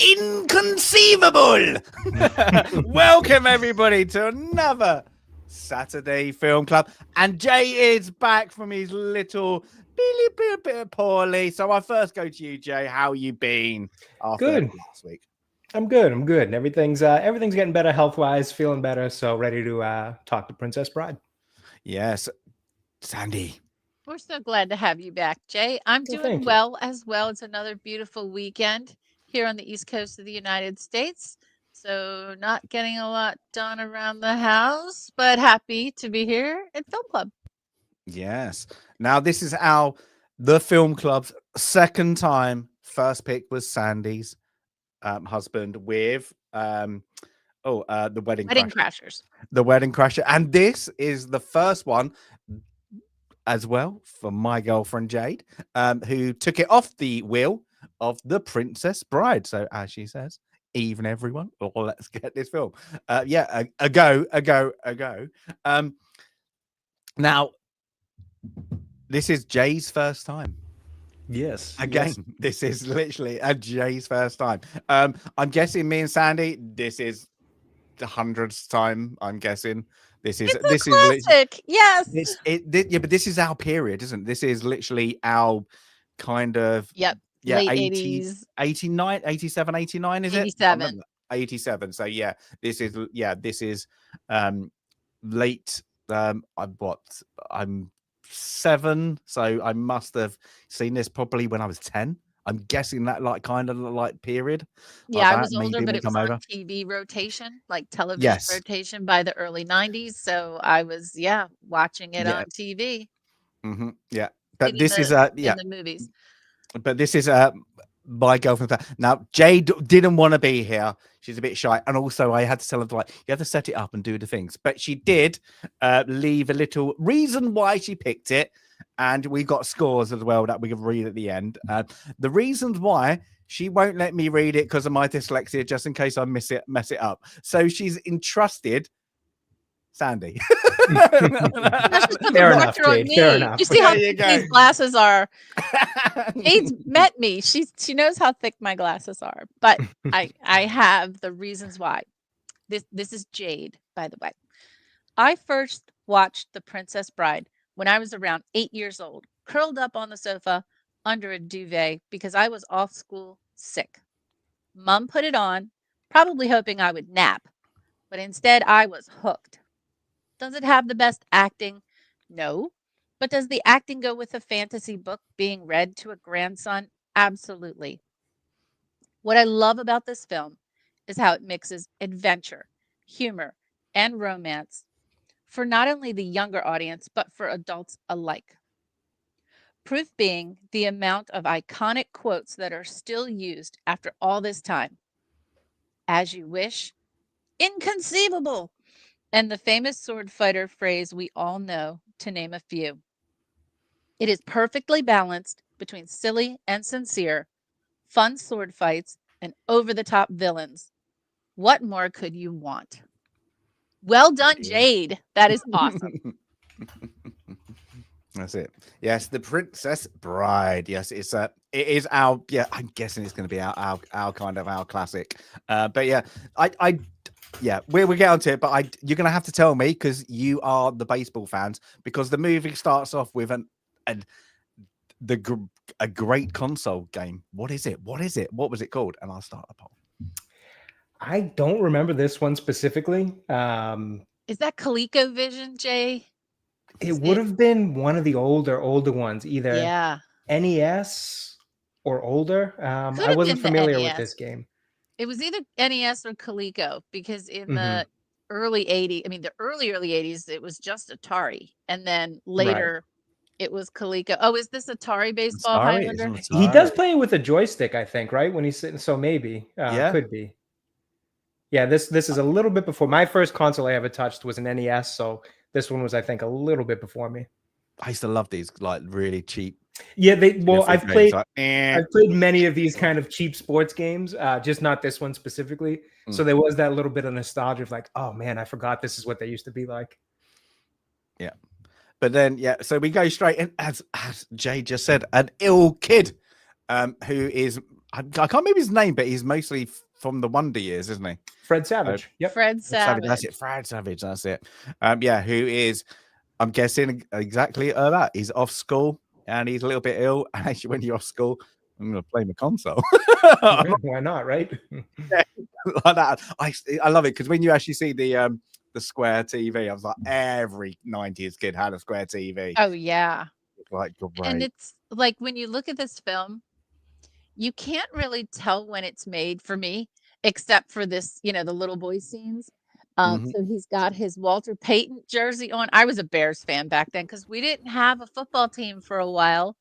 Inconceivable! Welcome everybody to another Saturday Film Club, and Jay is back from his little bit poorly. So I first go to you, Jay. How you been after last week? I'm good. Everything's getting better health wise, feeling better. So ready to talk to Princess Bride. Yes, Sandy. We're so glad to have you back, Jay. I'm doing well as well. It's another beautiful weekend here on the East Coast of the United States. So not getting a lot done around the house, but happy to be here at Film Club. Yes. Now this is the Film Club's second time. First pick was Sandy's husband with the Wedding Crashers. The Wedding Crasher. And this is the first one as well for my girlfriend Jade, who took it off the wheel of The Princess Bride. So as she says, even everyone, let's get this film. A go. Now this is Jay's first time. Yes. This is literally Jay's first time. I'm guessing me and Sandy, this is the 100th time. I'm guessing this is classic. Yes. But this is our period, isn't it? This is literally our kind of late 80s, 89, 87, 89, is 87. it? 87. So this is late. I'm 7, so I must have seen this probably when I was 10. I'm guessing that kind of period. Yeah, I was older, but it was on TV rotation, like television rotation by the early 90s. So I was watching it on TV. Mm-hmm. Yeah, but this is in the movies. But this is my girlfriend. Now Jade didn't want to be here. She's a bit shy, and also I had to tell her you have to set it up and do the things. But she did leave a little reason why she picked it, and we got scores as well that we can read at the end. The reasons why she won't let me read it because of my dyslexia, just in case I mess it up. So she's entrusted Sandy. Fair enough, Jade. Fair enough. You see how thick these glasses are? Jade's met me. She knows how thick my glasses are. But I have the reasons why. This is Jade, by the way. I first watched The Princess Bride when I was around 8 years old, curled up on the sofa under a duvet because I was off school sick. Mom put it on, probably hoping I would nap, but instead I was hooked. Does it have the best acting? No. But does the acting go with a fantasy book being read to a grandson? Absolutely. What I love about this film is how it mixes adventure, humor, and romance for not only the younger audience, but for adults alike. Proof being the amount of iconic quotes that are still used after all this time. As you wish, inconceivable, and the famous sword fighter phrase we all know, to name a few. It is perfectly balanced between silly and sincere, fun sword fights, and over-the-top villains. What more could you want? Well done, Jade. That is awesome. That's it. Yes, The Princess Bride. Yes, it is our. Yeah, I'm guessing it's going to be our kind of our classic. But yeah, we'll get onto it. But you're going to have to tell me because you are the baseball fans. Because the movie starts off with a great console game. What is it? What was it called? And I'll start a poll. I don't remember this one specifically. Is that ColecoVision, Jay? It would have been one of the older ones, either NES or older. Could I have wasn't been the familiar with NES. this game. It was either NES or Coleco because in the Mhm. early 80s, I mean the early 80s, it was just Atari, and then Right. later it was Coleco. Oh, is this Atari baseball, Sorry, it's Highlander? an He does Atari. play with a joystick, I think, right? When he's sitting, so maybe Yeah. could be. Yeah, this is a little bit before my first console I ever touched was an NES, so this one was, I think, a little bit before me. I used to love these like really cheap. Yeah, beautiful I've games, played like, I've played many of these kind of cheap sports games, just not this one specifically. Mm. So there was that little bit of nostalgia of like, oh man, I forgot this is what they used to be like. Yeah. But then, yeah, so we go straight in, as Jay just said, an ill kid who is, I can't remember his name, but he's mostly from the Wonder Years, isn't he? Fred Savage. Yep. Fred Savage. That's it. Fred Savage. That's it. Yeah, who is, I'm guessing exactly that. He's off school and he's a little bit ill. And actually, when you're off school, I'm going to play my console. Why not, right? Like that. I love it because when you actually see the square TV, I was like, every 90s kid had a square TV. Oh yeah. Like, great. And it's like when you look at this film, you can't really tell when it's made for me, except for this, the little boy scenes. So he's got his Walter Payton jersey on. I was a Bears fan back then because we didn't have a football team for a while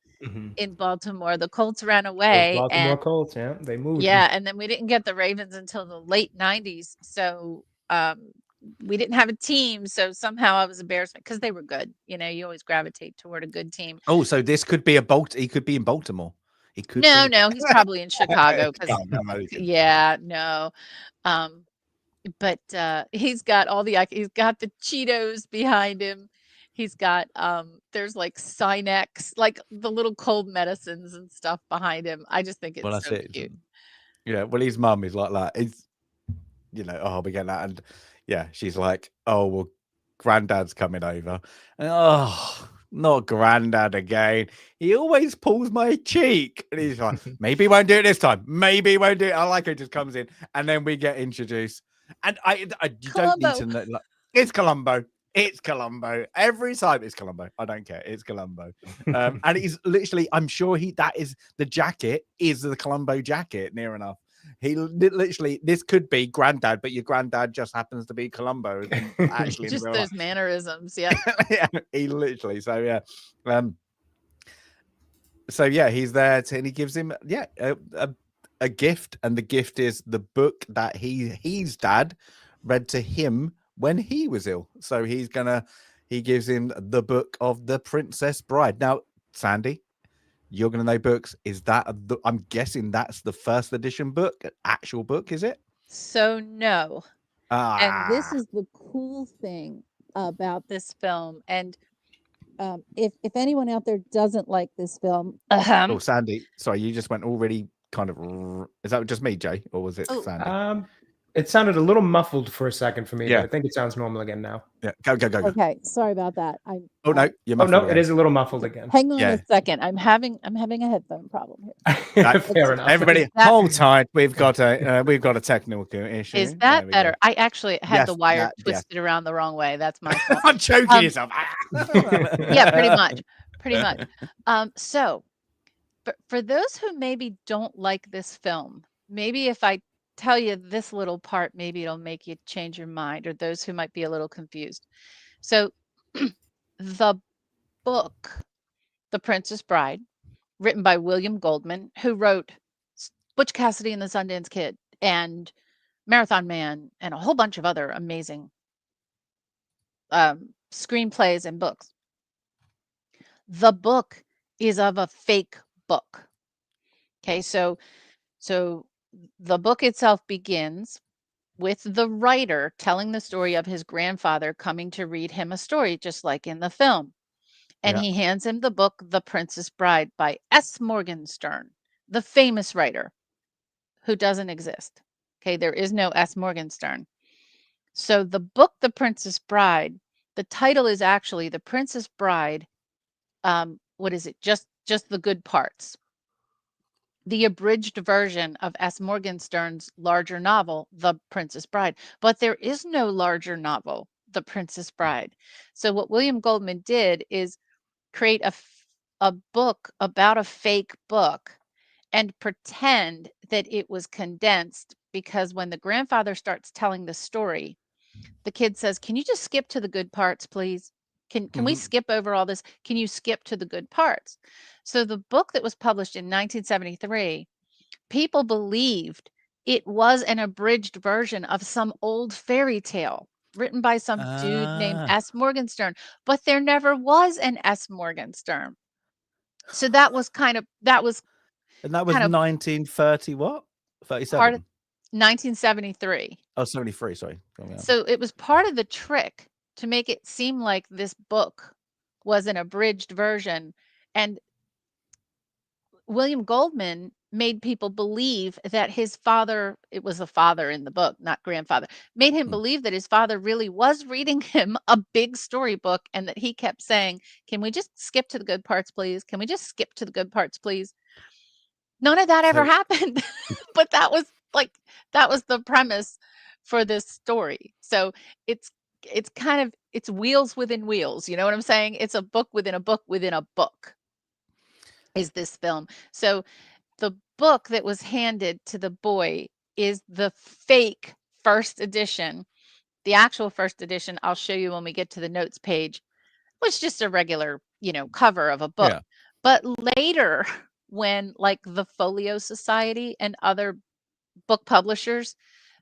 in Baltimore. The Colts ran Those away, Baltimore and Colts, yeah, they moved. and then we didn't get the Ravens until the late 90s. So we didn't have a team. So somehow I was a Bears fan because they were good. You always gravitate toward a good team. Oh, so this could be he could be in Baltimore. He could No, be. no, he's probably in Chicago because Yeah. no. But he's got he's got the Cheetos behind him. He's got there's like Sinex, like the little cold medicines and stuff behind him. I just think it's so cute. Yeah, well, his mum is like that. It's oh, we get that, and yeah, she's like, oh well, granddad's coming over, and oh, not granddad again. He always pulls my cheek, and he's like, maybe he won't do it this time. Maybe he won't do it. I like it. Just comes in, and then we get introduced, and you don't need to know. Like, it's Columbo. It's Columbo. Every time it's Columbo. I don't care. It's Columbo. And he's literally, I'm sure that is the jacket is the Columbo jacket near enough. He literally, this could be granddad, but your granddad just happens to be Columbo. Actually, just those mannerisms. Yeah. Yeah. He literally. So yeah. He's there and he gives him a gift, and the gift is the book that his dad read to him when he was ill. So he gives him the book of The Princess Bride. Now, Sandy, you're gonna know books. Is that I'm guessing that's the first edition book, actual book, is it? So no. And this is the cool thing about this film. And if anyone out there doesn't like this film, oh, Sandy, sorry, you just went already kind of. Is that just me, Jay, or was it Sandy? It sounded a little muffled for a second for me, Yeah. but I think it sounds normal again now. Yeah, go. Okay, sorry about that. Oh no, you're muffled. Oh no, it is a little muffled again. Hang on a second. I'm having a headphone problem here. Fair enough. Everybody, hold tight. We've got a technical issue. Is that better? I actually had the wire twisted around the wrong way. That's my fault. I'm choking yourself. Yeah, pretty much. So, for those who maybe don't like this film, maybe if I tell you this little part, maybe it'll make you change your mind, or those who might be a little confused. So the book, The Princess Bride, written by William Goldman, who wrote Butch Cassidy and the Sundance Kid and Marathon Man and a whole bunch of other amazing screenplays and books. The book is of a fake book. Okay, so the book itself begins with the writer telling the story of his grandfather coming to read him a story, just like in the film. And he hands him the book, The Princess Bride by S. Morgenstern, the famous writer who doesn't exist. Okay, there is no S. Morgenstern. So the book, The Princess Bride, the title is actually The Princess Bride. What is it? Just the good parts. The abridged version of S. Morgenstern's larger novel, The Princess Bride. But there is no larger novel, The Princess Bride. So what William Goldman did is create a book about a fake book and pretend that it was condensed, because when the grandfather starts telling the story, the kid says, "Can you just skip to the good parts, please? Can we skip over all this? Can you skip to the good parts?" So the book that was published in 1973, people believed it was an abridged version of some old fairy tale written by some dude named Ah, S. Morgenstern, but there never was an S. Morgenstern. So that was kind of and that was kind of 1930 what? part of 37. 1973. Oh, 73, sorry. Got me up. So it was part of the trick to make it seem like this book was an abridged version. And William Goldman made people believe that his father, it was a father in the book, not grandfather, made him Hmm. believe that his father really was reading him a big storybook, and that he kept saying, "Can we just skip to the good parts, please? Can we just skip to the good parts, please?" None of that ever So happened. But that was the premise for this story. So it's kind of, it's wheels within wheels. You know what I'm saying? It's a book within a book within a book is this film. So the book that was handed to the boy is the fake first edition. The actual first edition, I'll show you when we get to the notes page, was just a regular, cover of a book. yeah. But later, when like the Folio Society and other book publishers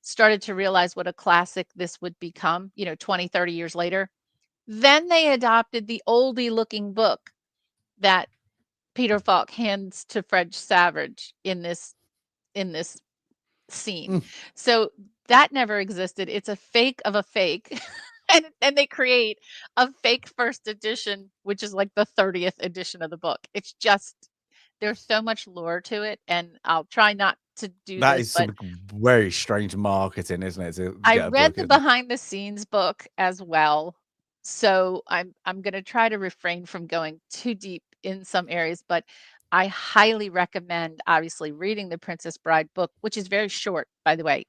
started to realize what a classic this would become, 20, 30 years later, then they adopted the oldie looking book that Peter Falk hands to Fred Savage in this scene. Mm. So that never existed. It's a fake of a fake. And they create a fake first edition, which is like the 30th edition of the book. It's just, there's so much lore to it, and I'll try not to do That this, is but some very strange marketing, isn't it? To I get a read book the in. behind the scenes book as well. So I'm going to try to refrain from going too deep in some areas, but I highly recommend obviously reading the Princess Bride book, which is very short, by the way.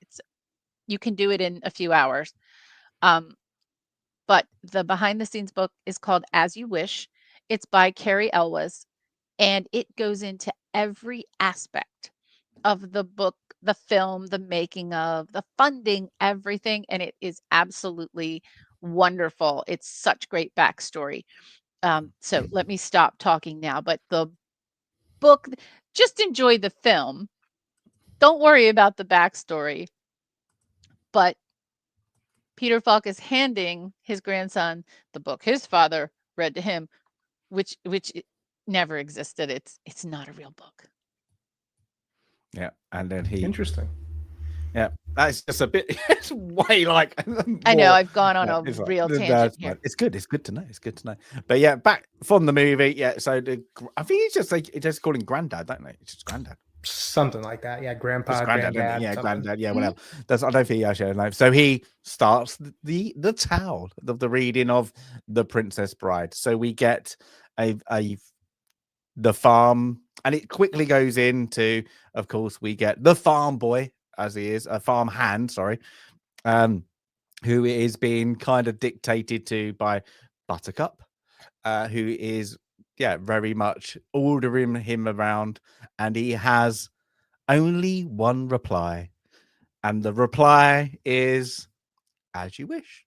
You can do it in a few hours. But the behind the scenes book is called As You Wish. It's by Cary Elwes, and it goes into every aspect of the book, the film, the making of, the funding, everything. And it is absolutely wonderful. It's such great backstory. So let me stop talking now. But the book, just enjoy the film. Don't worry about the backstory. But Peter Falk is handing his grandson the book his father read to him, which never existed. It's not a real book. Yeah, and then he. Interesting. Yeah, that's just a bit. It's way like. I know more- I've gone on yeah, a it's like, real no, tangent it's here. fine. It's good. It's good to know. It's good to know. But yeah, back from the movie. Yeah, so I think it's just like it's just calling granddad, don't they? It's just granddad. Something like that. Yeah, grandpa, Just granddad, isn't it? granddad. Yeah, something. granddad. Yeah, Mhm. whatever. That's I don't think he actually knows. So he starts the tale of the reading of the Princess Bride. So we get the farm, and it quickly goes into, of course, we get the farm boy, as he is a farm hand, sorry, who is being kind of dictated to by Buttercup, who is very much ordering him around, and he has only one reply, and the reply is "as you wish,"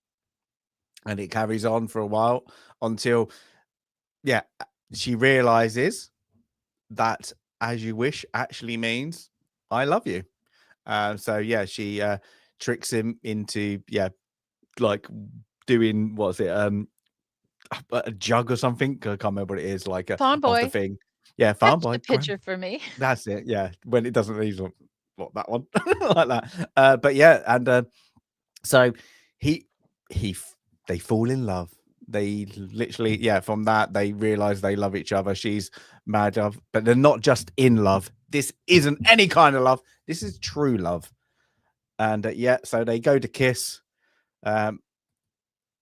and it carries on for a while until she realizes that "as you wish" actually means "I love you." So yeah, she tricks him into like doing what's it a jug or something. I can't remember what it is, like Farm of the boy, thing. Yeah, farm catch boy. the picture for me. That's it. Yeah, when it doesn't leave what that one like that. But yeah, and so he they fall in love. They literally, from that they realize they love each other. She's mad of, but they're not just in love. This isn't any kind of love. This is true love. And so they go to kiss.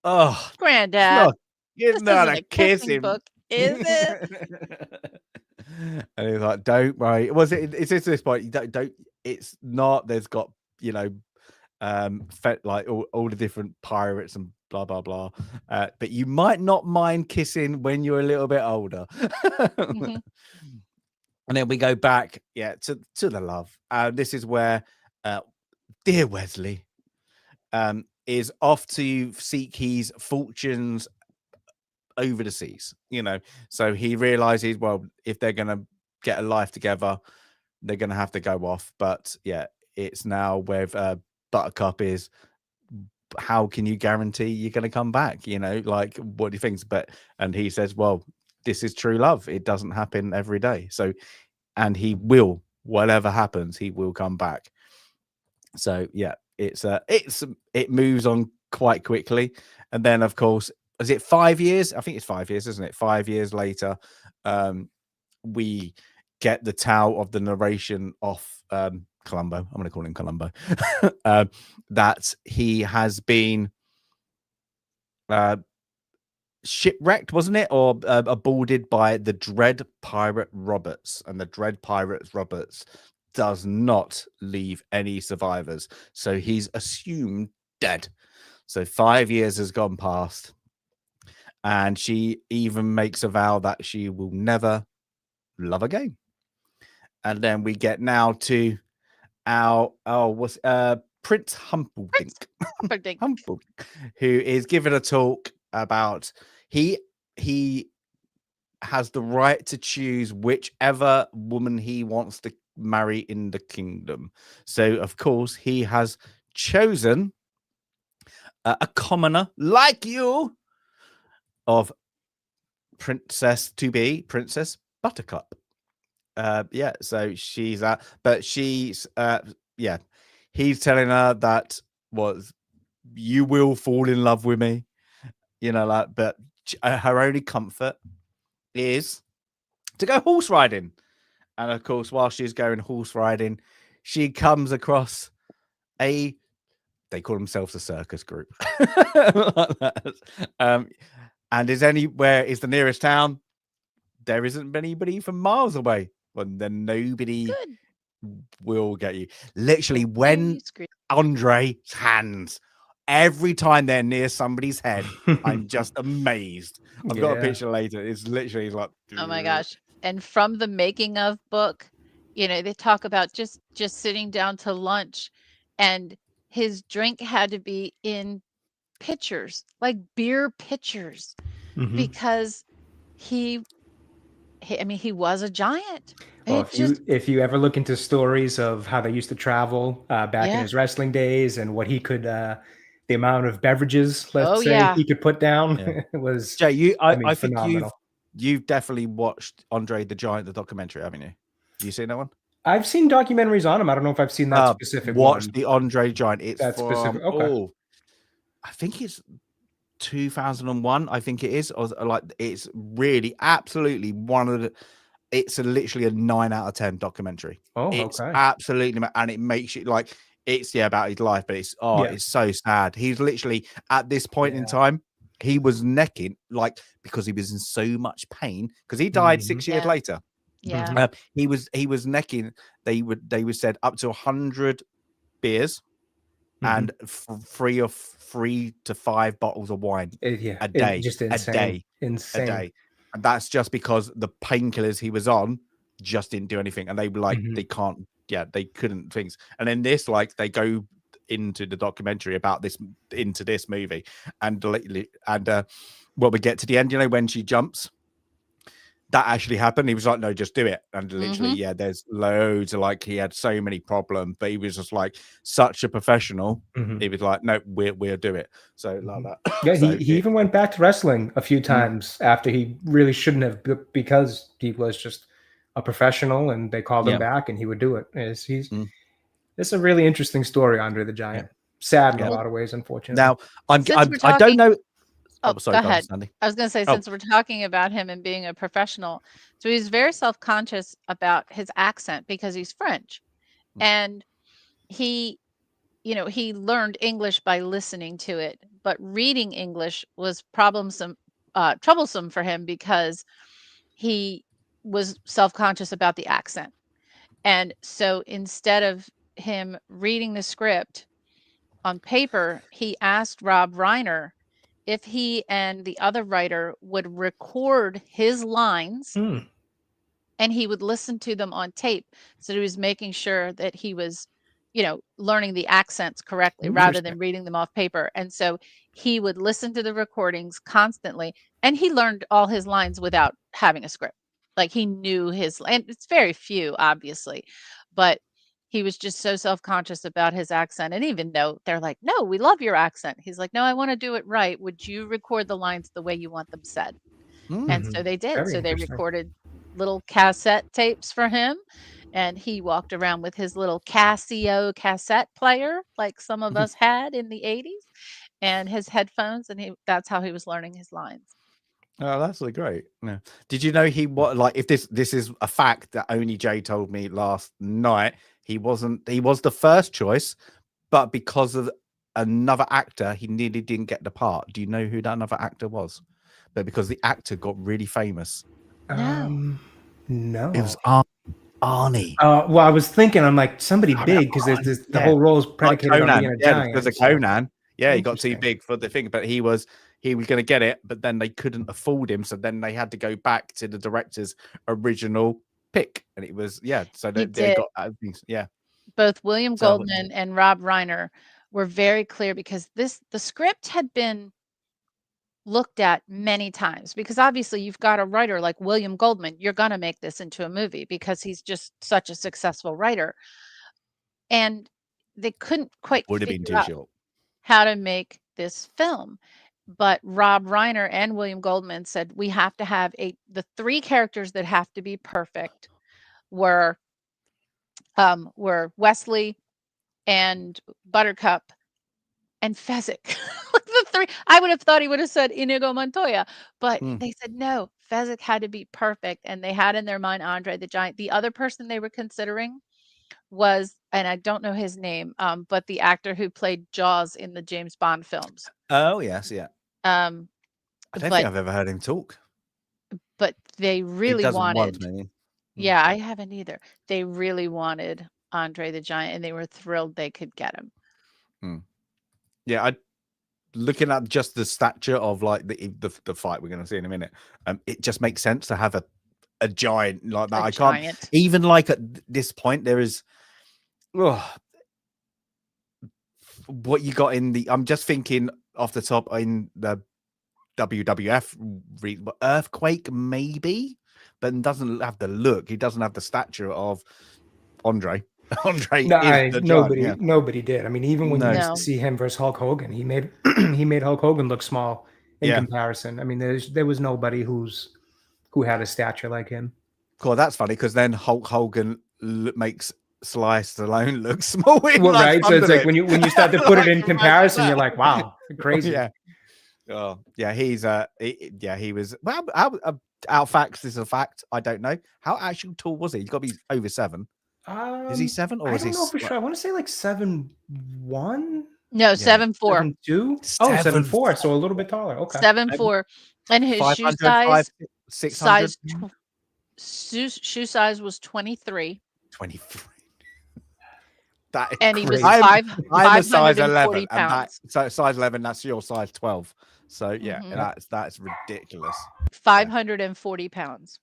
Oh, Granddad, it's this not isn't a a kiss kissing him. book, is it? And he's like, "Don't worry." It's at this point. Don't. It's not. There's got like all the different pirates and blah blah blah. But you might not mind kissing when you're a little bit older. Mhm. And then we go back, to the love. This is where dear Wesley is off to seek his fortunes over the seas, so he realizes, well, if they're gonna get a life together, they're gonna have to go off. But it's now where Buttercup is, how can you guarantee you're gonna come back, like, what do you think? And he says, well, this is true love, it doesn't happen every day, so, and he will, whatever happens, he will come back. So it moves on quite quickly. And then, of course, is it 5 years? I think it's 5 years, isn't it? 5 years later, we get the tale of the narration off Columbo. I'm going to call him Columbo. That he has been shipwrecked, wasn't it? Or aborted by the Dread Pirate Roberts. And the Dread Pirate Roberts does not leave any survivors. So he's assumed dead. So 5 years has gone past. And she even makes a vow that she will never love again. And then we get now to our Prince Humperdinck. Humperdinck, who is giving a talk about he has the right to choose whichever woman he wants to marry in the kingdom. So, of course, he has chosen a commoner like you of Princess Buttercup. So she's but she's he's telling her that you will fall in love with me, but her only comfort is to go horse riding. And of course, while she's going horse riding, she comes across they call themselves a circus group. And where is the nearest town? There isn't anybody from miles away. Well, then nobody will get you. Literally, when Andre's hands, every time they're near somebody's head, I'm just amazed. I've got a picture later. It's literally like, oh my gosh. And from the making of book, they talk about just sitting down to lunch, and his drink had to be in pitchers, like beer pitchers, because he was a giant. Well, if you ever look into stories of how they used to travel back in his wrestling days, and what he could, the amount of beverages, he could put down, it was. Jay, I think phenomenal. you've definitely watched Andre the Giant, the documentary, haven't you? Have you seen that one? I've seen documentaries on him. I don't know if I've seen that specific one. Watch the Andre Giant. It's specific. Okay. I think it's 2001. I think it is. Or like, it's really absolutely one of the. It's literally a 9 out of 10 documentary. It's absolutely, and it makes you like, it's about his life, but it's it's so sad. He's literally at this point in time, he was necking, like, because he was in so much pain, because he died 6 years later. He was necking. They would said up to 100 beers and 3 to 5 bottles of wine a day. Just insane. A day. And that's just because the painkillers he was on just didn't do anything. And they were like, they couldn't things. And then this, like, they go into the documentary about this, into this movie. And we get to the end, when she jumps, that actually happened. He was like, no, just do it. And literally, there's loads of, like, he had so many problems, but he was just like such a professional. He was like, no, we'll do it. So like that. Yeah, he even went back to wrestling a few times after he really shouldn't have, because he was just a professional, and they called him back, and he would do it. It's a really interesting story, Andre the Giant. Sad in a lot of ways, unfortunately. Now, I don't know. Oh, sorry, go ahead. I was going to say, since we're talking about him and being a professional, so he's very self-conscious about his accent because he's French, and he learned English by listening to it, but reading English was troublesome for him because he was self-conscious about the accent. And so instead of him reading the script, on paper, he asked Rob Reiner if he and the other writer would record his lines and he would listen to them on tape. So he was making sure that he was, learning the accents correctly rather than reading them off paper. And so he would listen to the recordings constantly, and he learned all his lines without having a script. Like he knew and it's very few, obviously, but he was just so self-conscious about his accent. And even though they're like, no, we love your accent. He's like, no, I want to do it right. Would you record the lines the way you want them said? And so they did. Very So they interesting. recorded little cassette tapes for him. And he walked around with his little Casio cassette player, like some of us had in the 80s, and his headphones. And that's how he was learning his lines. Oh, that's really great. Yeah. Did you know if this is a fact that only Jay told me last night, he was the first choice, but because of another actor, he nearly didn't get the part. Do you know who that another actor was? But because the actor got really famous. No. It was Arnie. Well, I was thinking, I'm like, somebody big, because there's the whole role is predicated on being a giant. Because of Conan. Yeah, he got too big for the thing, but he was going to get it, but then they couldn't afford him, so then they had to go back to the director's original pick, and it was so they got Both William Goldman and Rob Reiner were very clear, because the script had been looked at many times, because obviously you've got a writer like William Goldman, you're going to make this into a movie because he's just such a successful writer, and they couldn't quite figure out how to make this film. But Rob Reiner and William Goldman said, we have to have the three characters that have to be perfect were Wesley and Buttercup and Fezzik. The three. I would have thought he would have said Inigo Montoya, but they said no, Fezzik had to be perfect, and they had in their mind Andre the Giant. The other person they were considering was, and I don't know his name, but the actor who played Jaws in the James Bond films. Oh yes, yeah. I don't think I've ever heard him talk. But they really wanted. Yeah, I haven't either. They really wanted Andre the Giant, and they were thrilled they could get him. Yeah, looking at just the stature of like the fight we're going to see in a minute, it just makes sense to have a giant like that. I can't even like at this point there is what you got in the. I'm just thinking off the top in the WWF Earthquake maybe, but it doesn't have the look. He doesn't have the stature of Andre. Nobody did. I mean, even when you used to see him versus Hulk Hogan, he made Hulk Hogan look small in comparison. I mean, there was nobody who had a stature like him. Cool, that's funny because then Hulk Hogan makes Sly Stallone look small. Well, right. So it's like when you start to put it in comparison, you're like, wow, crazy. Yeah. Oh, yeah. He was. Well, our facts is a fact. I don't know how actually tall was he. He's got to be over 7. Is he 7 or is he? I don't know for sure. I want to say like 7'1". No, 7'4". 7'2". Oh, 7'4". So a little bit taller. Okay. 7'4", and his shoe size was 23. 23. And he was I'm a size 540 11, pounds. so size 11. That's your size 12. So yeah, that's ridiculous. 540 pounds.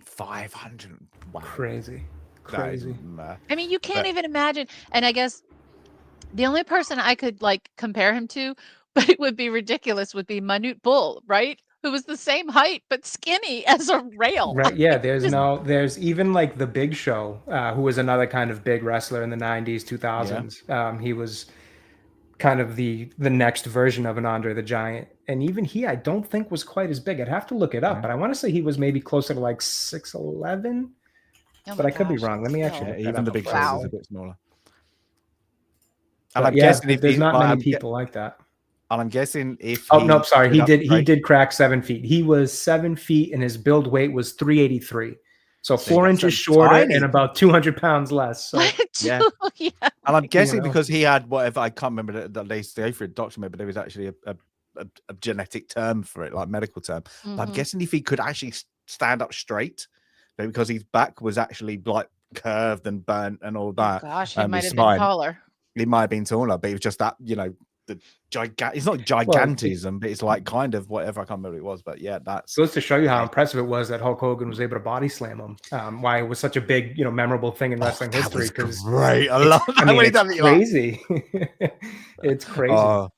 500. Wow. Crazy. I mean, you can't even imagine. And I guess the only person I could like compare him to, but it would be ridiculous, would be Manute Bull, right? Who was the same height but skinny as a rail. Right. Yeah. There's even like the Big Show, who was another kind of big wrestler in the 90s, 2000s. Yeah. He was kind of the next version of an Andre the Giant. And even he, I don't think was quite as big. I'd have to look it up, but I want to say he was maybe closer to like 6'11". But I could be wrong. Let me actually. Even the Big Show is a bit smaller. And I'm guessing there's not many people like that. And I'm guessing if sorry, he did crack 7 feet. He was 7 feet, and his build weight was 383. So 4 inches shorter and about 200 pounds less. So yeah. And I'm guessing because he had whatever, I can't remember that they say for a document, but there was actually a genetic term for it, like medical term. But I'm guessing if he could actually stand up straight, because his back was actually like curved and burnt and all that. Oh gosh, he might have been taller. He might have been taller, but it was just that, the it's not gigantism, but it's like kind of whatever. I can't remember what it was, but yeah, that's goes to show you how impressive it was that Hulk Hogan was able to body slam him. Why it was such a big, memorable thing in wrestling history. Because great, I love that. It's crazy. It's crazy.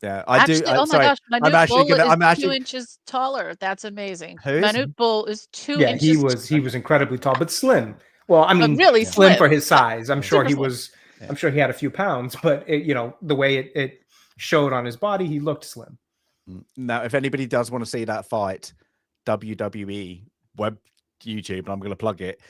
Yeah, I do. Oh my sorry, gosh, Manute Bull is I'm 2 inches taller. That's amazing. Who is? Manute Bull is 2 Yeah, inches. he was incredibly tall, but slim. Well, I mean, really slim for his size. I'm sure Super he slim. was. I'm sure he had a few pounds, but the way it showed on his body, he looked slim. Now, if anybody does want to see that fight, WWE web YouTube, and I'm going to plug it.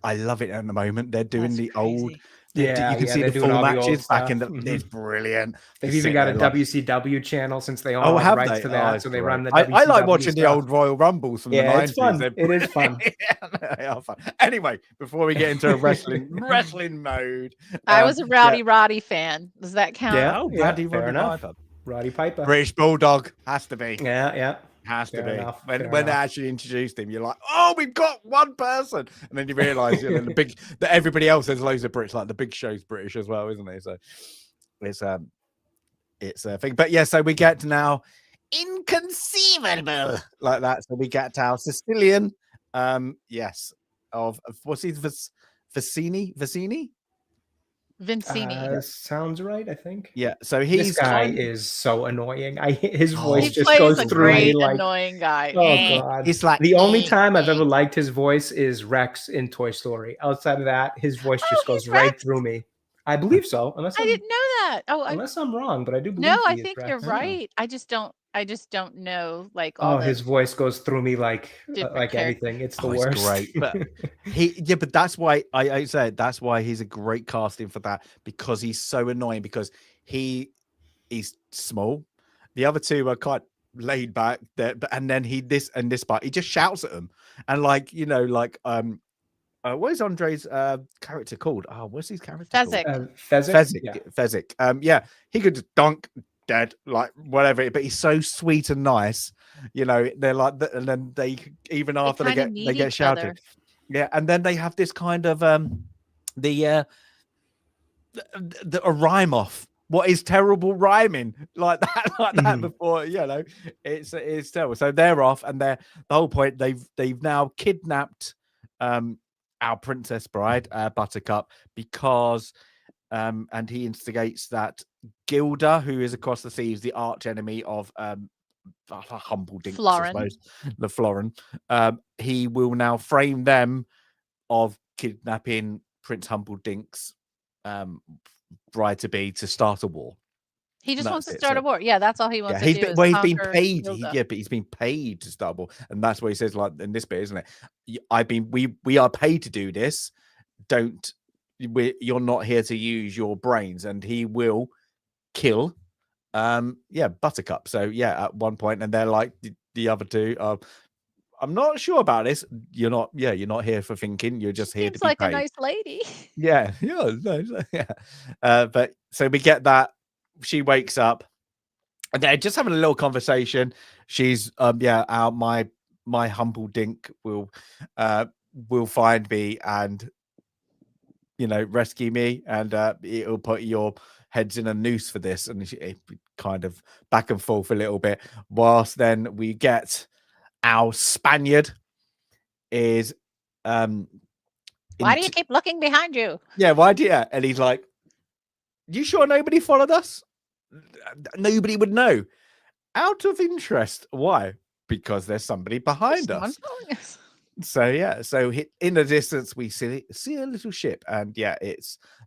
I love it at the moment. They're doing That's the crazy. old. Yeah, you can see they're the doing full all the old matches back in the. stuff. It's brilliant. They've They're even got a sitting there WCW channel since they own Oh, all the have rights they? to that, Oh, so they great. run the. I like WCW watching the stuff. old Royal Rumbles from the 90s. It's fun. They're It is fun. They are fun. Anyway, before we get into a wrestling mode, I was a Roddy fan. Does that count? Yeah, Roddy fair enough. Piper. Roddy Piper. British Bulldog has to be. Yeah. Has to Fair be. enough, When fair they enough. actually introduced him, you're like, oh, we've got one person, and then you realise that everybody else, there's loads of Brits. Like the Big Show's British as well, isn't he? So it's a thing. But yeah, so we get to now inconceivable like that. So we get to our Sicilian, yes, of what's he, Vicini? Vincini. Sounds right, I think. Yeah. So This guy is so annoying. His voice He just plays goes a through me great like. annoying guy. Oh god! It's like the only time I've ever liked his voice is Rex in Toy Story. Outside of that, his voice just goes he's right Rex? through me. I believe so, unless I didn't know that. unless I'm wrong, but I do believe. No, I he is think Rex. you're right. I just don't know like Oh, all his voice goes through me like different anything. It's the it's worst. great. But but that's why I said that's why he's a great casting for that, because he's so annoying, because he's small. The other two are quite laid back there, and then this part he just shouts at them, and what is Andre's character called? Oh, what's his character Fezzik. called? Fezzik. Fezzik. Yeah, he could just dunk dead, like whatever, but he's so sweet and nice. They're like, and then they even after they get shouted. Yeah, and then they have this kind of a rhyme off. What is terrible rhyming like that before, it's terrible. So they're off, and the whole point they've now kidnapped our Princess Bride, Buttercup, because and he instigates that Gilda, who is across the seas, the arch enemy of Humpledinks, I suppose, the Florin, he will now frame them of kidnapping Prince Humpledinks bride to be, to start a war. He just wants to start a war. Yeah, that's all he wants to do. He's been paid. But he's been paid to start a war, and that's what he says. Like in this bit, isn't it? We are paid to do this. You're not here to use your brains, and he will kill. Buttercup. So at one point, and they're like the other two. I'm not sure about this. You're not here for thinking. You're just here to be like paid. A nice lady. Yeah. But so we get that. She wakes up, and they're just having a little conversation. She's my Humpledink will find me and rescue me, and it'll put your heads in a noose for this, and it kind of back and forth a little bit. Whilst then we get our Spaniard is why do you keep looking behind you? Yeah, why do you? And he's like, you sure nobody followed us? Nobody would know. Out of interest. Why? Because there's somebody behind us. So so in the distance we see a little ship, and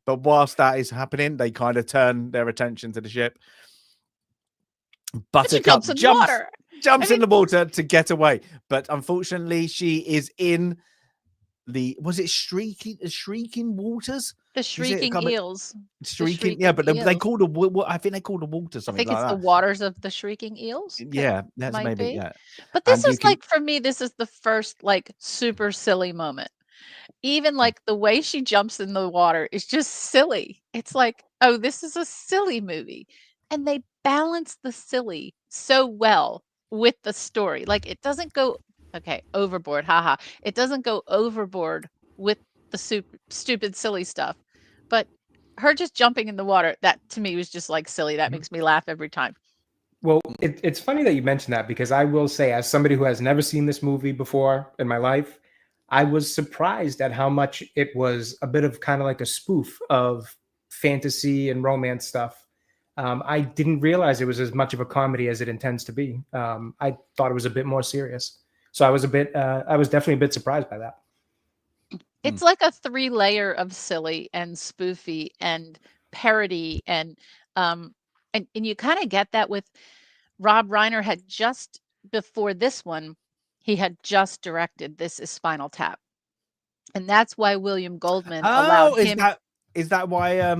but whilst that is happening, they kind of turn their attention to the ship. Buttercup jumps in the water to get away, but unfortunately she is in the shrieking waters. The shrieking eels. But they called I think they called the water something. I think it's the waters of the shrieking eels. Yeah, that's maybe. Yeah. But this is for me, this is the first super silly moment. Even the way she jumps in the water is just silly. It's like, oh, this is a silly movie. And they balance the silly so well with the story. It doesn't go overboard. Haha. It doesn't go overboard with the stupid silly stuff. But her just jumping in the water, that to me was just like silly. That makes me laugh every time. Well, it's funny that you mentioned that, because I will say, as somebody who has never seen this movie before in my life, I was surprised at how much it was a bit of kind of like a spoof of fantasy and romance stuff. I didn't realize it was as much of a comedy as it intends to be. I thought it was a bit more serious. So I was definitely a bit surprised by that. It's like a 3-layer of silly and spoofy and parody, and you kind of get that with Rob Reiner. Had just before this one, he had just directed This Is Spinal Tap, and that's why William Goldman allowed him. Is that why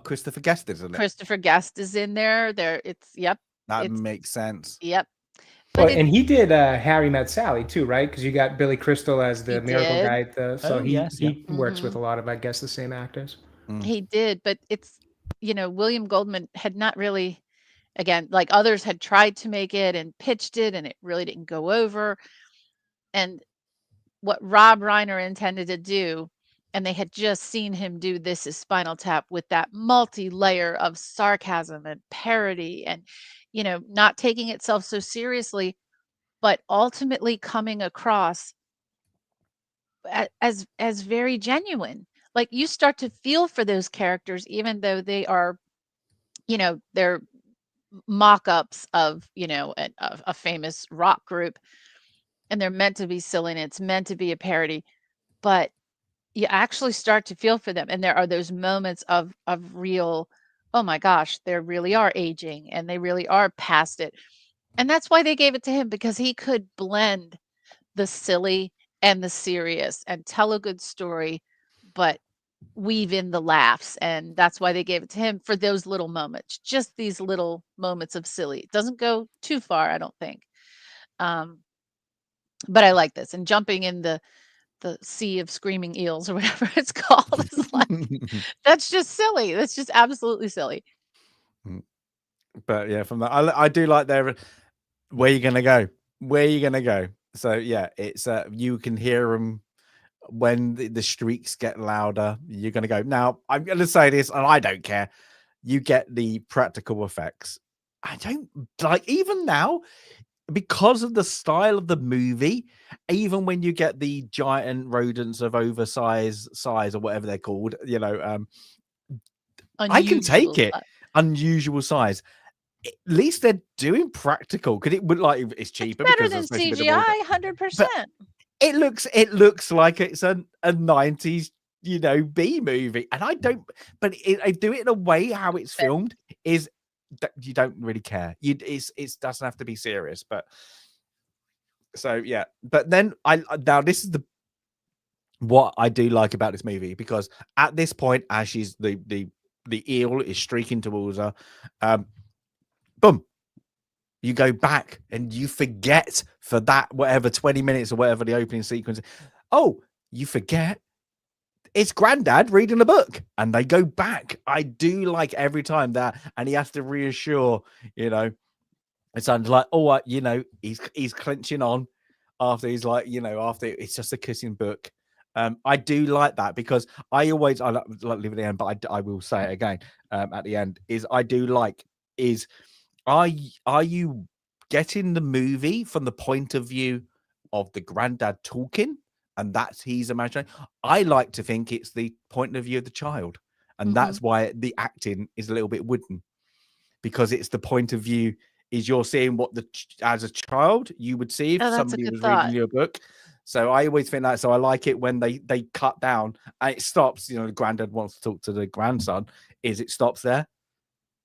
Christopher Guest is in it? Christopher Guest is in there. That makes sense. Yep. Well, and he did Harry Met Sally too, right? Because you got Billy Crystal as the miracle guy. So he works with a lot of, I guess, the same actors. He did, but it's, William Goldman had not really, again, like others had tried to make it and pitched it, and it really didn't go over. And what Rob Reiner intended to do, and they had just seen him do This Is Spinal Tap with that multi-layer of sarcasm and parody, and not taking itself so seriously, but ultimately coming across as very genuine. Like, you start to feel for those characters, even though they are, they're mock-ups of, a famous rock group, and they're meant to be silly, and it's meant to be a parody, but you actually start to feel for them. And there are those moments of real, oh my gosh, they really are aging and they really are past it. And that's why they gave it to him, because he could blend the silly and the serious and tell a good story, but weave in the laughs. And that's why they gave it to him for those little moments, just these little moments of silly. It doesn't go too far, I don't think. But I like this. And jumping in the sea of screaming eels, or whatever it's called, is like, that's just silly. That's just absolutely silly. But yeah, from that, I do like their where you gonna go. So yeah, it's you can hear them when the shrieks get louder. You're gonna go. Now I'm gonna say this, and I don't care. You get the practical effects. I don't like, even now, because of the style of the movie, even when you get the giant rodents of oversized size, or whatever they're called, I can take it. Unusual size. At least they're doing practical, because it would, like, it's cheaper. It's better than CGI, 100%. It looks like it's a 90s, B movie, and I don't. But I do it in a way how it's filmed is that you don't really care. It doesn't have to be serious, but so yeah. But then now this is what I do like about this movie, because at this point, as she's the eel is streaking towards her, boom, you go back and you forget for that whatever 20 minutes or whatever the opening sequence. Oh, you forget it's Granddad reading a book, and they go back. I do like every time that, and he has to reassure, it sounds like, oh, he's clenching on after he's like, after it's just a kissing book. I do like that, because I like leave at the end, but I will say it again at the end, is I do like is are you getting the movie from the point of view of the granddad talking, and that's he's imagining? I like to think it's the point of view of the child, and that's why the acting is a little bit wooden, because it's the point of view is you're seeing what as a child you would see if somebody was reading you a book. So I always think that. So I like it when they cut down and it stops. The granddad wants to talk to the grandson. It stops there,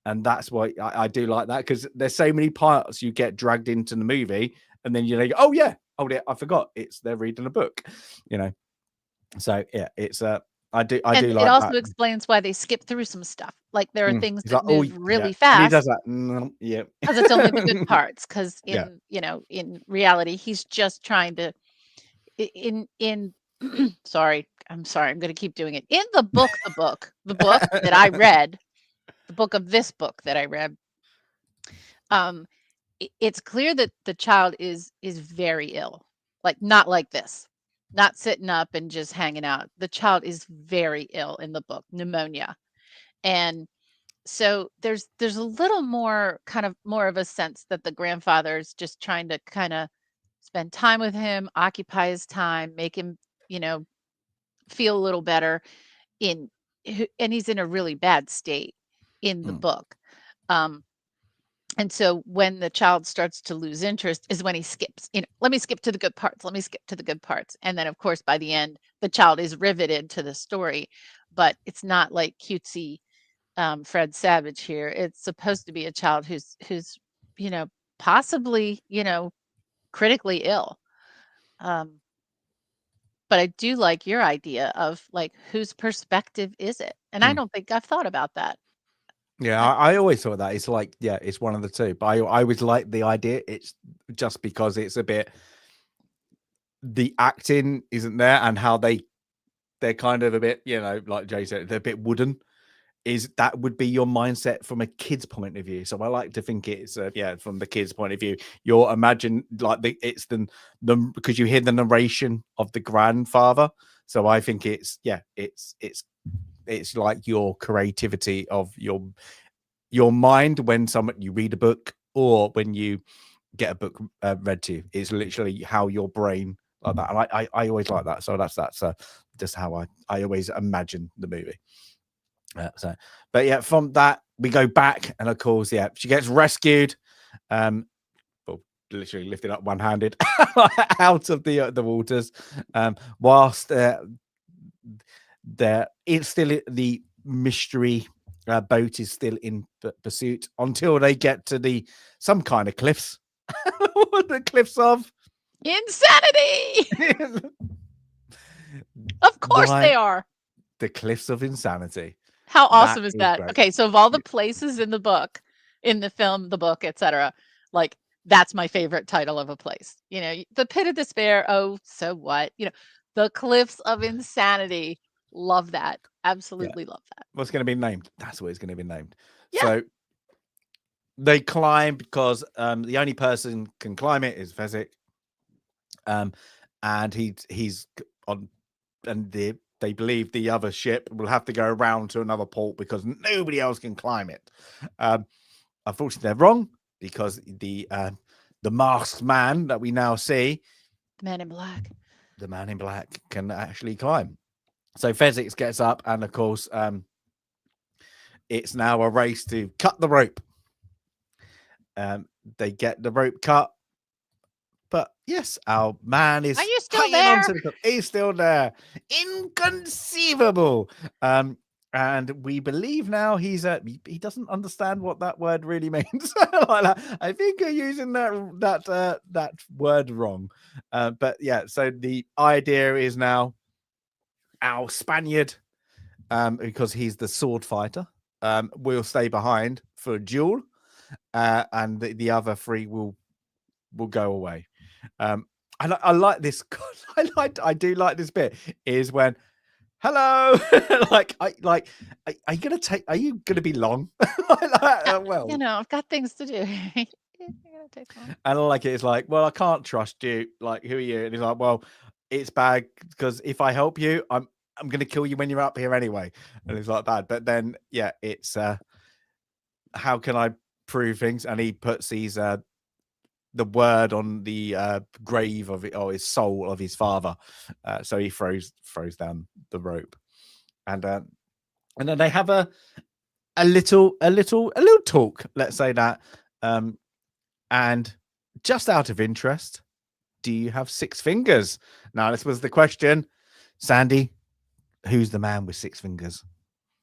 and that's why I do like that, because there's so many parts you get dragged into the movie, and then you go, oh yeah, I forgot they're reading a book, So yeah, it's I do like that. It also explains why they skip through some stuff. Like, there are things that move really fast. And he does that, yeah, because it's only the good parts. Because in reality, he's just trying to. Sorry, I'm going to keep doing it. In the book that I read, the book of this book that I read, it's clear that the child is very ill. Like, not like this. Not sitting up and just hanging out. The child is very ill in the book, pneumonia. And so there's a little more of a sense that the grandfather is just trying to kind of spend time with him, occupy his time, make him, feel a little better and he's in a really bad state in the book. And so when the child starts to lose interest is when he skips, let me skip to the good parts. Let me skip to the good parts. And then of course, by the end, the child is riveted to the story, but it's not like cutesy Fred Savage here. It's supposed to be a child who's, possibly, critically ill. But I do like your idea of like, whose perspective is it? And I don't think I've thought about that. Yeah, I always thought that it's like, yeah, it's one of the two. But I always like the idea. It's just because it's a bit, the acting isn't there, and how they're kind of a bit, like Jay said, they're a bit wooden. That would be your mindset from a kid's point of view. So I like to think it's from the kid's point of view. You'll imagine like it's the because you hear the narration of the grandfather. So I think it's like your creativity of your mind when you read a book or when you get a book read to you. It's literally how your brain like that. And I always like that. So that's just how I always imagine the movie. But yeah, from that we go back, and of course, she gets rescued, literally lifted up one-handed out of the waters, whilst it's still the mystery boat is still in pursuit until they get to some kind of cliffs. The cliffs of insanity. Of course they are. The cliffs of insanity. How awesome is that? Great. Okay, so of all the places in the book, in the film, the book, etc., like that's my favorite title of a place. The Pit of Despair. Oh, so what? The Cliffs of Insanity. Love that. Absolutely love that. What's going to be named? That's what it's going to be named. Yeah. So they climb because the only person can climb it is Fezzik. And he's on, and they believe the other ship will have to go around to another port because nobody else can climb it. Unfortunately, they're wrong, because the masked man that we now see, the man in black, can actually climb. So Fezzik gets up, and of course, it's now a race to cut the rope. They get the rope cut. But yes, our man is. Are you still there? He's still there. Inconceivable. And we believe now he doesn't understand what that word really means. I think you're using that word wrong. But yeah, so the idea is now our Spaniard, because he's the sword fighter, will stay behind for a duel, and the other three will go away. I like this. I do like this bit is when, hello, are you gonna be long? Well, I've got things to do. And I like it. It's like, well, I can't trust you. Like, who are you? And he's like, well, it's bad because if I help you, I'm gonna kill you when you're up here anyway. And it's like that. But then, yeah, it's how can I prove things? And he puts these the word on the grave of it, or his soul of his father. So he throws down the rope, and then they have a little talk. Let's say that. And just out of interest, do you have 6 fingers? Now, this was the question, Sandy. Who's the man with 6 fingers?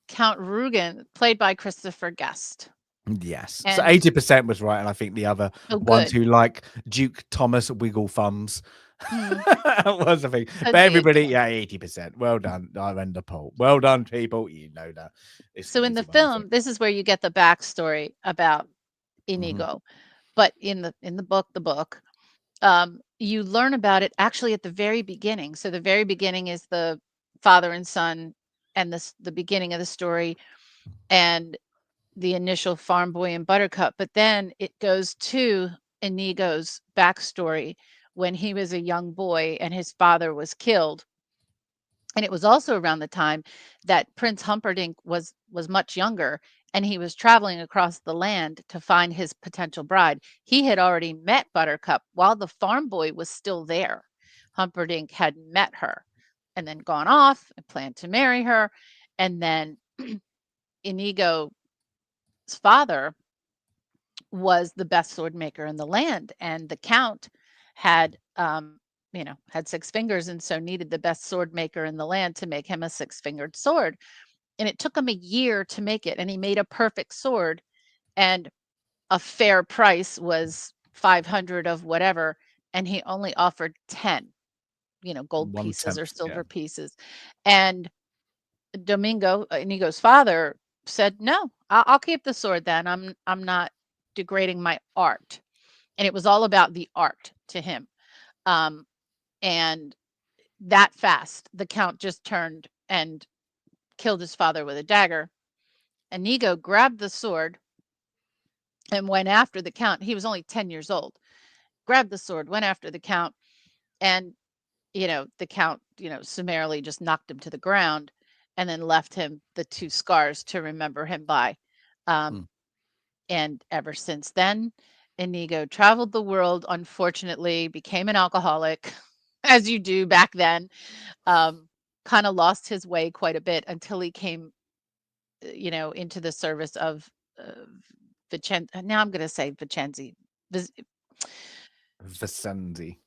Count Rugen, played by Christopher Guest. Yes. So 80% was right, and I think the other ones who like Duke Thomas Wiggle Thumbs was the thing. But everybody, 80%. Well done. I ran the poll. Well done, people. You know that. So in the film, this is where you get the backstory about Inigo. But in the book, you learn about it actually at the very beginning. So the very beginning is the father and son, and the beginning of the story, and the initial farm boy and buttercup. But then it goes to Inigo's backstory when he was a young boy and his father was killed. And it was also around the time that Prince Humperdinck was much younger, and he was traveling across the land to find his potential bride. He had already met Buttercup while the farm boy was still there. Humperdinck had met her and then gone off and planned to marry her. And then Inigo's father was the best sword maker in the land, and the count had had 6 fingers, and so needed the best sword maker in the land to make him a 6-fingered sword. And it took him a year to make it, and he made a perfect sword, and a fair price was 500 of whatever, and he only offered 10, gold pieces or 1/10, silver pieces. And Domingo, Inigo's father, said, "No, I'll keep the sword then. I'm not degrading my art." And it was all about the art to him. And that fast, the count just turned and killed his father with a dagger. Inigo grabbed the sword and went after the count. He was only 10 years old. Grabbed the sword, went after the count, and the count, summarily just knocked him to the ground, and then left him the 2 scars to remember him by. And ever since then, Inigo traveled the world, unfortunately, became an alcoholic, as you do back then. Kind of lost his way quite a bit until he came, into the service of Vicenzi. Now I'm going to say Vicenzi. Vicenzi.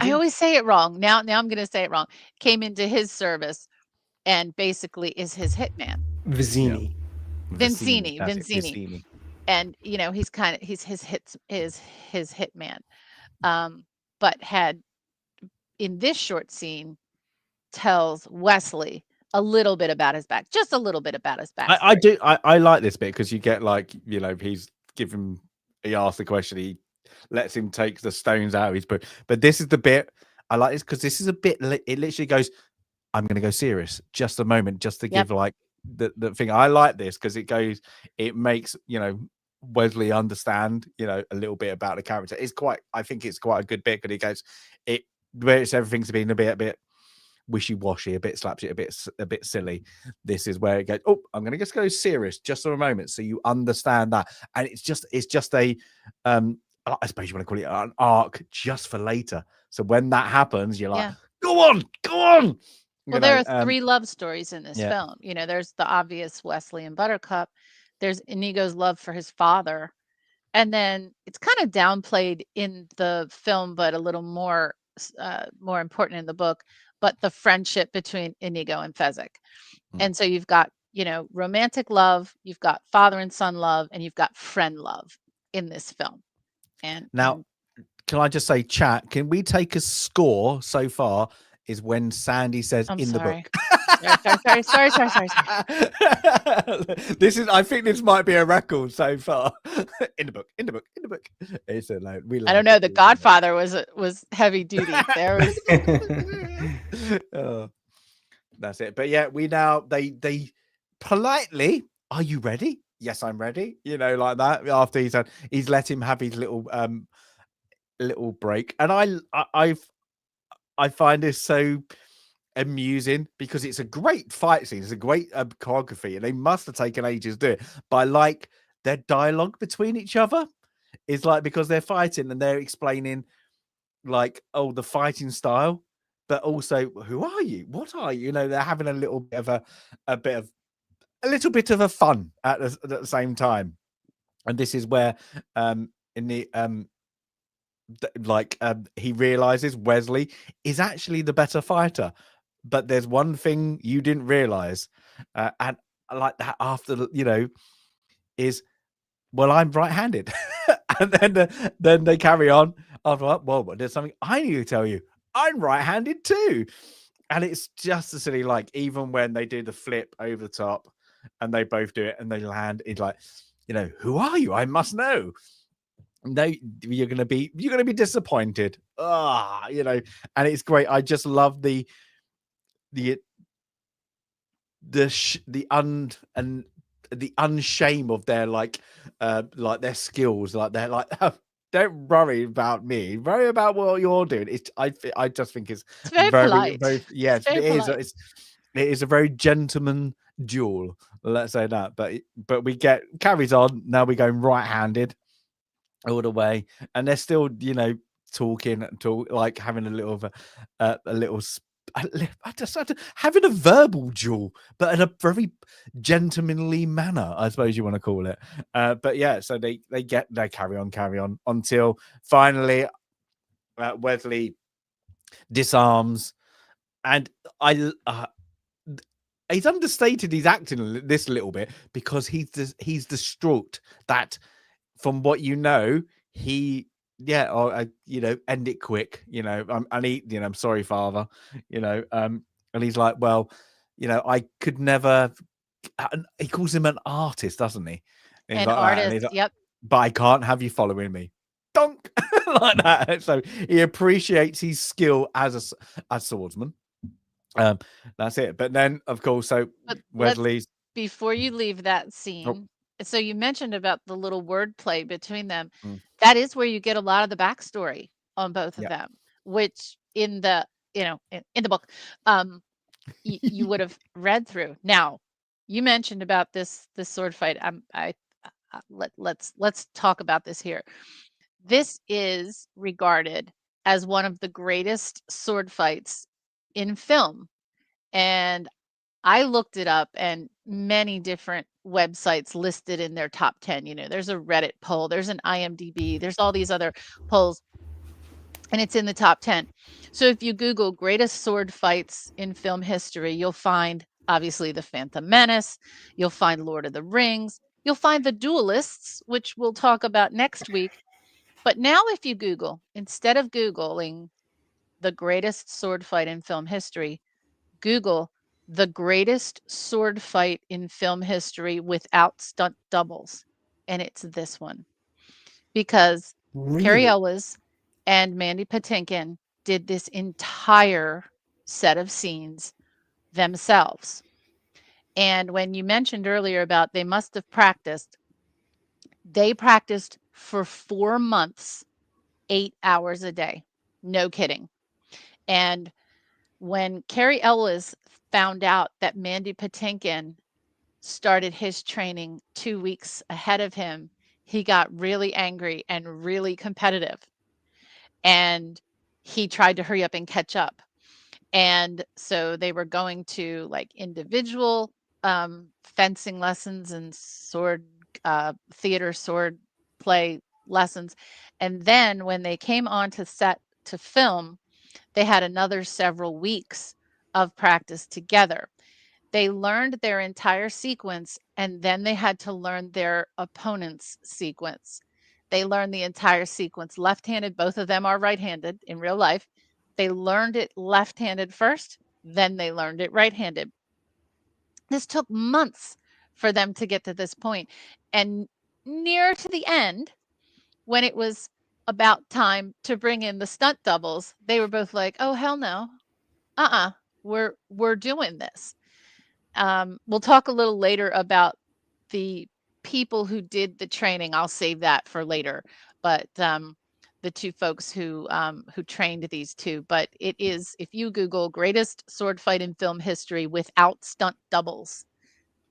I always say it wrong. Now I'm going to say it wrong. Came into his service and basically is his hitman. Vizzini. Vizzini. And he's his hitman. But had, in this short scene, tells Wesley a little bit about his back, just a little bit about his back. I like this bit because you get he asks the question, he lets him take the stones out of his book. But this is the bit I like, this because this is a bit, it literally goes, I'm going to go serious just a moment, just to give the thing. I like this because it makes Wesley understand a little bit about the character. I think it's quite a good bit, because he goes, where everything's been a bit wishy-washy, a bit slapshit, a bit silly. This is where it goes, oh, I'm gonna just go serious just for a moment, so you understand that. And it's just a I suppose you want to call it an arc just for later, so when that happens, you're like, go on. Well, there are 3 love stories in this film. There's the obvious Wesley and Buttercup. There's Inigo's love for his father. And then it's kind of downplayed in the film, but a little more important in the book, but the friendship between Inigo and Fezzik. And so you've got, romantic love, you've got father and son love, and you've got friend love in this film. And now, can I just say, chat, can we take a score so far? Is when Sandy says the book. Sorry. I think this might be a record so far. in the book. It's I don't know. The Godfather was heavy duty. There was. That's it. But yeah, they politely, are you ready? Yes, I'm ready. Like that. After he's let him have his little break, and I find this so amusing because it's a great fight scene. It's a great choreography, and they must have taken ages to do it. But I like their dialogue between each other. It's like, because they're fighting and they're explaining the fighting style, but also, who are you? What are you? They're having a little bit of a little bit of a fun at the same time. And this is where he realizes Wesley is actually the better fighter, but there's one thing you didn't realize, and I like that after is, well, I'm right-handed. And then they carry on after, well, there's something I need to tell you, I'm right-handed too. And it's just a silly, even when they do the flip over the top and they both do it and they land, it's like, who are you? I must know. No, you're gonna be disappointed. And it's great. I just love the unshame of their their skills. They're like, oh, don't worry about me. Worry about what you're doing. I just think it's very polite. yes, It's very it is. polite. It is a very gentleman duel. Let's say that. But we carries on. Now we're going right-handed all the way, and they're still, talking, like having a little of having a verbal duel, but in a very gentlemanly manner, I suppose you want to call it. But yeah, so they carry on until finally Wesley disarms, and he's understated his acting this little bit because he's distraught that, from what he end it quick, I'm sorry, father, and he's like, well, I could never. He calls him an artist, doesn't he? And he's An like that, and artist. he's like, Yep. but I can't have you following me. Donk. Like that. So he appreciates his skill as a swordsman. That's it. But then, of course, so Wesley's. Before you leave that scene, so you mentioned about the little wordplay between them. That is where you get a lot of the backstory on both of them, which in the in the book, you would have read through. Now, you mentioned about this sword fight. Let's talk about this here. This is regarded as one of the greatest sword fights in film, and I looked it up, and many different websites listed in their top 10. There's a Reddit poll, there's an IMDb, there's all these other polls, and it's in the top 10. So if you Google greatest sword fights in film history, you'll find obviously The Phantom Menace, you'll find Lord of the Rings, you'll find The Duelists, which we'll talk about next week. But now if you Google, instead of Googling the greatest sword fight in film history, Google the greatest sword fight in film history without stunt doubles. And it's this one. Because Cary Elwes and Mandy Patinkin did this entire set of scenes themselves. And when you mentioned earlier about they must have practiced, they practiced for 4 months, 8 hours a day. No kidding. And when Cary Elwes found out that Mandy Patinkin started his training 2 weeks ahead of him, he got really angry and really competitive. And he tried to hurry up and catch up. And so they were going to like individual fencing lessons and sword theater sword play lessons. And then when they came onto set to film, they had another several weeks of practice together. They learned their entire sequence, and then they had to learn their opponent's sequence. They learned the entire sequence left-handed. Both of them are right-handed in real life. They learned it left-handed first, then they learned it right-handed. This took months for them to get to this point. And near to the end, when it was about time to bring in the stunt doubles, they were both like, oh, hell no. We're doing this. We'll talk a little later about the people who did the training. I'll save that for later. But the two folks who trained these two. But it is, if you Google greatest sword fight in film history without stunt doubles,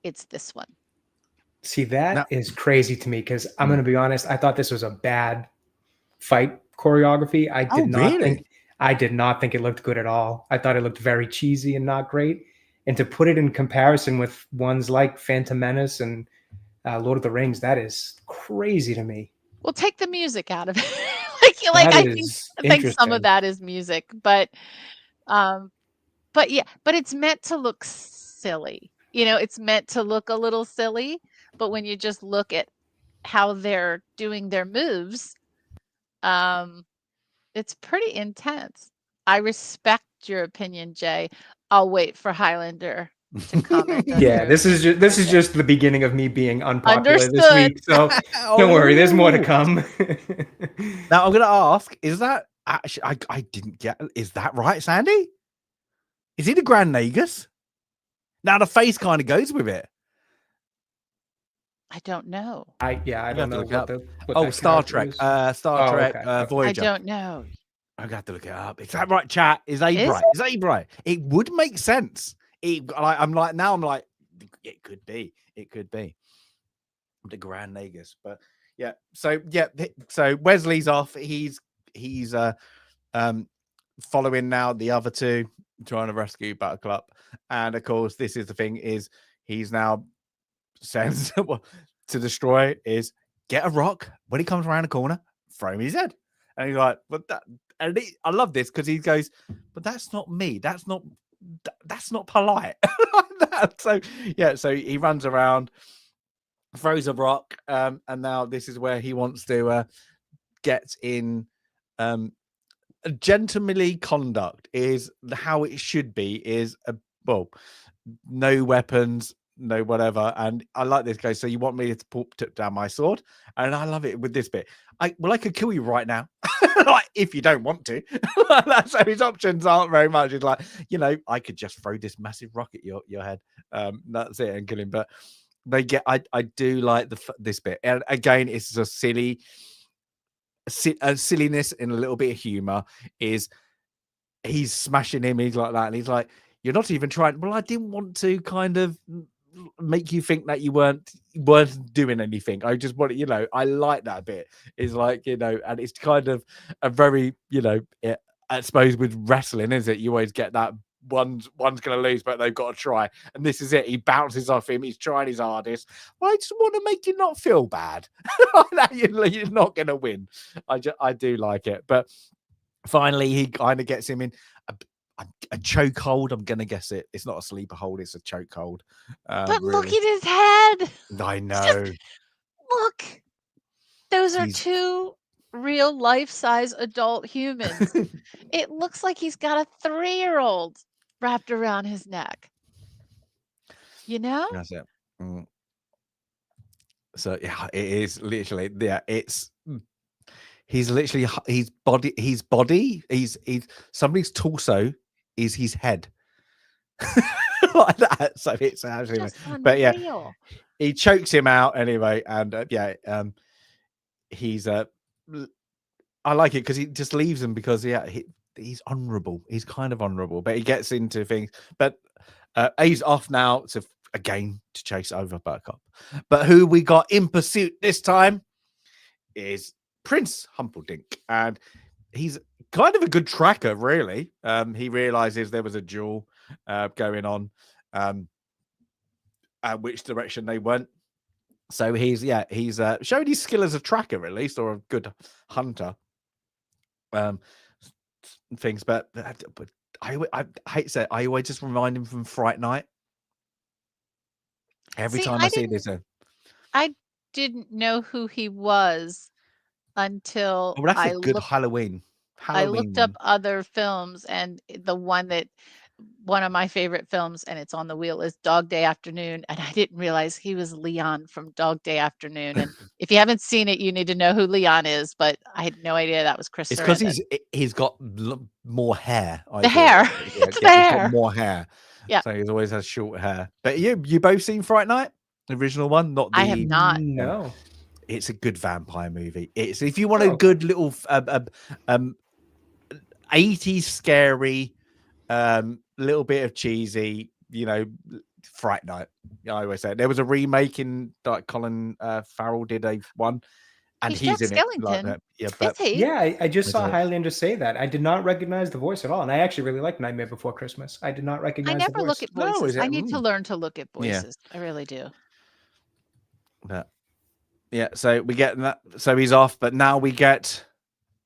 it's this one. See, that is crazy to me because I'm going to be honest. I thought this was a bad fight choreography. I did not think it looked good at all. I thought it looked very cheesy and not great. And to put it in comparison with ones like Phantom Menace and Lord of the Rings, that is crazy to me. Well, take the music out of it. I think some of that is music, but it's meant to look silly. It's meant to look a little silly, but when you just look at how they're doing their moves, it's pretty intense. I respect your opinion, Jay. I'll wait for Highlander to comment. Yeah, this is just the beginning of me being unpopular this week. So don't worry, there's more to come. Now I'm going to ask: is that actually? I didn't get. Is that right, Sandy? Is he the Grand Nagus? Now the face kind of goes with it. I don't know. I don't know look what up. what Oh, that Star character Trek. is. Star Oh, Trek. okay. Okay. Voyager. I don't know. I'm gonna have to look it up. Is that right, chat? Is A Is Bright? Is A Bright? It would make sense. I'm like, it could be. It could be the Grand Nagus. But yeah, so Wesley's off. He's following now the other two, trying to rescue Buttercup. And of course, this is the thing: is he's now sends to destroy is get a rock when he comes around the corner, throw him in his head. And he's like, but that, and I love this because he goes, but that's not me. That's not polite. Like that. So yeah, so he runs around, throws a rock, and now this is where he wants to get in. Gentlemanly conduct is how it should be. Is no weapons, no whatever. And I like this guy. So you want me to put down my sword? And I love it with this bit. I could kill you right now, like if you don't want to. So his options aren't very much. It's like, I could just throw this massive rock at your head. That's it, and kill him. But they get. I do like this bit. And again, it's a silliness and a little bit of humor. Is he's smashing him? He's like that, and he's like, "You're not even trying." Well, I didn't want to kind of make you think that you weren't doing anything. I just wanted, I like that bit. It's like, and it's kind of a very, I suppose with wrestling, is it? You always get that one's going to lose, but they've got to try. And this is it. He bounces off him. He's trying his hardest. Well, I just want to make you not feel bad. You're not going to win. I do like it. But finally, he kind of gets him in a choke hold. I'm gonna guess it. It's not a sleeper hold. It's a choke hold. But really. look at his head. I know. Look, those are He's- two real life-size adult humans. It looks like he's got a 3-year-old wrapped around his neck. That's it. So yeah, it is literally. Yeah, it's. He's literally his body. He's somebody's torso is his head. Like that. So it's actually, but yeah, he chokes him out anyway, and he's I like it because he just leaves him because he's honorable. He's kind of honorable, but he gets into things. But he's off now to chase over Buttercup. But who we got in pursuit this time is Prince Humperdinck, and he's kind of a good tracker, really. He realizes there was a duel going on, which direction they went. So he's showed his skill as a tracker, at least, or a good hunter. Things, but I hate to say it, I always just remind him from Fright Night. Every time I see this, I didn't know who he was until that's a good Halloween. I looked up other films, and the one of my favorite films, and it's on the wheel, is Dog Day Afternoon, and I didn't realize he was Leon from Dog Day Afternoon. And if you haven't seen it, you need to know who Leon is, but I had no idea that was Chris. It's because he's got more hair. Hair. It's the hair. He's got more hair. Yeah. So he always has short hair. But you both seen Fright Night, the original one, not the. I have not. No. It's a good vampire movie. It's if you want a good little 80s scary, little bit of cheesy, Fright Night. I always say there was a remake in like Colin Farrell did a one, and he's in it. Like that. Yeah, but I just saw Highlander say that. I did not recognize the voice at all, and I actually really liked Nightmare Before Christmas. I did not recognize. I never the voice. look at voices. I need to learn to look at voices. Yeah. I really do. But yeah, so we get that. So he's off, but now we get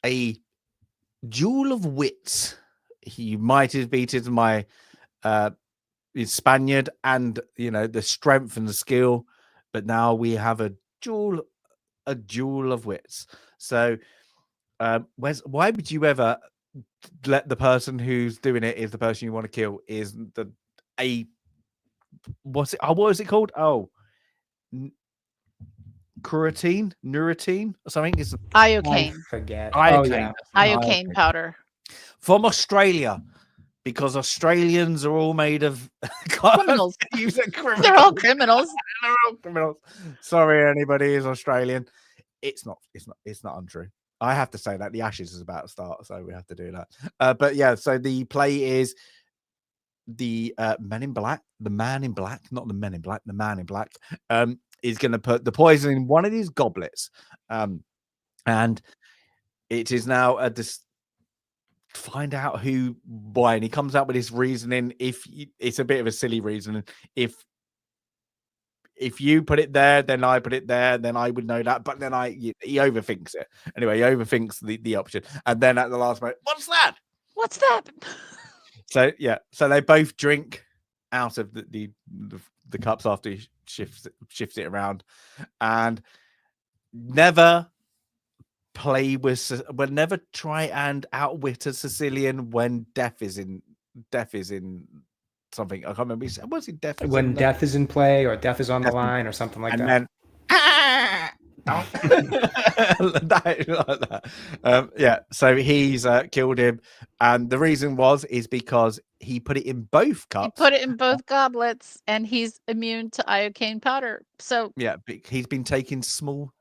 a duel of wits. He might have beaten my Spaniard and the strength and the skill, but now we have a duel of wits. So why would you ever let the person who's doing it is the person you want to kill is what was it called? Neurothene or something? Is iocane. I forget. Iocane powder from Australia, because Australians are all made of Criminals. criminals. They're all criminals. They're all criminals. Sorry, anybody is Australian. It's not untrue. I have to say that the Ashes is about to start, so we have to do that. But yeah, so the play is the Men in Black, the Man in Black, not the Men in Black, the Man in Black, is going to put the poison in one of these goblets, and it is now find out why, and he comes out with his reasoning. It's a bit of a silly reasoning. If you put it there, then I put it there, then I would know that. But then he overthinks it. Anyway, he overthinks the option. And then at the last moment, what's that? What's that? So, yeah. So they both drink out of the cups after he shifts it around. And never never try and outwit a Sicilian when death is in something. I can't remember. Was it death? When death is in play or death is on the line or something like that. Yeah. So he's killed him, and the reason is because he put it in both cups. He put it in both goblets, and he's immune to iocane powder. So yeah, he's been taking small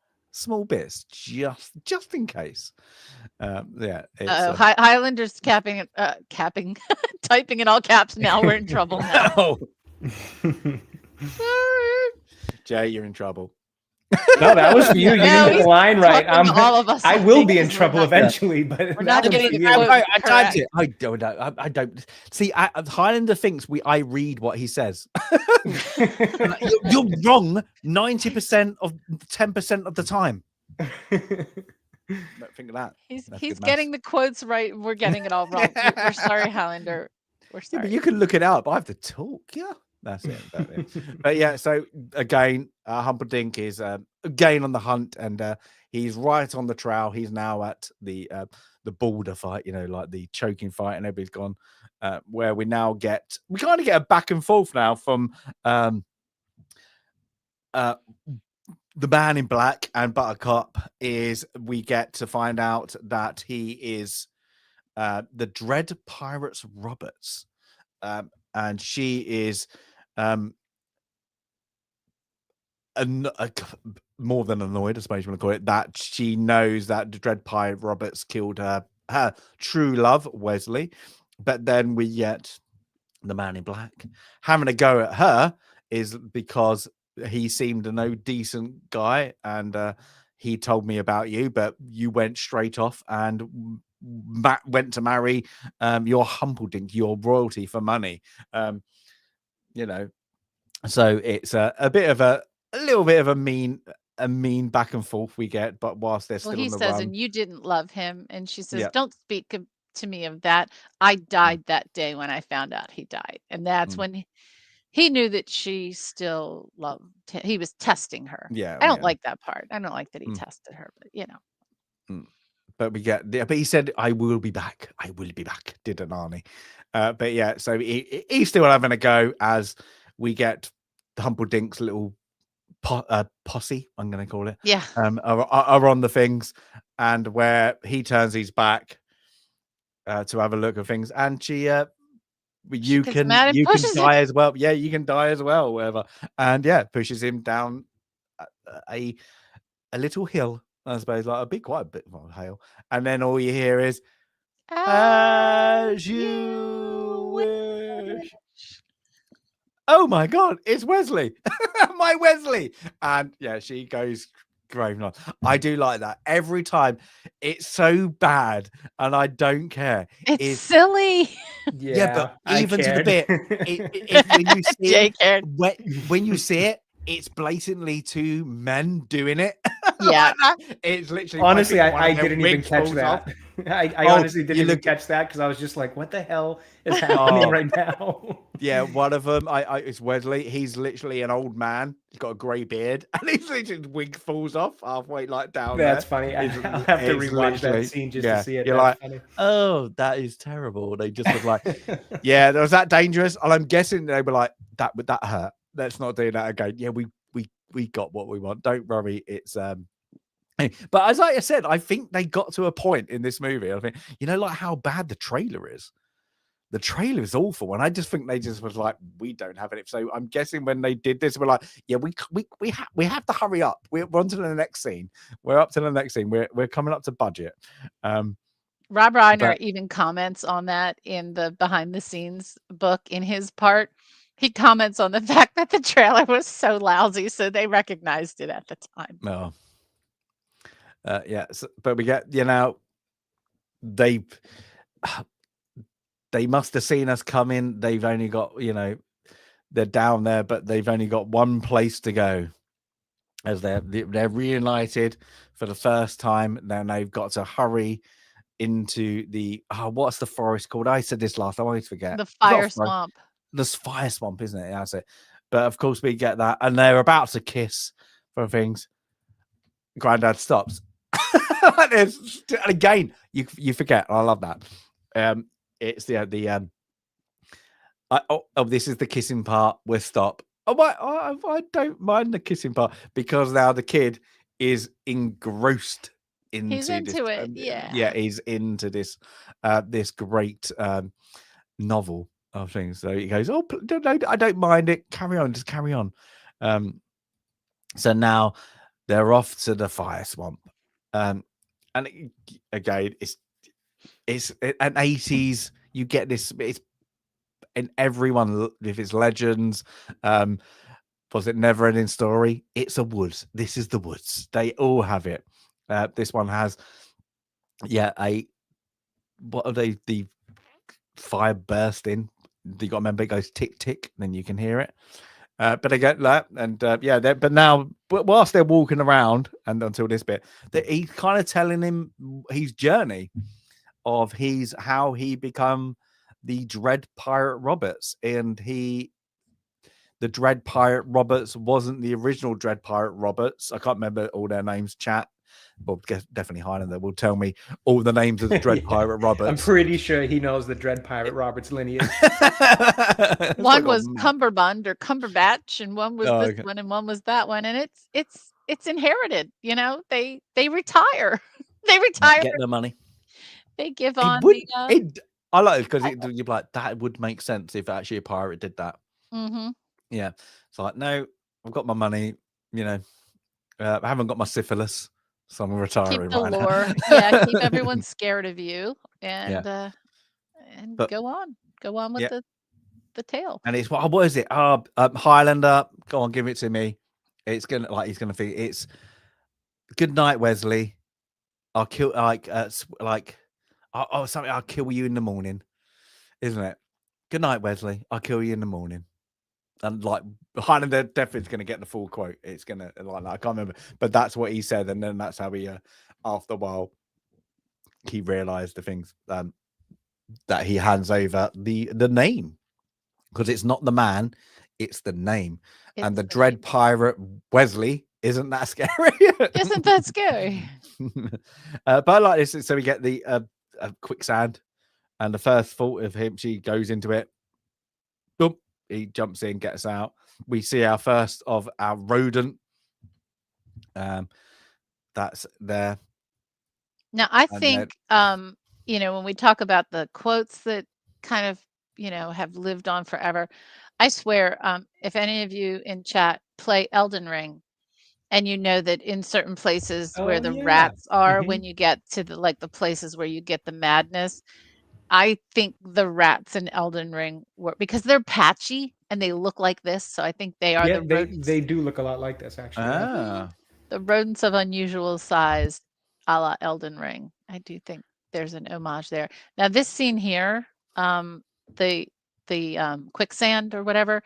bits just in case. Yeah. Highlanders capping typing in all caps. Now we're in trouble. Now. Jay, you're in trouble. No, that was for you. You didn't get the line right. All of us. I will be in trouble eventually, but we're not getting the I typed it. I don't know. I don't see. Highlander thinks I read what he says. You're wrong 90% of 10% of the time. Don't think of that. He's getting the quotes right. We're getting it all wrong. We're sorry, Highlander. We're sorry. Yeah, but you can look it up. I have to talk. Yeah. That's it. But yeah, so again, Humperdinck is again on the hunt, and he's right on the trail. He's now at the border fight, like the choking fight, and everybody's gone. Where we kind of get a back and forth now from the Man in Black and Buttercup. We get to find out that he is the Dread Pirates Roberts, and she is more than annoyed, I suppose you want to call it, that she knows that the Dread Pirate Roberts killed her true love, Wesley. But then we get the Man in Black having a go at her is because he seemed a no decent guy, and he told me about you, but you went straight off and went to marry your Humperdinck, your royalty, for money. So it's a bit of a little bit of a mean back and forth we get, but whilst they're still on the run. He says, and you didn't love him, and she says, Yeah. don't speak to me of that. I died that day when I found out he died, and that's when he knew that she still loved him. He was testing her. Yeah, I don't like that part. I don't like that he tested her, but But but he said, I will be back. I will be back, didn't Arnie? But yeah, so he's still having a go as we get the Humperdinck's little posse, I'm going to call it. Yeah. Are on the things, and where he turns his back to have a look at things, and she you can die as well. Yeah, you can die as well, whatever. And yeah, pushes him down a little hill, I suppose, like quite a bit of a hill. And then all you hear is, as you wish. Oh my God, it's Wesley, my Wesley. And yeah, she goes raving on. I do like that every time. It's so bad, and I don't care. It's silly. Yeah, but even to the bit, when you see it, when you see it, it's blatantly two men doing it. Yeah, it's literally. Honestly, I didn't even catch that. I honestly didn't even catch that because I was just like, "What the hell is happening right now?" Yeah, one of them, it's Wesley. He's literally an old man. He's got a grey beard, and his wig falls off halfway, like down. That's funny. I'll have to rewatch that scene just to see it. You're like, funny. Oh, that is terrible. They just was like, yeah, was that dangerous? And I'm guessing they were like, that hurt. Let's not do that again. Yeah, we got what we want. Don't worry. It's but as I said, I think they got to a point in this movie. I think, like how bad the trailer is. the trailer is awful, and I just think they just was like, we don't have it. So I'm guessing when they did this, we're like, yeah, we have to hurry up. We're on to the next scene. We're up to the next scene. We're coming up to budget. Rob Reiner but- even comments on that in the behind the scenes book in his part. He comments on the fact that the trailer was so lousy, so they recognized it at the time. No. Yeah, but we get, they must have seen us coming. They've only got, they're down there, but they've only got one place to go, as they're reunited for the first time. Then they've got to hurry into the what's the forest called? I said this last. I always forget. The fire swamp. The fire swamp, isn't it? That's it. But of course we get that, and they're about to kiss for things. Granddad stops. And again, you forget. I love that. It's this is the kissing part. We'll stop. I don't mind the kissing part because now the kid is engrossed into He's into this, it. yeah, he's into this this great novel of things. So he goes, no, I don't mind it. Carry on, just carry on. So now they're off to the fire swamp, and again, it's an 80s. You get this. It's in everyone. If it's legends, was it Never Ending Story? It's a woods. This is the woods. They all have it. This one has, what are they? The fire bursting. You got to remember it goes tick tick, then you can hear it. But I get that, and but now, whilst they're walking around, and until this bit, that he's kind of telling him his journey of how he become the Dread Pirate Roberts, and the Dread Pirate Roberts wasn't the original Dread Pirate Roberts. I can't remember all their names. Chat, well, definitely Highlander will tell me all the names of the Dread Pirate Roberts. I'm pretty sure he knows the Dread Pirate Roberts lineage. One was Cumberbund or Cumberbatch, and one was this one, and one was that one, and it's inherited. They retire. They retire. Get the money. They give on. I like it because you're like, that would make sense if actually a pirate did that. Mm-hmm. Yeah, it's like, no, I've got my money. I haven't got my syphilis, so I'm retiring. Keep the right lore. now. Yeah, keep everyone scared of you, and go on with the tale. And it's what is it? Highlander. Go on, give it to me. It's gonna he's gonna think it's good night, Wesley. I'll kill something. I'll kill you in the morning, isn't it? Good night, Wesley. I'll kill you in the morning. And like Highlander definitely is going to get the full quote. It's going to I can't remember, but that's what he said, and then that's how he after a while he realized the things that he hands over the name, because it's not the man, it's the name. And the Dread Pirate Wesley, isn't that scary? Isn't that scary? But I like this. So we get the quicksand, and the first thought of him, she goes into it. Boom. He jumps in, gets out. We see our first of our rodent. That's there. Now, I think, when we talk about the quotes that kind of, have lived on forever, I swear, if any of you in chat play Elden Ring, and you know that in certain places where the rats are, when you get to the places where you get the madness, I think the rats in Elden Ring were, because they're patchy and they look like this. So I think they are the rodents. They do look a lot like this, actually. The rodents of unusual size, a la Elden Ring. I do think there's an homage there. Now this scene here, the quicksand or whatever,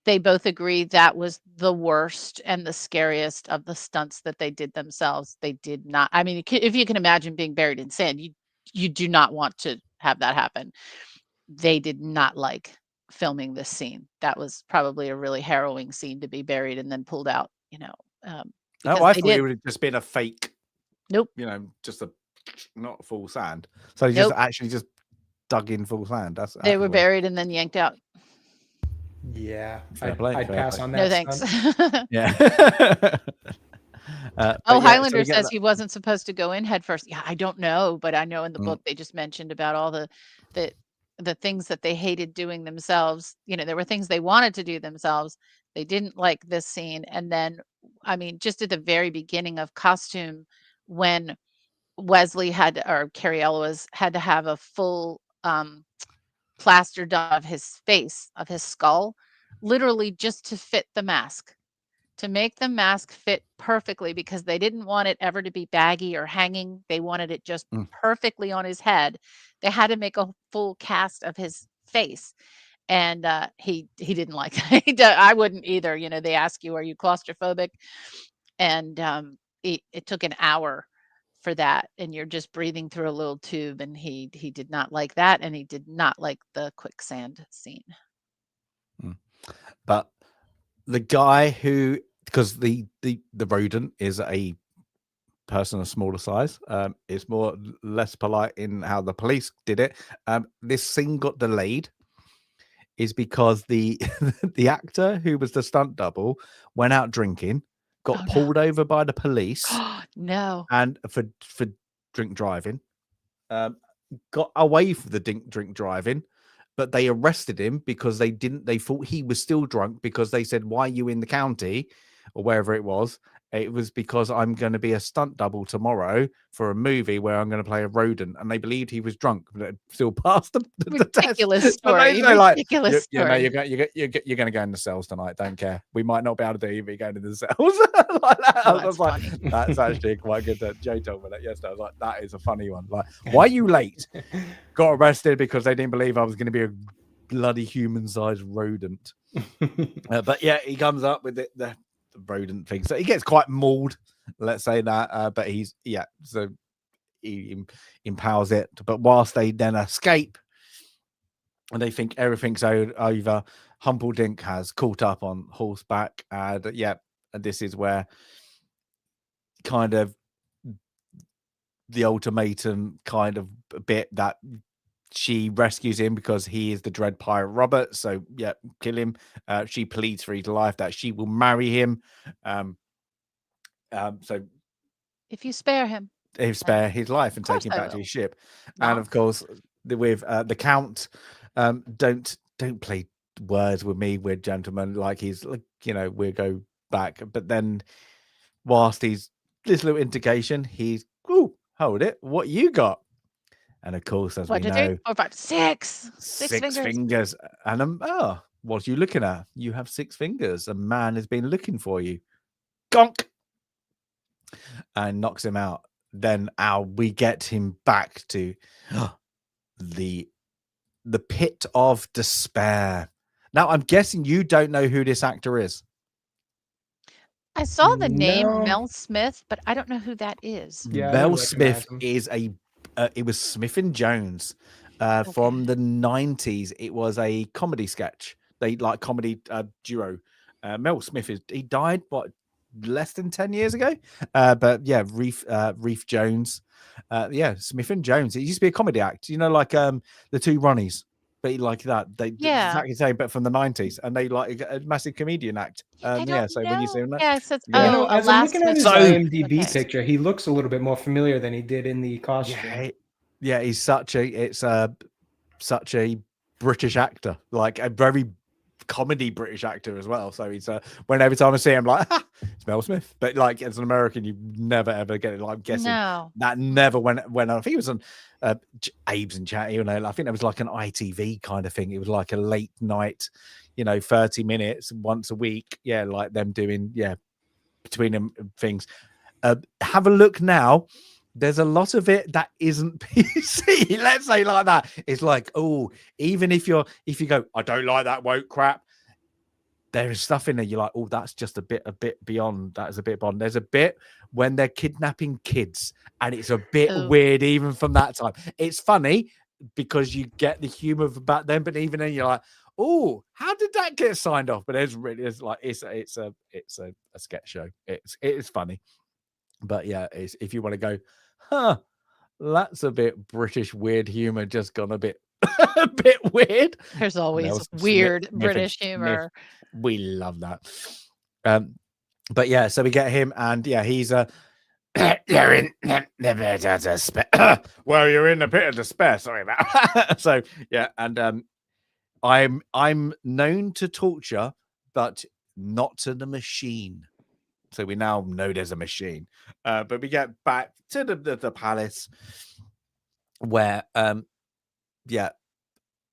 they both agree that was the worst and the scariest of the stunts that they did themselves. They did not. I mean, if you can imagine being buried in sand, you do not want to have that happen. They did not like filming this scene. That was probably a really harrowing scene to be buried and then pulled out, I thought it would have just been a fake. Nope. Just not full sand. So he just actually just dug in full sand. They were buried and then yanked out. Yeah. I'd pass on that. No thanks. Yeah. Highlander says he wasn't supposed to go in head first. Yeah, I don't know, but I know in the book they just mentioned about all the the things that they hated doing themselves. There were things they wanted to do themselves. They didn't like this scene. And then, I mean, just at the very beginning of costume, when Cary Elwes had to have a full plaster done of his face, of his skull, literally just to fit the mask, to make the mask fit perfectly, because they didn't want it ever to be baggy or hanging. They wanted it just perfectly on his head. They had to make a full cast of his face. And he didn't like that. I wouldn't either. They ask you, are you claustrophobic? And it took an hour for that, and you're just breathing through a little tube, and he did not like that, and he did not like the quicksand scene. But the guy who, because the rodent is a person of smaller size, it's less polite in how the police did it. This scene got delayed is because the the actor who was the stunt double went out drinking, got pulled over by the police. No. And for drink driving, got away for the drink driving, but they arrested him because they thought he was still drunk, because they said, why are you in the county or wherever it was? It was because I'm going to be a stunt double tomorrow for a movie where I'm going to play a rodent, and they believed he was drunk, but it still passed the ridiculous test. Story. Ridiculous story. You're going to go in the cells tonight. Don't care. We might not be able to do it, but you're going in the cells. Like that. I was like, that's actually quite good. That Jay told me that yesterday. I was like, that is a funny one. Like, why are you late? Got arrested because they didn't believe I was going to be a bloody human-sized rodent. But yeah, he comes up with the rodent thing, so he gets quite mauled, let's say that, but so he empowers it. But whilst they then escape and they think everything's over, Humperdinck has caught up on horseback, and this is where kind of the ultimatum kind of bit, that she rescues him because he is the Dread Pirate Robert. So kill him. She pleads for his life, that she will marry him. So if you spare him, spare his life and take him back to his ship. And of course, with the Count, don't play words with me. We're gentlemen. Like, he's like, we'll go back. But then, whilst he's this little indication, he's hold it. What you got? And of course, as we know, six fingers. And what are you looking at? You have 6 fingers. A man has been looking for you. Gonk! And knocks him out. Then we get him back to the pit of despair. Now, I'm guessing you don't know who this actor is. I saw the name Mel Smith, but I don't know who that is. Yeah, Mel Smith is it was Smith and Jones from the 90s. It was a comedy sketch. They comedy duo. Mel Smith he died less than 10 years ago. But yeah, Reef Jones. Smith and Jones. It used to be a comedy act. Like the two Ronnies. But like that, they exactly the same, but from the 90s, and they like a massive comedian act. So when you see that, as I'm looking at his IMDb picture, he looks a little bit more familiar than he did in the costume. Yeah, he's such a British actor, like a very comedy British actor as well. So he's every time I see him, like, it's Mel Smith. But like, as an American, you never ever get it. Like, I'm guessing that never went on. I think it was on Abe's and Chatty. I think that was like an ITV kind of thing. It was like a late night, 30 minutes once a week. Yeah, like them doing between them things. Have a look now. There's a lot of it that isn't PC. Let's say like that. It's like, even if you go, I don't like that woke crap, there is stuff in there you're like, that's just a bit beyond. That is a bit beyond. There's a bit when they're kidnapping kids, and it's a bit weird even from that time. It's funny because you get the humor about them, but even then you're like, how did that get signed off? But it's a sketch show. It's funny. But yeah, if you want to go, that's a bit British weird humor, just gone a bit weird. There's always weird British humor. We love that. But yeah, so we get him, and he's You're in the pit of despair. Well, you're in the pit of despair. Sorry about that. So yeah, and I'm known to torture, but not to the machine. So we now know there's a machine. But we get back to the palace where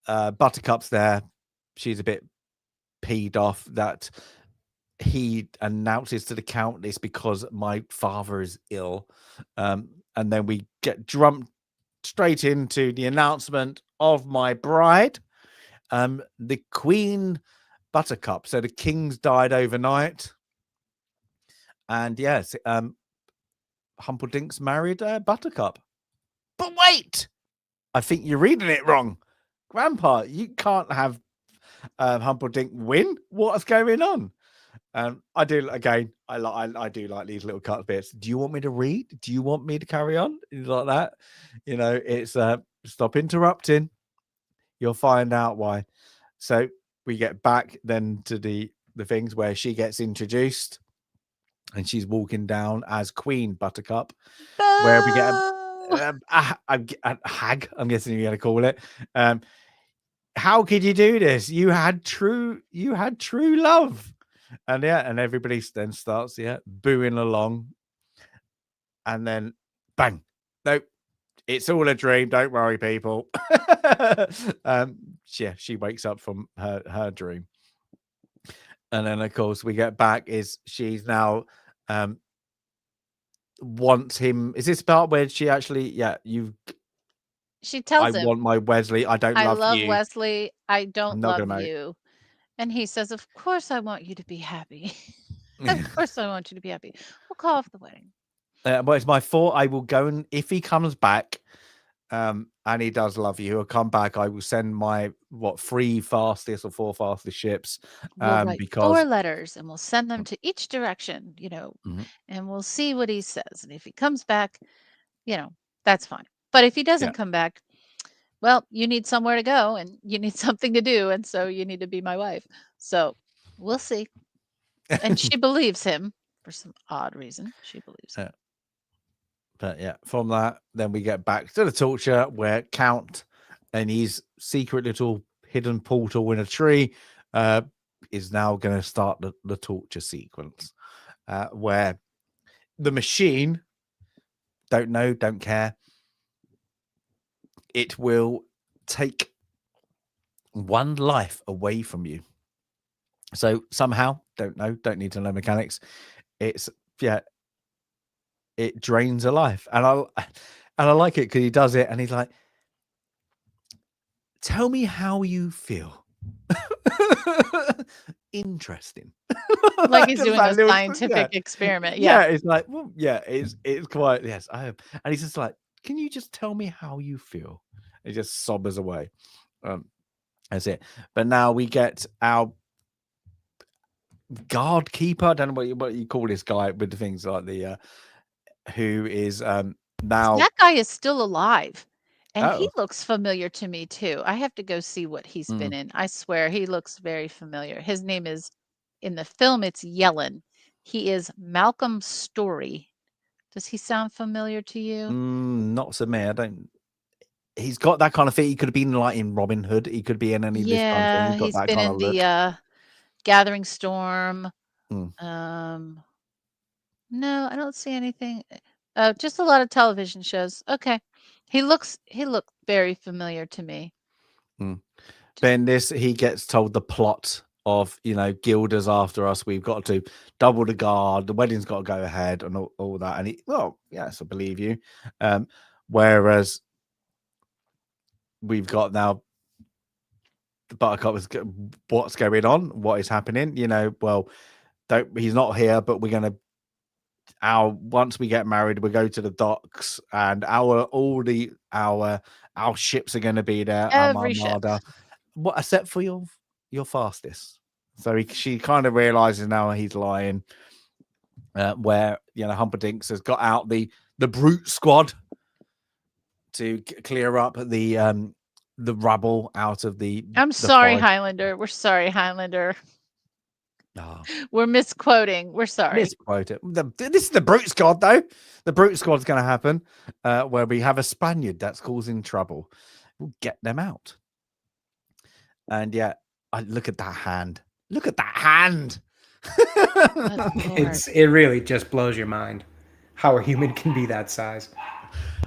Buttercup's there. She's a bit peed off that he announces to the Countess because my father is ill. And then we get jumped straight into the announcement of my bride, the Queen Buttercup. So the king's died overnight. And yes, Humperdinck's married Buttercup. But wait, I think you're reading it wrong. Grandpa, you can't have Humperdinck win. What's going on? I do again. I do like these little cut bits. Do you want me to read? Do you want me to carry on? Like that, it's stop interrupting. You'll find out why. So we get back then to the things where she gets introduced, and she's walking down as Queen Buttercup, where we get a hag. I'm guessing you're gonna call it. How could you do this? You had true love. And and everybody then starts booing along, and then bang, nope, it's all a dream. Don't worry, people. She wakes up from her dream, and then of course we get back is she's now wants him. Is this part where she actually She tells I him, want my Wesley. I don't I love love you. Wesley. I don't not love gonna you. And he says, of course I want you to be happy. Of course I want you to be happy. We'll call off the wedding. But it's my thought. I will go, and if he comes back, and he does love you, he'll come back. I will send my 3 fastest or 4 fastest ships. We'll write Because 4 letters and we'll send them to each direction, Mhm. and we'll see what he says. And if he comes back, that's fine. But if he doesn't come back, well, you need somewhere to go and you need something to do. And so you need to be my wife. So we'll see. And she believes him for some odd reason. She believes him. But from that, then we get back to the torture where Count and his secret little hidden portal in a tree is now going to start the torture sequence, where the machine, don't care, it will take one life away from you. So somehow, don't need to know mechanics. It's it drains a life, and I like it because he does it, and he's like, "Tell me how you feel." Interesting. Like he's Just doing that a little- scientific experiment. Yeah. It's like, well, it's quite, yes, I have. And he's just like, "Can you just tell me how you feel?" He just sobbers away. That's it. But now we get our guard keeper. I don't know what you call this guy with the things like the who is now That guy is still alive. And he Oh. looks familiar to me too. I have to go see what he's been in. I swear he looks very familiar. His name is, in the film, it's Yellen. He is Malcolm Story. Does he sound familiar to you? Not so me. I don't. He's got that kind of thing. He could have been like in Robin Hood. He could be in any of this kind of thing. Yeah, He's got he's that been kind in of look. the Gathering Storm. Mm. No, I don't see anything. Just a lot of television shows. Okay. He looked very familiar to me. Then he gets told the plot of, Gilda's after us. We've got to double the guard. The wedding's got to go ahead and all that. And yes, I believe you. Whereas we've got now the Buttercup is what's going on, what is happening. He's not here, but we're going to, once we get married, we go to the docks, and our ships are going to be there. Every ship. What, except for your fastest. So she kind of realizes now he's lying. Where Humperdinck's has got out the brute squad to clear up the rubble out of the. I'm sorry, forest. Highlander. We're sorry, Highlander. Oh, We're misquoting. We're sorry. misquote it. This is the Brute Squad, though. The Brute Squad's going to happen, where we have a Spaniard that's causing trouble. We'll get them out. And yeah, look at that hand. Look at that hand. It really just blows your mind how a human can be that size.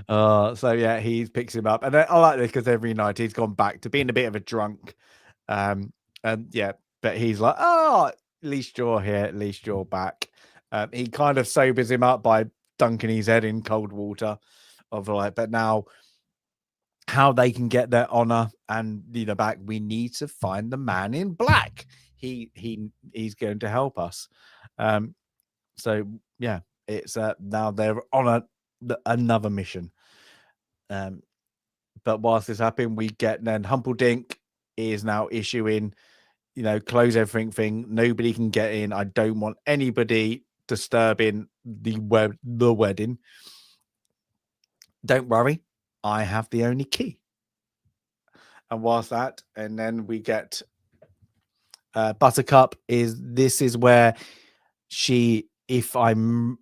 So yeah, he picks him up, and then I like this because every night he's gone back to being a bit of a drunk. And yeah, but he's like, oh, at least you're here, at least you're back. He kind of sobers him up by dunking his head in cold water, of like, but now how they can get their honor and back, we need to find the man in black. He's going to help us. So yeah, it's now they're on another mission. But whilst this happened, we get then Humperdinck is now issuing, close everything thing. Nobody can get in. I don't want anybody disturbing the wedding. Don't worry, I have the only key. And whilst that, and then we get Buttercup this is where I can't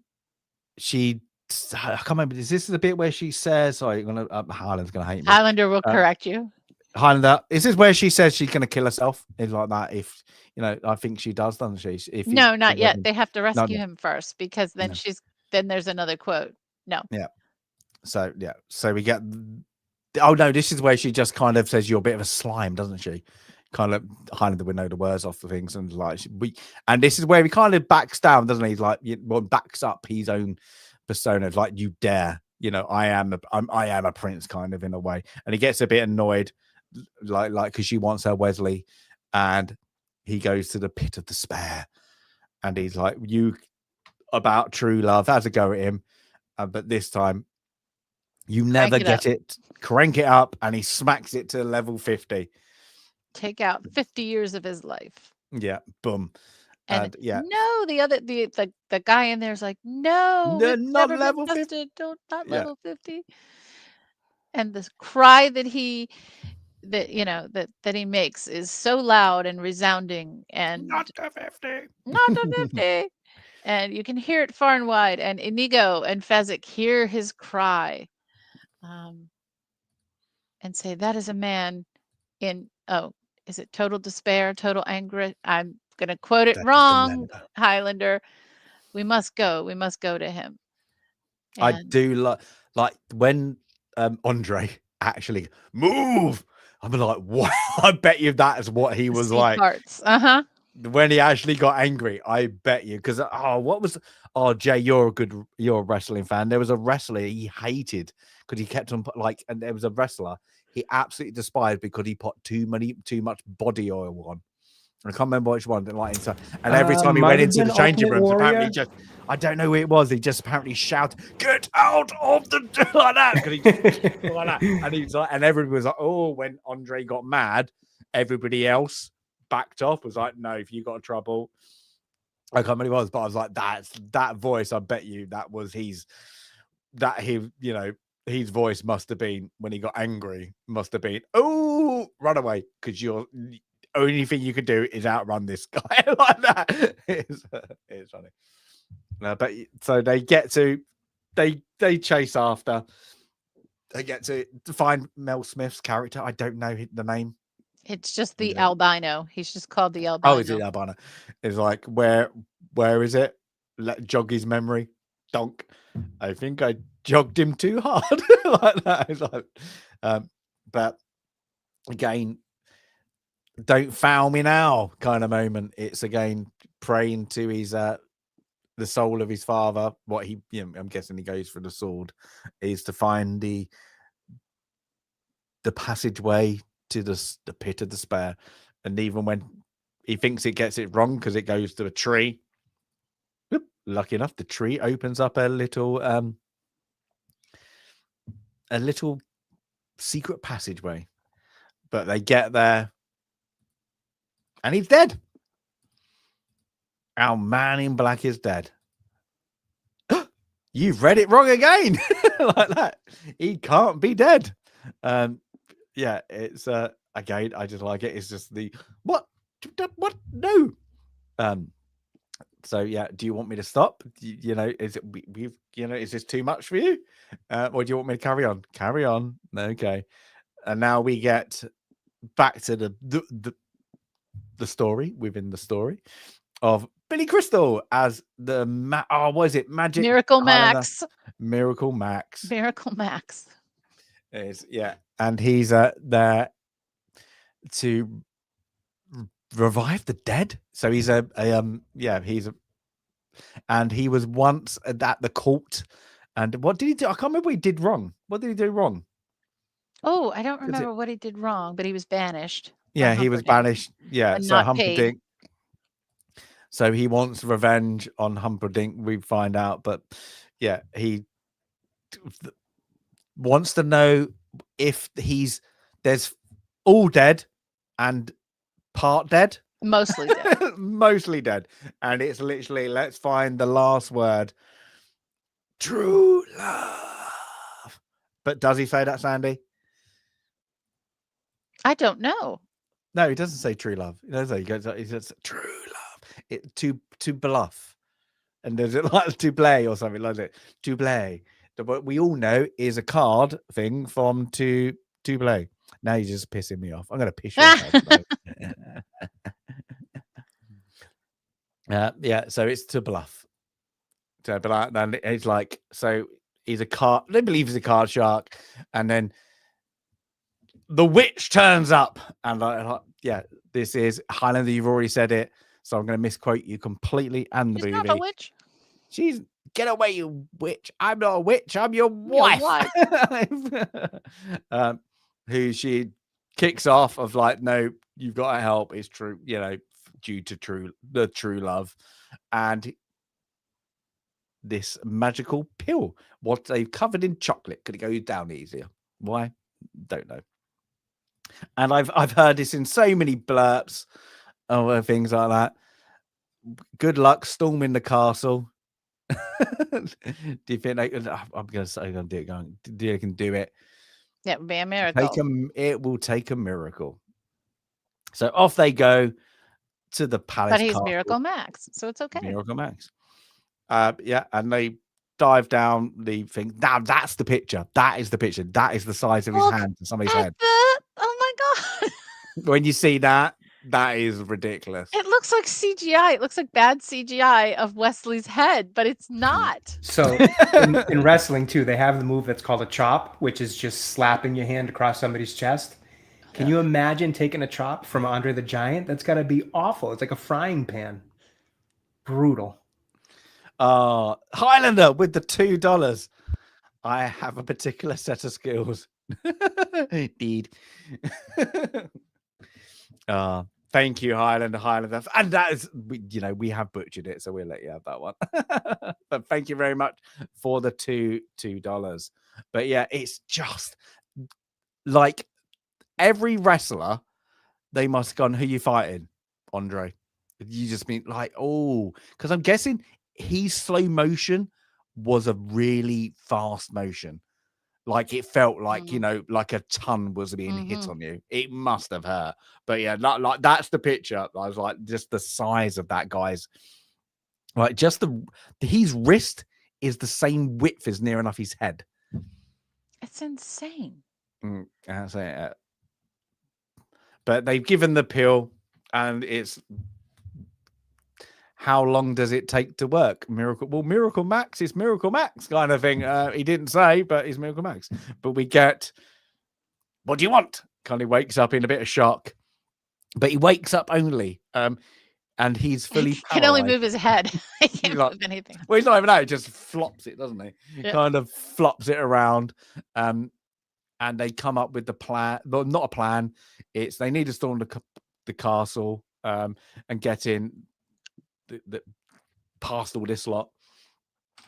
remember. Is this the bit where she says, sorry, Highland's gonna hate me. Highlander will correct you. Highlander, is this where she says she's gonna kill herself? Is like that if I think she does, doesn't she? No, not yet. They have to rescue him first, because then then there's another quote. No. Yeah. So yeah. So we get oh no, this is where she just kind of says you're a bit of a slime, doesn't she? Kind of Highlander would know the words off the things, and like and this is where he kind of backs down, doesn't he? He's like backs up his own persona, like you dare, I am a prince, kind of in a way, and he gets a bit annoyed, like because she wants her Wesley, and he goes to the pit of despair, and he's like, you about true love, has a go at him, but this time you never get it. Crank it up, and he smacks it to level 50. Take out 50 years of his life. Yeah, boom. And yeah, no, the guy in there's like, no, it's not never level been 50. tested. Not level 50. And the cry that he makes is so loud and resounding, and not to 50. Not to 50. And you can hear it far and wide. And Inigo and Fezzik hear his cry, and say, that is a man in, is it total despair, total anger? I'm going to quote it wrong, Highlander. We must go to him. And I do like when Andre actually move. I'm like, wow, I bet you that is what he was like. When he actually got angry, I bet you, because Jay, you're a wrestling fan. There was a wrestler he hated because he kept on and there was a wrestler he absolutely despised because he put too much body oil on. I can't remember which one. And every time he went into the changing rooms, apparently I don't know who it was. He just apparently shouted, "Get out of the," like that, because he just like that. And he's like, and everybody was like, oh, when Andre got mad, everybody else backed off, was like, no, if you got trouble. I can't remember what it was, but I was like, that voice, I bet you that was his voice must have been, when he got angry, must have been, oh, run away, because you're the only thing you can do is outrun this guy. Like that. It's funny. But so they get to, they chase after, they get to find Mel Smith's character. I don't know the name. It's just the albino. He's just called the albino. Oh, is it albino? It's like, where is it? Let jog his memory. Donk. I think I jogged him too hard. Like that. It's like, but again, don't foul me now kind of moment. It's again praying to his the soul of his father. What he, I'm guessing he goes for the sword, is to find the passageway to the pit of despair. And even when he thinks it gets it wrong because it goes to a tree, lucky enough, the tree opens up a little secret passageway. But they get there and he's dead. Our man in black is dead. You've read it wrong again. Like that. He can't be dead. Yeah, it's again, I just like it. It's just the what no. So yeah, do you want me to stop? Is it we've is this too much for you? Or do you want me to carry on? Carry on. Okay. And now we get back to the story within the story of Billy Crystal as the what is it? Magic Miracle Highlander. Max. Miracle Max. Miracle Max. Is and he's there to revive the dead. So he's and he was once at the court. And what did he do? I can't remember what he did wrong. What did he do wrong? Oh, I don't remember what he did wrong, but he was banished. Yeah, he was banished. Yeah, and so not Humperdinck. So he wants revenge on Humperdinck. We find out, but yeah, he wants to know if there's all dead and part dead. Mostly dead. Mostly dead. And it's literally, let's find the last word. True love. But does he say that, Sandy? I don't know. No, he doesn't say true love. He doesn't. He says true love. It to bluff. And there's it like to play or something like that. To play. What we all know is a card thing from to play. Now you're just pissing me off. I'm gonna piss you off. Yeah, so it's to bluff. So, but then it's like, so he's a card. They believe he's a card shark, and then the witch turns up, and yeah, this is Highlander. You've already said it, so I'm going to misquote you completely. And the She's movie. not a witch. She's get away, you witch! I'm not a witch. I'm your wife. Who she kicks off of like, no, you've got to help. It's true, due to the true love, and this magical pill, what they've covered in chocolate, could it go down easier? Why? Don't know. And I've heard this in so many blurps or things like that. Good luck storming the castle. Do you think I'm going to say I'm going to do it? They can do it. Yeah, it would be a miracle. It will take a miracle. So off they go to the palace. But he's castle. Miracle Max, so it's okay. Miracle Max. Yeah, and they dive down the thing. Now that's the picture. That is the picture. That is the size of his hand to somebody's head. Oh my god! When you see that, that is ridiculous. It looks like CGI. It looks like bad CGI of Wesley's head, but it's not. So in wrestling too, they have the move that's called a chop, which is just slapping your hand across somebody's chest. Can you imagine taking a chop from Andre the Giant? That's got to be awful. It's like a frying pan. Brutal. Highlander with the $2. I have a particular set of skills. Indeed. Thank you, Highlander. And that is, we have butchered it, so we'll let you have that one. But thank you very much for the $2. But yeah, it's just like every wrestler, they must have gone, who you fighting, Andre? You just mean like, oh, because I'm guessing his slow motion was a really fast motion. Like it felt like, like a ton was being hit on you. It must have hurt. But yeah, like that's the picture. I was like, just the size of that guy's, like just his wrist is the same width as near enough his head. It's insane. That's it. But they've given the pill, and it's how long does it take to work? Miracle Max is Miracle Max kind of thing. He didn't say, but he's Miracle Max. But we get, what do you want? Kind of wakes up in a bit of shock, but he wakes up only, and he's fully He can only move his head. He can't move anything. Well, he's not even out. He just flops it, doesn't he? Yeah. Kind of flops it around. And they come up with the plan. Well, not a plan. It's they need to storm the castle and get in the past all this lot.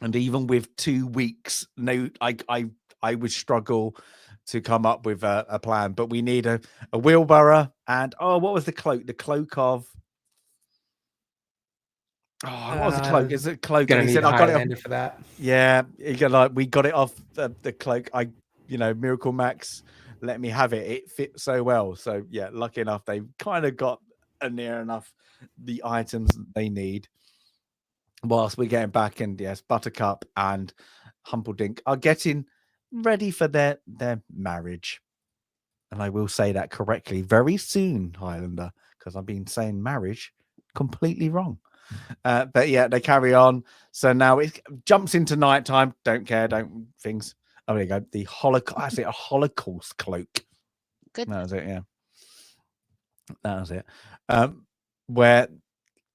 And even with 2 weeks, I would struggle to come up with a plan. But we need a wheelbarrow and what was the cloak? The cloak of what was the cloak? Is it cloak? Gonna And he need said, I got it Highlander for that. Yeah, we got it off the cloak. Miracle Max let me have it. It fit so well. So yeah, lucky enough they kind of got near enough the items they need. whilst we're getting back, and yes, Buttercup and Humperdinck are getting ready for their marriage. And I will say that correctly very soon, Highlander, because I've been saying marriage completely wrong. But yeah, they carry on. So now it jumps into nighttime. Don't care, don't things. Oh, there you go. The Holocaust. I say a Holocaust cloak. Good. That was it. Yeah, that was it. Where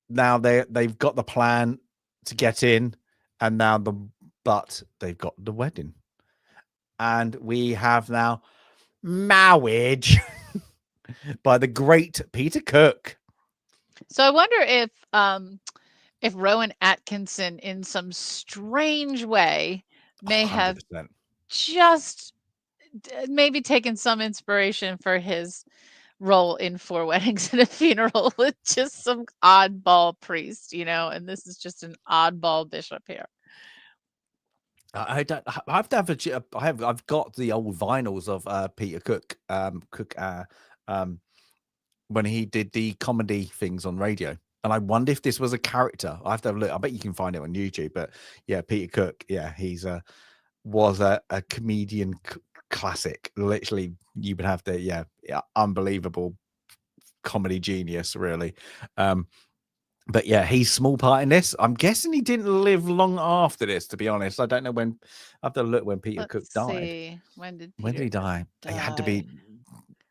now they've got the plan to get in, and now they've got the wedding, and we have now marriage by the great Peter Cook. So I wonder if Rowan Atkinson, in some strange way, may have 100%. just maybe taken some inspiration for his role in 4 Weddings and a Funeral with just some oddball priest, and this is just an oddball bishop here. I've got the old vinyls of Peter Cook, when he did the comedy things on radio, and I wonder if this was a character. I have to have a look. I bet you can find it on YouTube. But yeah, Peter Cook, yeah, was a comedian classic. Literally, you would have to, yeah, unbelievable comedy genius, really. But yeah, he's small part in this. I'm guessing he didn't live long after this, to be honest. I don't know when. I have to look when Peter Cook died. See. When did he die? die? It had to be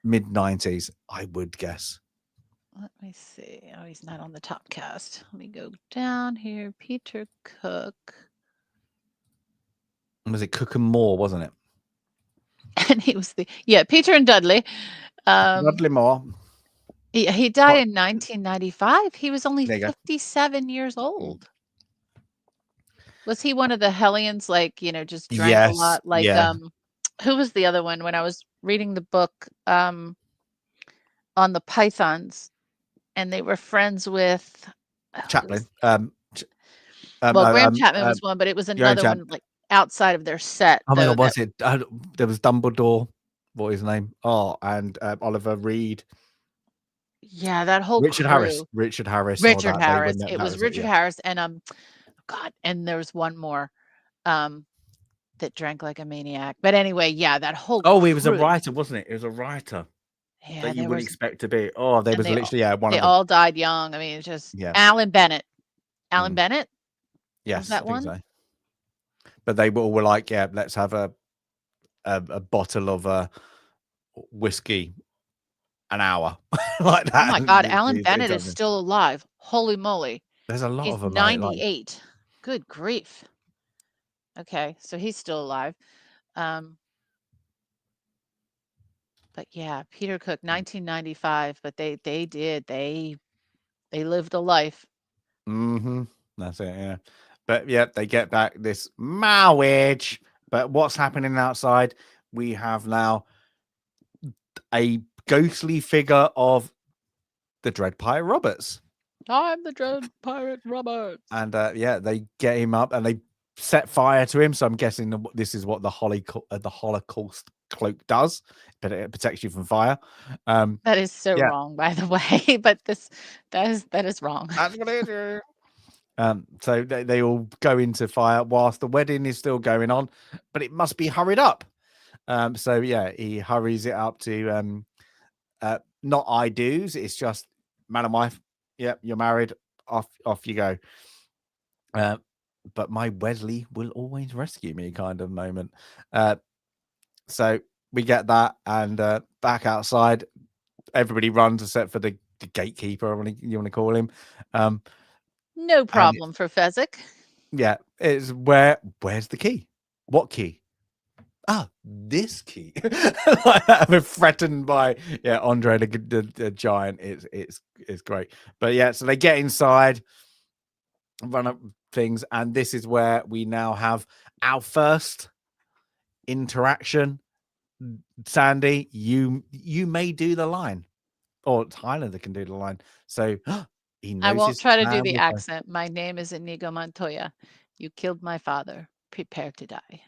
mid-90s, I would guess. Let me see. Oh, he's not on the top cast. Let me go down here. Peter Cook. Was it Cook and Moore, wasn't it? And he was Peter and Dudley. Dudley Moore. He died in 1995. He was only There you go. 57 years old. Was he one of the Hellions, just drank Yes, a lot? yeah. Who was the other one? When I was reading the book on the pythons, and they were friends with Chaplin. Graham Chapman was one, but it was another one outside of their set. Oh my God, was it? There was Dumbledore. What was his name? Oh, and Oliver Reed. Yeah, that whole Richard crew. Harris. Richard Harris. Richard Harris. It was Richard Harris, and God, and there was one more that drank like a maniac. But anyway, yeah, that whole he was a writer, wasn't it? It was a writer. Yeah, that you would expect to be. Oh, there was literally one of them. They all died young. I mean, it's just Alan Bennett. Alan Bennett? Yes, that one? So. But they all were like, yeah, let's have a bottle of whiskey an hour. Like that. Oh my God, Alan Bennett is still alive. Holy moly. There's a lot of them. 98. Good grief. Okay, so he's still alive. But yeah, Peter Cook, 1995. But they lived a life. Mm-hmm. That's it. Yeah. But yeah, they get back this marriage. But what's happening outside? We have now a ghostly figure of the Dread Pirate Roberts. I'm the Dread Pirate Roberts. And they get him up and they set fire to him. So I'm guessing this is what the Holocaust cloak does, but it protects you from fire. That is so wrong, by the way. But that is wrong. That's what it is. So they all go into fire whilst the wedding is still going on, but it must be hurried up. So yeah, he hurries it up to not I do's. It's just man and wife. Yep, you're married. Off you go. But my Wesley will always rescue me kind of moment. So we get that, and back outside, everybody runs except for the gatekeeper, you want to call him. No problem for Fezzik. Yeah, it's where's the key? What key? Ah, this key. We're threatened by Andre the giant. It's great. But yeah, so they get inside, run up things, and this is where we now have our first interaction. Sandy, you may do the line, or Highlander can do the line. So he knows. I won't try to do the accent. My name is Inigo Montoya. You killed my father. Prepare to die.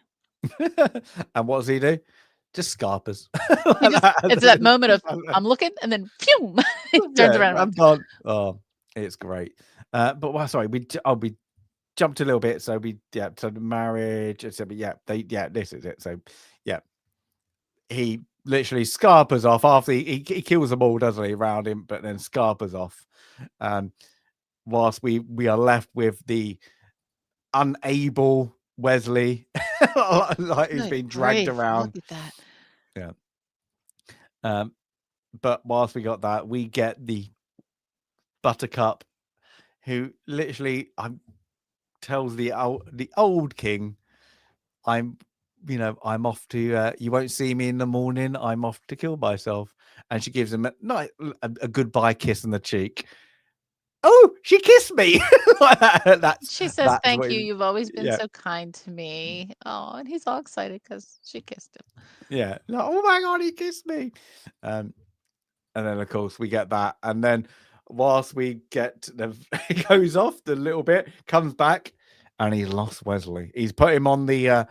And what does he do? Just scarpers. It's that moment of I'm looking, and then phew, he turns around. I'm done. Oh, it's great. But sorry, jumped a little bit. So so the marriage. So this is it. So he literally scarpers off after he kills them all, doesn't he, around him, but then scarpers off. Whilst we are left with the unable Wesley, like he's Good being dragged grief, around. Look at that. Yeah. But whilst we got that, we get the Buttercup, who literally tells the old king, I'm off to you won't see me in the morning, I'm off to kill myself. And she gives him a goodbye kiss on the cheek. Oh, she kissed me. She says, that's thank what you. You've always been yeah. so kind to me. Oh, and he's all excited because she kissed him. Yeah. Like, oh my God, he kissed me. And then, of course, we get that. And then whilst we get it goes off the little bit, comes back, and he's lost Wesley. He's put him on the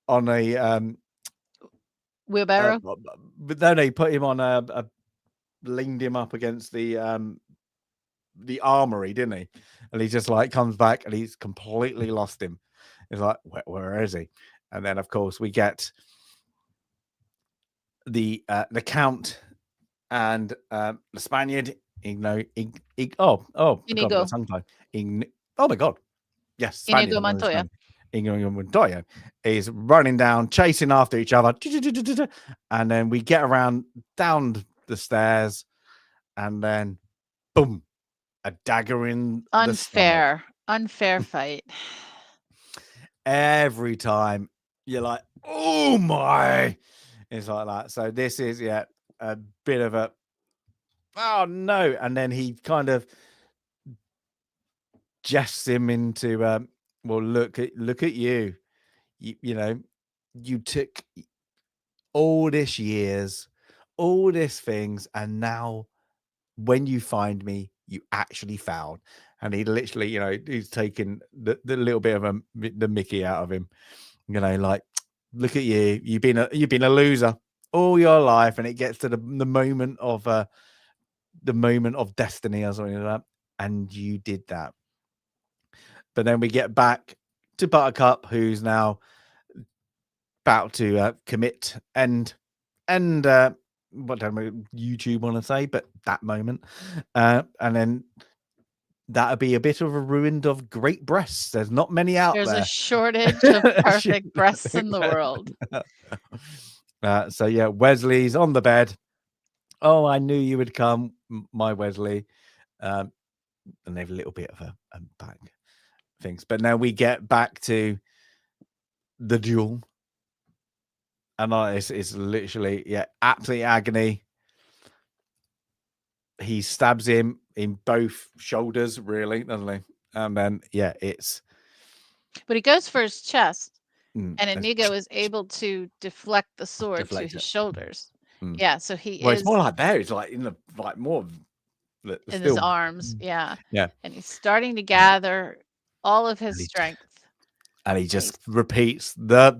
on a Wheelbarrow? but then he put him on a leaned him up against the armory, didn't he? And he just like comes back and he's completely lost him. He's like, where is he? And then, of course, we get the Count and the Spaniard, Inigo. oh my God, yes, Spaniard, Inigo Montoya. Inigo Montoya is running down, chasing after each other, and then we get around down the stairs, and then boom, a dagger in the stomach. Unfair fight. Every time you're like, oh my, it's like that. So this is a bit of a oh no, and then he kind of jests him into well, look at you. You took all this years, all these things, and now when you find me, you actually found. And he literally, he's taking the little bit of the Mickey out of him. Like, look at you. You've been a loser all your life, and it gets to the moment of destiny or something like that, and you did that. But then we get back to Buttercup, who's now about to commit and what don't YouTube want to say, but that moment, and then that'll be a bit of a ruin of great breasts. There's not many out there. There's a shortage of perfect breasts in the world. So yeah, Wesley's on the bed. Oh, I knew you would come, my Wesley. And they have a little bit of a back things. But now we get back to the duel. And it's literally, absolute agony. He stabs him in both shoulders, really, doesn't he? And then, But he goes for his chest. And Inigo is able to deflect the sword to his shoulders. Yeah, so it's more like there. It's like in the more in his arms. Yeah. Yeah. And he's starting to gather all of his strength. And he just repeats the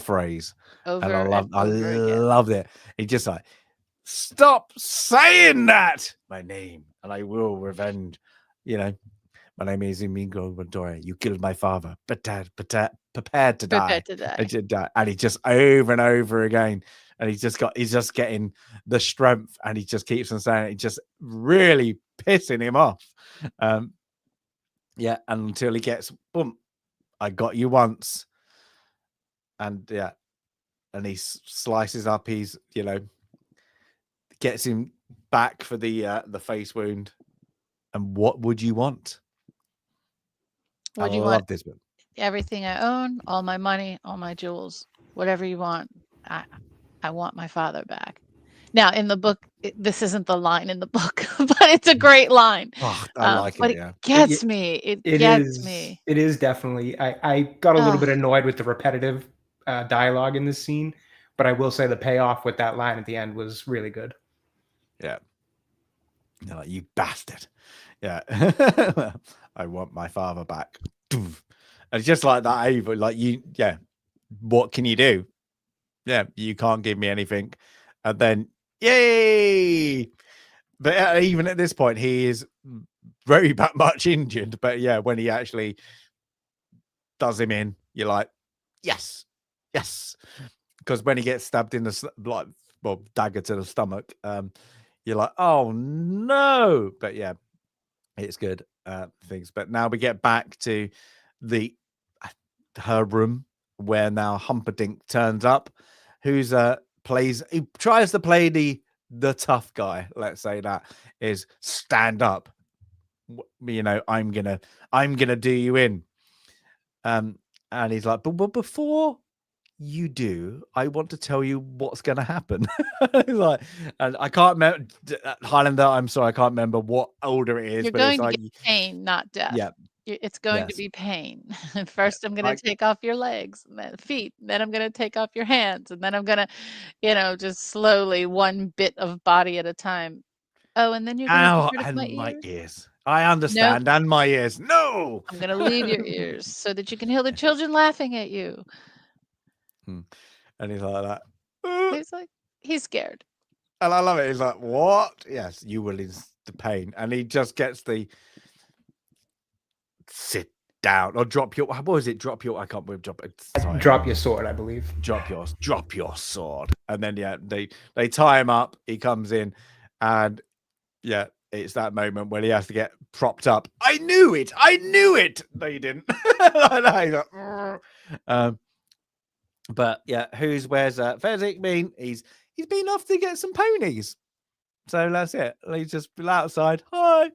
phrase. Over and I again. loved it. He just like, stop saying that, my name, and I will revenge. My name is Inigo Montoya. You killed my father, prepared to die. And he just over and over again, and he's just getting the strength, and he just keeps on saying it. He just really pissing him off. And until he gets boom, I got you once, and and he slices up. He's gets him back for the face wound. And what would you want? What do you love want? This one. Everything I own, all my money, all my jewels, whatever you want. I want my father back. Now, in the book, this isn't the line in the book, but it's a great line. Oh, I like but it. Yeah, it gets me. It gets me. It is definitely. I got a little bit annoyed with the repetitive dialogue in this scene, but I will say the payoff with that line at the end was really good. Yeah. You're like, you bastard. Yeah. I want my father back. And it's just like that, Ava. Like what can you do? Yeah, you can't give me anything. And then, yay! But even at this point, he is very much injured. But when he actually does him in. You're like, yes, yes. Because when he gets stabbed in the dagger to the stomach, you're like, oh no. But yeah, it's good things. But now we get back to her room where now Humperdinck turns up, who's he tries to play the tough guy. Let's say that is stand up. You know, I'm gonna do you in. And he's like, but before you do, I want to tell you what's going to happen. Like, and I can't remember Highlander. I'm sorry, I can't remember what order it is. You're but going it's to like, get pain, not death. yeah, It's going to yes. be pain. First, I'm going to take off your legs, and then feet. And then I'm going to take off your hands, and then I'm going to, just slowly, one bit of body at a time. Oh, and then you're going to get rid of my ears. I understand, and my ears. No, I'm going to leave your ears so that you can hear the children laughing at you. And he's like that. He's scared. And I love it. He's like, what? Yes, you will is the pain. And he just gets the sit down or drop your, what was it? Drop your, I can't believe drop your sword, I believe. Drop your sword. And then, yeah, they tie him up. He comes in and yeah, it's that moment when he has to get propped up. I knew it. No, you didn't. But yeah, where's Fezzik been? He's been off to get some ponies. So that's it. He's just outside. Hi.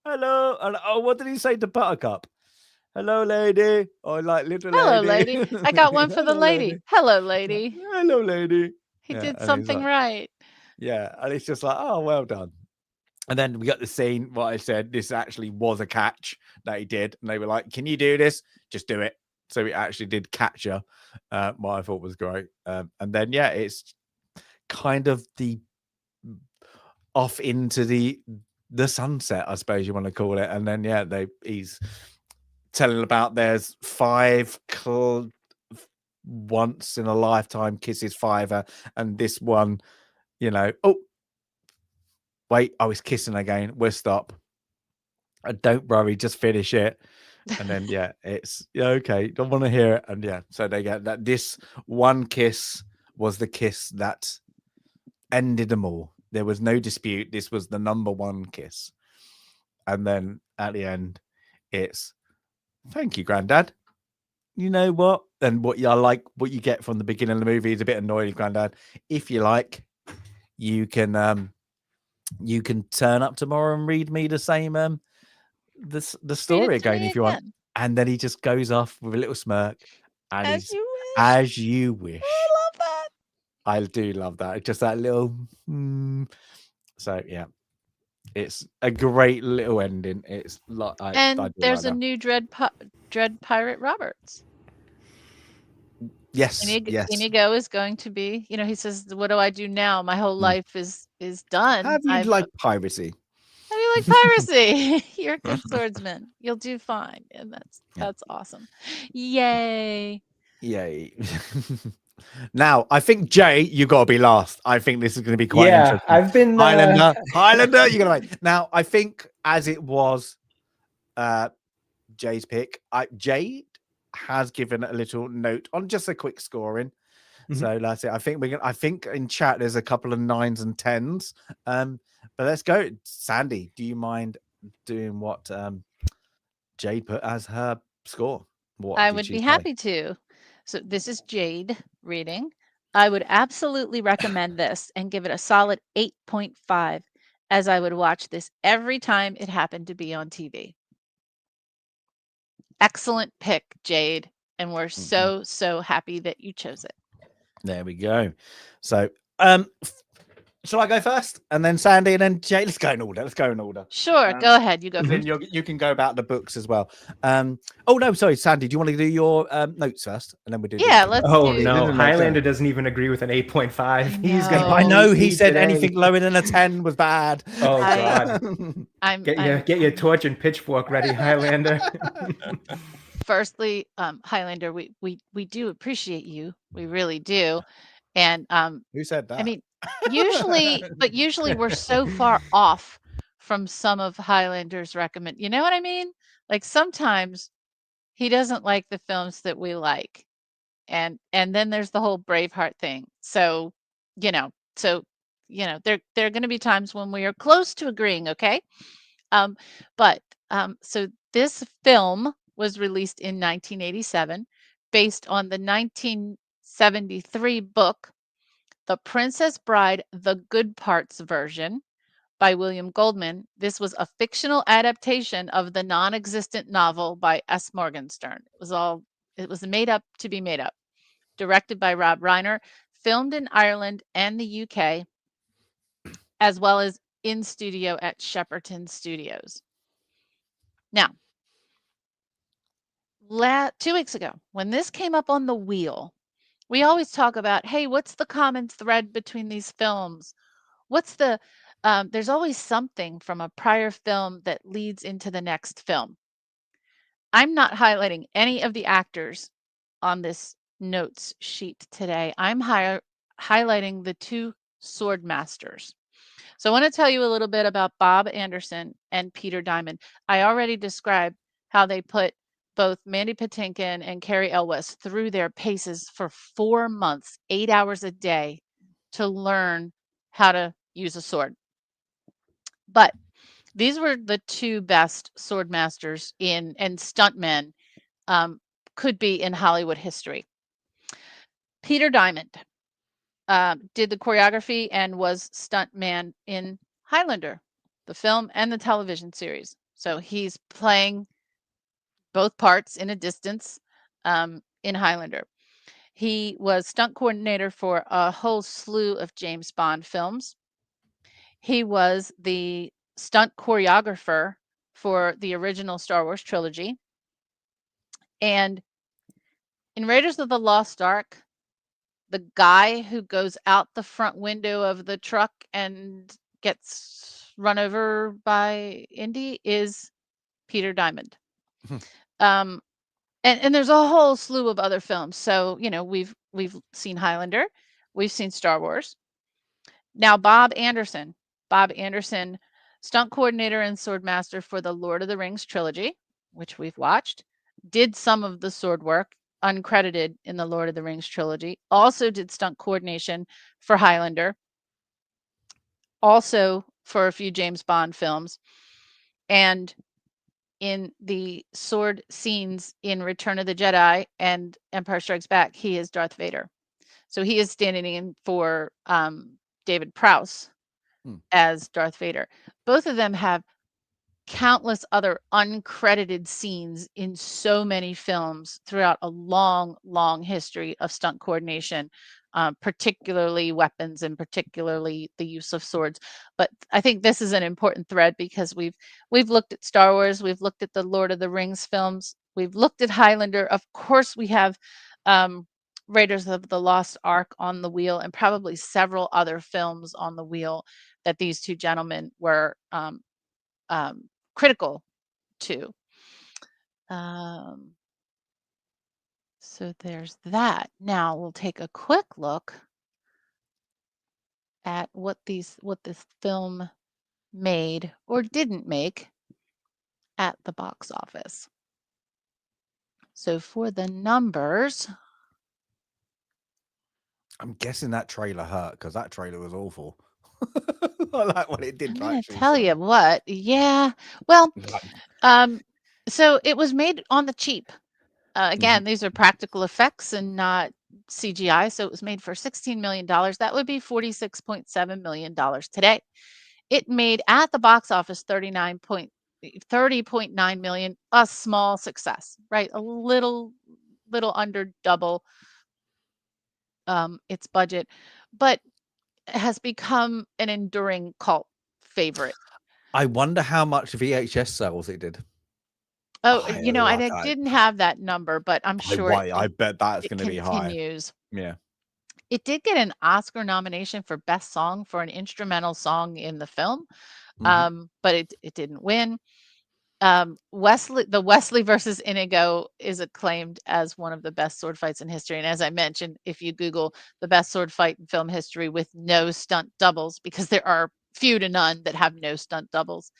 Hello. And what did he say to Buttercup? Hello, lady. Oh, like little lady. Hello, lady. I got one for the lady. Hello, lady. Hello, lady. He did something right. Yeah. And it's just like, oh, well done. And then we got the scene, what I said, this actually was a catch that he did. And they were like, can you do this? Just do it. So he actually did catch her, what I thought was great. And then, yeah, it's kind of the off into the sunset, I suppose you want to call it. And then, yeah, he's telling about there's 5 once in a lifetime kisses 5, and this one, oh, wait, I was kissing again. We'll stop. Don't worry, just finish it. And then, yeah, it's okay. Don't want to hear it. And yeah, so they get that this one kiss was the kiss that ended them all. There was no dispute. This was the number one kiss. And then at the end, it's thank you, Granddad. You know what? And what you get from the beginning of the movie is a bit annoying, Granddad. If you like, you can turn up tomorrow and read me the same the story again if you want. And then he just goes off with a little smirk and as you wish. I love that. I do love that. Just that little so yeah, it's a great little ending. It's like there's a new Dread Pirate Roberts. Yes. Inigo is going to be, he says, what do I do now? My whole life is done. How do you like piracy? How do you like piracy? You're a good swordsman. You'll do fine. And that's awesome. Yay. Now, I think, Jay, you got to be last. I think this is going to be quite interesting. I've been... Highlander, you're going to wait. Now, I think as it was Jay's pick, Jay has given a little note on just a quick scoring. Mm-hmm. So that's it. I think in chat there's a couple of 9s and 10s. But let's go. Sandy, do you mind doing what Jade put as her score? I would be happy to. So this is Jade reading. I would absolutely recommend this and give it a solid 8.5, as I would watch this every time it happened to be on TV. Excellent pick, Jade. And we're so happy that you chose it. There we go. So, shall I go first? And then Sandy and then Jay? Let's go in order. Sure. Go ahead. You go first. Then you can go about the books as well. Oh, no, sorry, Sandy. Do you want to do your notes first? And then we do. Yeah, let's no. Highlander doesn't even agree with an 8.5. I know he said anything lower than a 10 was bad. Oh, God. Get your torch and pitchfork ready, Highlander. Firstly, Highlander, we do appreciate you. We really do. And who said that? I mean, usually we're so far off from some of Highlander's recommend. You know what I mean? Like sometimes he doesn't like the films that we like. And then there's the whole Braveheart thing. So, there are going to be times when we are close to agreeing, okay? So this film was released in 1987 based on the 1973 book, The Princess Bride, The Good Parts version by William Goldman. This was a fictional adaptation of the non-existent novel by S. Morgenstern. It was made up to be made up. Directed by Rob Reiner, filmed in Ireland and the UK, as well as in studio at Shepperton Studios. Now, 2 weeks ago, when this came up on the wheel, we always talk about, hey, what's the common thread between these films? There's always something from a prior film that leads into the next film. I'm not highlighting any of the actors on this notes sheet today. I'm highlighting the two sword masters. So I want to tell you a little bit about Bob Anderson and Peter Diamond. I already described how they put both Mandy Patinkin and Cary Elwes through their paces for 4 months, 8 hours a day, to learn how to use a sword. But these were the two best sword masters and stuntmen could be in Hollywood history. Peter Diamond did the choreography and was stuntman in Highlander, the film and the television series. So he's playing both parts in a distance in Highlander. He was stunt coordinator for a whole slew of James Bond films. He was the stunt choreographer for the original Star Wars trilogy. And in Raiders of the Lost Ark, the guy who goes out the front window of the truck and gets run over by Indy is Peter Diamond. And there's a whole slew of other films. So, we've seen Highlander, we've seen Star Wars. Now, Bob Anderson, stunt coordinator and sword master for the Lord of the Rings trilogy, which we've watched, did some of the sword work, uncredited in the Lord of the Rings trilogy, also did stunt coordination for Highlander, also for a few James Bond films, and in the sword scenes in Return of the Jedi and Empire Strikes Back, he is Darth Vader. So he is standing in for David Prowse as Darth Vader. Both of them have countless other uncredited scenes in so many films throughout a long, long history of stunt coordination, particularly weapons and particularly the use of swords. But I think this is an important thread because we've looked at Star Wars, we've looked at the Lord of the Rings films, we've looked at Highlander. Of course, we have Raiders of the Lost Ark on the wheel, and probably several other films on the wheel that these two gentlemen were critical to. So there's that. Now we'll take a quick look at what this film made or didn't make at the box office. So for the numbers, I'm guessing that trailer hurt because that trailer was awful. I like what it did. I'm going to tell you what. Yeah. Well, so it was made on the cheap. Again, these are practical effects and not CGI. So it was made for $16 million. That would be $46.7 million today. It made at the box office $30.9 million, a small success, right? A little under double its budget, but has become an enduring cult favorite. I wonder how much VHS sales it did. Oh, I didn't have that number, but I'm sure I bet that's going to be high. Yeah. It did get an Oscar nomination for Best Song for an instrumental song in the film, but it didn't win. Wesley versus Inigo is acclaimed as one of the best sword fights in history. And as I mentioned, if you Google the best sword fight in film history with no stunt doubles, because there are few to none that have no stunt doubles,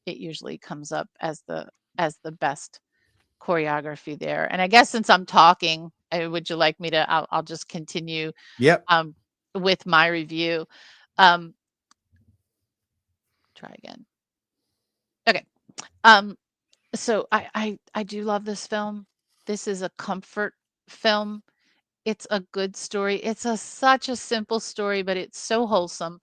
it usually comes up as the best choreography there. And I guess since I'm talking, would you like me to? I'll just continue. Yep. With my review. Try again. Okay. So I do love this film. This is a comfort film. It's a good story. It's such a simple story, but it's so wholesome.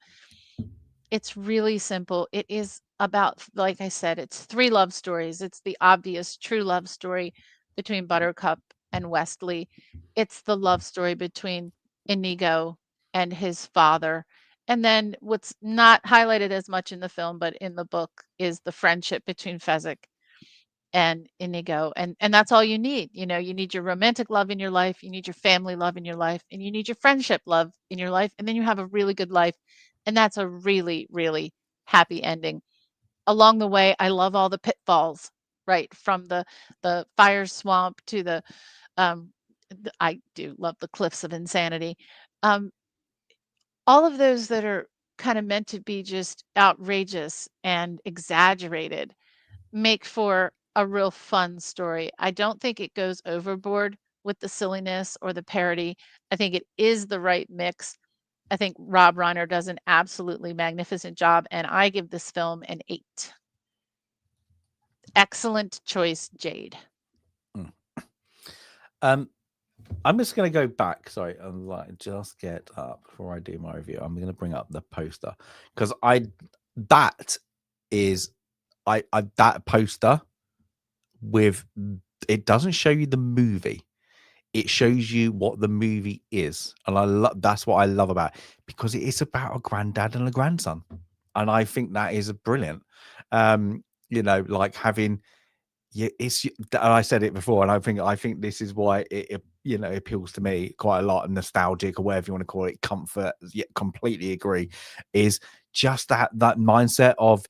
It's really simple. It is about, like I said, it's 3 love stories. It's the obvious true love story between Buttercup and Wesley. It's the love story between Inigo and his father. And then what's not highlighted as much in the film, but in the book, is the friendship between Fezzik and Inigo. And that's all you need. You know, you need your romantic love in your life, you need your family love in your life, and you need your friendship love in your life, and then you have a really good life. And that's a really, really happy ending. Along the way, I love all the pitfalls, right? From the fire swamp to the I do love the cliffs of insanity. All of those that are kind of meant to be just outrageous and exaggerated make for a real fun story. I don't think it goes overboard with the silliness or the parody. I think it is the right mix. I think Rob Reiner does an absolutely magnificent job, and I give this film an 8. Excellent choice, Jade. I'm just going to go back. Sorry, I'm like, just get up before I do my review. I'm going to bring up the poster because that poster with, it doesn't show you the movie. It shows you what the movie is. And that's what I love about it, because it is about a granddad and a grandson. And I think that is brilliant. You know, like having, I said it before, and I think this is why it you know, appeals to me quite a lot, nostalgic or whatever you want to call it, comfort. Yet completely agree. Is just that mindset of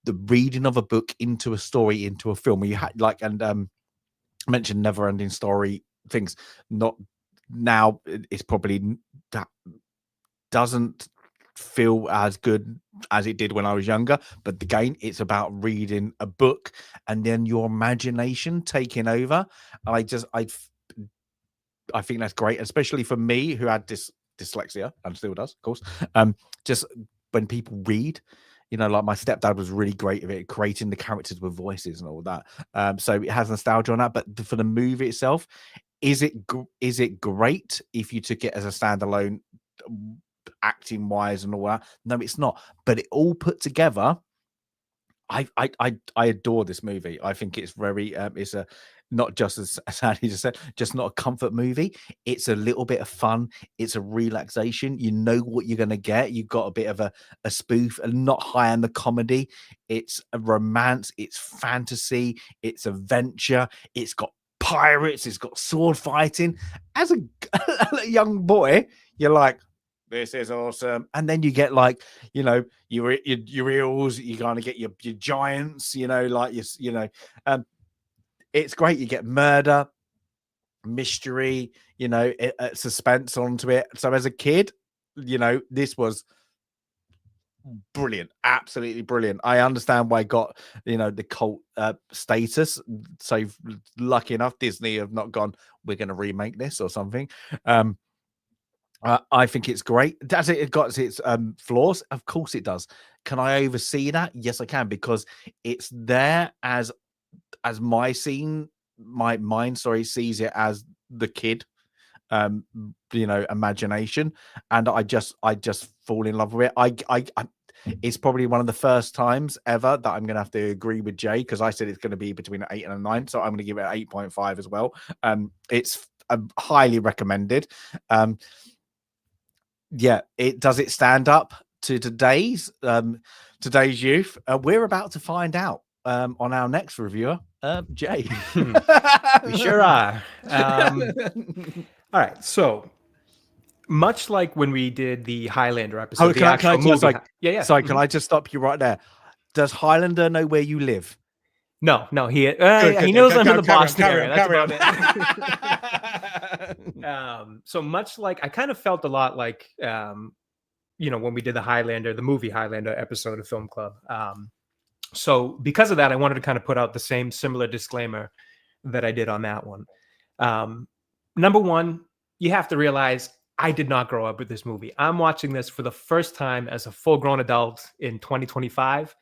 the reading of a book into a story, into a film, where you had like, and I mentioned never ending story things. Not now, it's probably that doesn't feel as good as it did when I was younger, but again, it's about reading a book and then your imagination taking over. And I think that's great, especially for me who had dyslexia and still does, of course. Just when people read, you know, like my stepdad was really great at it, creating the characters with voices and all that. So it has nostalgia on that. But for the movie itself, is it great if you took it as a standalone, acting wise and all that? No, it's not. But it all put together, I adore this movie. I think it's very it's a, not just as Andy just said, just not a comfort movie. It's a little bit of fun. It's a relaxation. You know what you're going to get. You've got a bit of a spoof, and not high on the comedy. It's a romance. It's fantasy. It's adventure. It's got pirates. It's got sword fighting. As a young boy, you're like, this is awesome. And then you get like, you know, your eels, you kind of get your giants, you know, like it's great. You get murder, mystery, you know, suspense onto it. So as a kid, you know, this was brilliant, absolutely brilliant. I understand why it got, you know, the cult status. So lucky enough, Disney have not gone, we're going to remake this or something. I think it's great. Does it got its flaws? Of course it does. Can I oversee that? Yes, I can, because it's there as my mind sees it as the kid, you know, imagination, and I just fall in love with it. I it's probably one of the first times ever that I'm going to have to agree with Jay, because I said it's going to be between an 8 and a 9, so I'm going to give it an 8.5 as well. It's highly recommended. Yeah, it stand up to today's youth? We're about to find out on our next reviewer, Jay. We sure are. All right, so much like when we did the Highlander episode, can I just stop you right there? Does Highlander know where you live? No, he knows I'm in the Boston area. That's about it. So much like, I kind of felt a lot like, you know, when we did the movie Highlander episode of Film Club. So because of that, I wanted to kind of put out the same similar disclaimer that I did on that one. Number one, you have to realize I did not grow up with this movie. I'm watching this for the first time as a full-grown adult in 2025.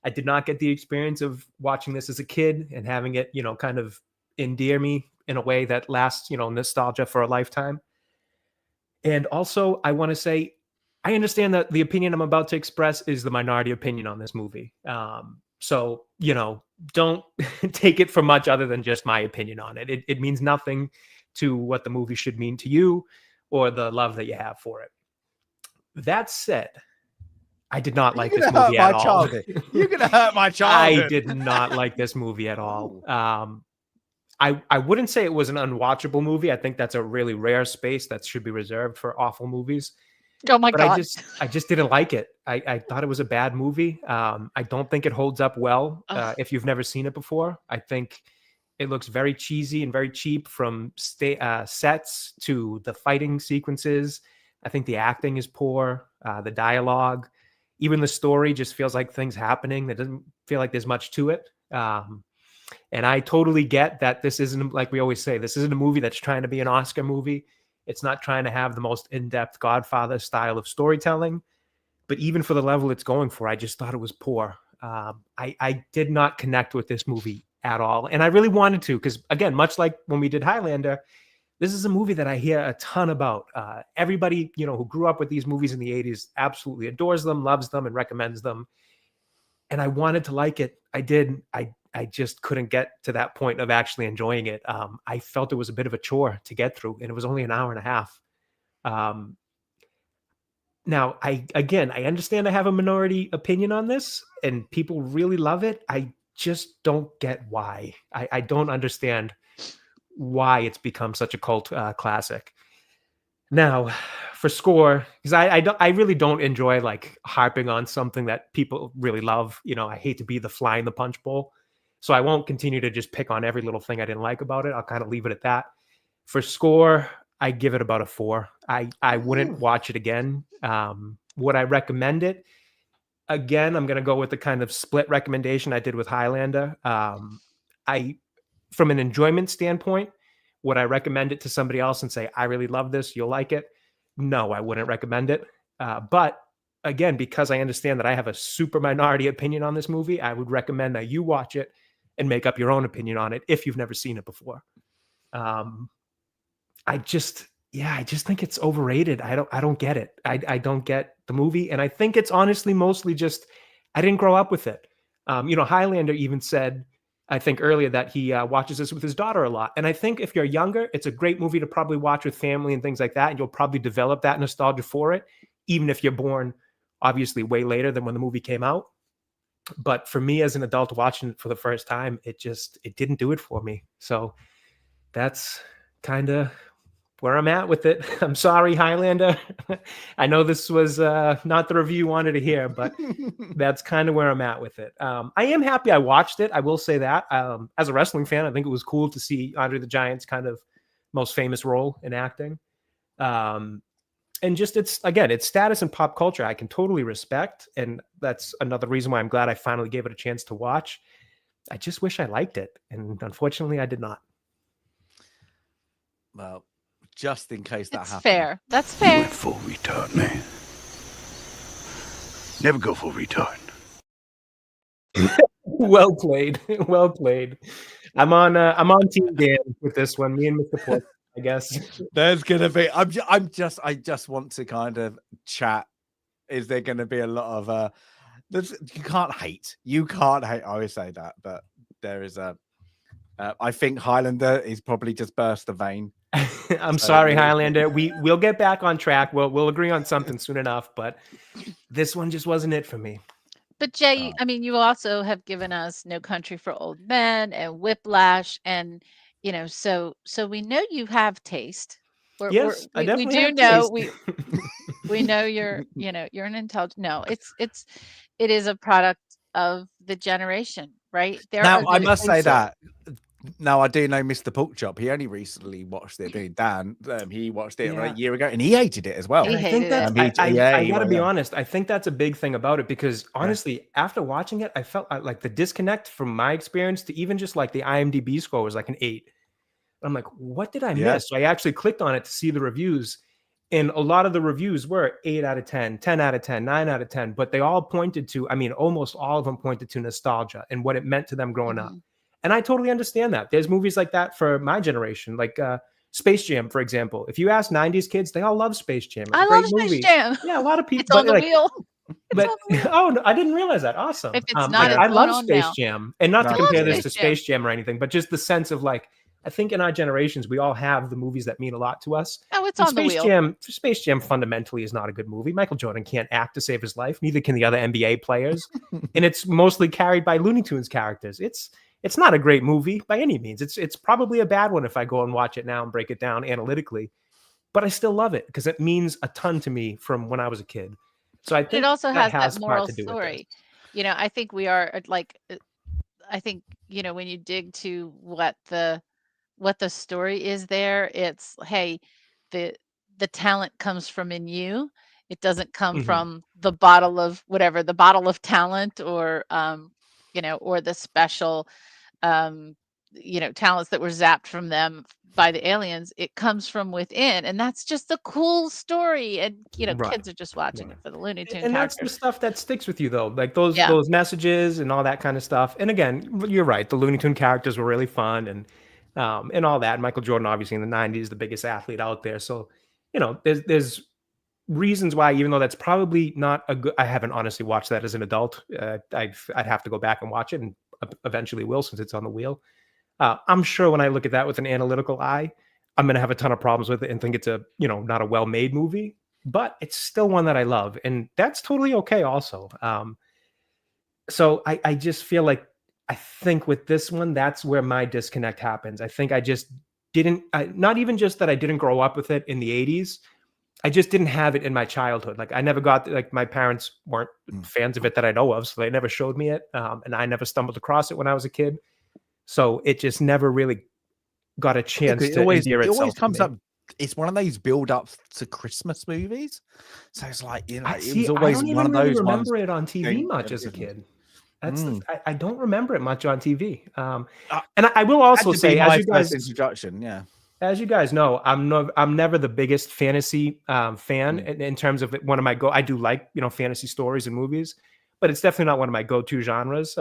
I did not get the experience of watching this as a kid and having it, kind of endear me in a way that lasts, nostalgia for a lifetime. And also, I want to say, I understand that the opinion I'm about to express is the minority opinion on this movie. So, don't take it for much other than just my opinion on it. It means nothing to what the movie should mean to you or the love that you have for it. That said, I did not like this movie at all. You're going to hurt my childhood. I did not like this movie at all. I wouldn't say it was an unwatchable movie. I think that's a really rare space that should be reserved for awful movies. Oh my God. I just didn't like it. I thought it was a bad movie. I don't think it holds up well if you've never seen it before. I think it looks very cheesy and very cheap from sets to the fighting sequences. I think the acting is poor. The dialogue, even the story just feels like things happening. That doesn't feel like there's much to it. And I totally get that this isn't, like we always say, this isn't a movie that's trying to be an Oscar movie. It's not trying to have the most in-depth Godfather style of storytelling. But even for the level it's going for, I just thought it was poor. I did not connect with this movie at all. And I really wanted to, because again, much like when we did Highlander, this is a movie that I hear a ton about. Everybody, who grew up with these movies in the 80s absolutely adores them, loves them, and recommends them. And I wanted to like it. I did. I just couldn't get to that point of actually enjoying it. I felt it was a bit of a chore to get through, and it was only an hour and a half. Now, I understand I have a minority opinion on this, and people really love it. I just don't get why. I don't understand why it's become such a cult classic. Now, for score, because I really don't enjoy like harping on something that people really love. I hate to be the fly in the punch bowl. So I won't continue to just pick on every little thing I didn't like about it. I'll kind of leave it at that. For score, I give it about a 4. I wouldn't watch it again. Would I recommend it? Again, I'm going to go with the kind of split recommendation I did with Highlander. From an enjoyment standpoint, would I recommend it to somebody else and say, I really love this, you'll like it? No, I wouldn't recommend it. But again, because I understand that I have a super minority opinion on this movie, I would recommend that you watch it and make up your own opinion on it if you've never seen it before. I just think it's overrated. I don't get it. I don't get the movie. And I think it's honestly mostly just, I didn't grow up with it. Highlander even said, I think earlier, that he watches this with his daughter a lot. And I think if you're younger, it's a great movie to probably watch with family and things like that. And you'll probably develop that nostalgia for it, even if you're born obviously way later than when the movie came out. But for me as an adult watching it for the first time, it didn't do it for me. So that's kind of where I'm at with it. I'm sorry, Highlander. I know this was not the review you wanted to hear, but that's kind of where I'm at with it. I am happy I watched it. I will say that. As a wrestling fan, I think it was cool to see Andre the Giant's kind of most famous role in acting. And just its status in pop culture, I can totally respect. And that's another reason why I'm glad I finally gave it a chance to watch. I just wish I liked it. And unfortunately, I did not. Well, just in case that happens. Fair. That's fair. Went full retard, man. Never go full retard. Well played. Well played. I'm on Team Dan with this one. Me and Mr. Pork, I guess. There's gonna be. I just want to kind of chat. Is there going to be a lot of you can't hate. I always say that, but there is a. I think Highlander is probably just burst the vein. I'm sorry, Highlander. We'll get back on track. We'll agree on something soon enough, but this one just wasn't it for me. But Jay, I mean, you also have given us No Country for Old Men and Whiplash, and so we know you have taste. Yes, I definitely we do have know taste. we know you're an intelligent. No, it is a product of the generation, right? I must say that Now I do know Mr. Porkchop. He only recently watched it. Didn't he? Dan, he watched it a year ago, and he hated it as well. He I think hated that's. it. I gotta be honest. I think that's a big thing about it because honestly, after watching it, I felt like the disconnect from my experience to even just like the IMDb score was like an 8. I'm like, what did I miss? So I actually clicked on it to see the reviews, and a lot of the reviews were 8 out of 10, 10 out of 10, 9 out of 10, but they all pointed to, I mean, almost all of them pointed to nostalgia and what it meant to them growing up. And I totally understand that. There's movies like that for my generation, like Space Jam, for example. If you ask 90s kids, they all love Space Jam. It's a great movie. Space Jam. Yeah, a lot of people. It's on the wheel. But oh, no, I didn't realize that. Awesome. If it's not, I love Space Jam, and not to compare this to Space Jam or anything, but just the sense of like, I think in our generations, we all have the movies that mean a lot to us. Oh, it's on the wheel. Space Jam fundamentally is not a good movie. Michael Jordan can't act to save his life. Neither can the other NBA players. And it's mostly carried by Looney Tunes characters. It's not a great movie by any means. It's probably a bad one if I go and watch it now and break it down analytically. But I still love it because it means a ton to me from when I was a kid. So I think it also has that moral to do story. You know, I think we are like, I think, you know, when you dig to what the story is there, it's, hey, the talent comes from in you. It doesn't come from the bottle of whatever, the bottle of talent or, you know, or the special, you know, talents that were zapped from them by the aliens. It comes from within, and that's just a cool story. And you know, kids are just watching it for the Looney Tunes. And characters. that's the stuff that sticks with you, though, like those messages and all that kind of stuff. And again, you're right. The Looney Tune characters were really fun and all that. Michael Jordan, obviously in the '90s, the biggest athlete out there. So, you know, there's reasons why, even though that's probably not a good. I haven't honestly watched that as an adult. I'd have to go back and watch it, and eventually will since it's on the wheel. I'm sure when I look at that with an analytical eye, I'm going to have a ton of problems with it and think it's a, you know, not a well-made movie, but it's still one that I love. And that's totally okay also. So I just feel like, I think with this one, that's where my disconnect happens. I think I just didn't, not even just that I didn't grow up with it in the 80s. I just didn't have it in my childhood. Like I never got, like my parents weren't fans of it that I know of. So they never showed me it. And I never stumbled across it when I was a kid. So it just never really got a chance to endear itself. It always comes up. It's one of those build-ups to Christmas movies. So it's like, you know, it was always one of those ones. I don't remember it on TV much as a kid. That's I don't remember it much on TV. And I will also say, as you guys introduction, as you guys know, I'm never the biggest fantasy fan in terms of one of my I do like, you know, fantasy stories and movies, but it's definitely not one of my go-to genres.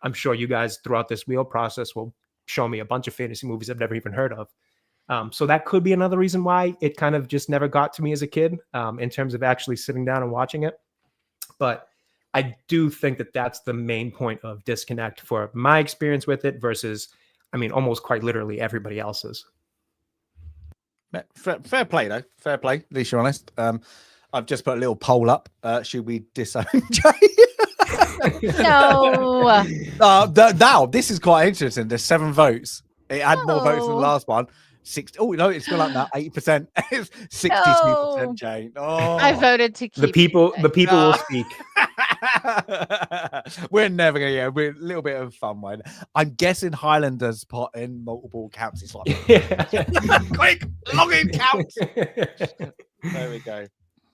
I'm sure you guys throughout this wheel process will show me a bunch of fantasy movies I've never even heard of. So that could be another reason why it kind of just never got to me as a kid in terms of actually sitting down and watching it. But I do think that that's the main point of disconnect for my experience with it versus, I mean, almost quite literally everybody else's. Fair play, though. Fair play. At least you're honest. I've just put a little poll up. Should we disown Jay? No. Now, this is quite interesting. There's 7 votes. It had more votes than the last one. 60. Oh no, it's gone up now. 80%. It's 62%. Jane. Oh, I voted to keep the people. The people will speak. We're never gonna get a little bit of fun one. I'm guessing Highlanders put in multiple counts. It's like quick login counts. There we go.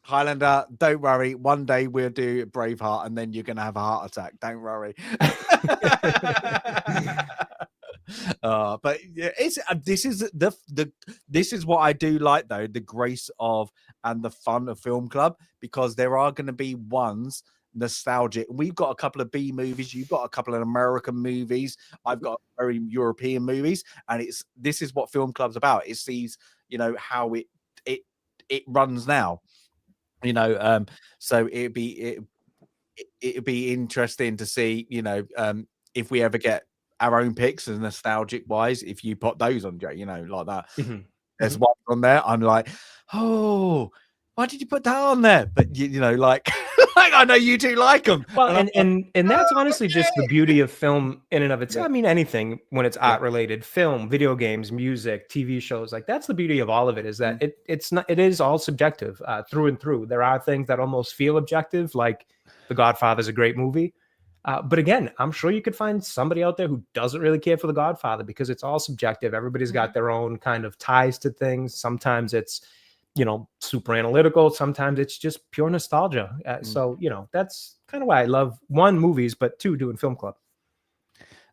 Highlander, don't worry. One day we'll do Braveheart, and then you're gonna have a heart attack. Don't worry. But it's this is what I do like, though, the grace of and the fun of Film Club, because there are going to be ones nostalgic. We've got a couple of B movies, you've got a couple of American movies, I've got very European movies, and this is what Film Club's about. It sees, you know, how it runs now, you know. So it'd be interesting to see, you know, if we ever get our own picks as nostalgic wise, if you put those on, Jay, you know, like that. There's one on there. I'm like, oh, why did you put that on there? But you know, like, like I know you do like them. Well, and that's honestly just the beauty of film in and of itself. I mean, anything when it's art related, film, video games, music, TV shows, like that's the beauty of all of it, is that it is all subjective through and through. There are things that almost feel objective, like The Godfather is a great movie. But again, I'm sure you could find somebody out there who doesn't really care for The Godfather because it's all subjective. Everybody's got their own kind of ties to things. Sometimes it's, super analytical. Sometimes it's just pure nostalgia. So, that's kind of why I love, one, movies, but two, doing film club.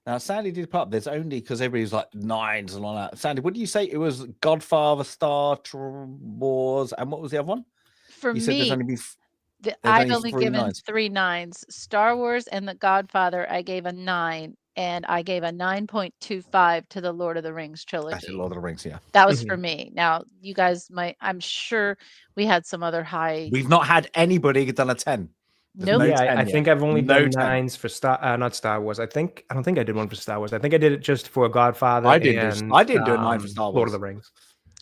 Now, Sandy did part. There's only because everybody's like 9s and all that. Sandy, what did you say? It was Godfather, Star Wars, and what was the other one? For You said me, there's only been I've only only 3 given 9s. 3 9s. Star Wars and The Godfather, I gave a 9, and I gave a 9.25 to the Lord of the Rings trilogy. That's Lord of the Rings, yeah. That was for me. Now, you guys might, I'm sure we had some other high. We've not had anybody done a 10. Nope. Yeah, I think I've only done 10. 9s for not Star Wars. I don't think I did one for Star Wars. I think I did it just for Godfather. I didn't do a 9 for Star Wars. Lord of the Rings.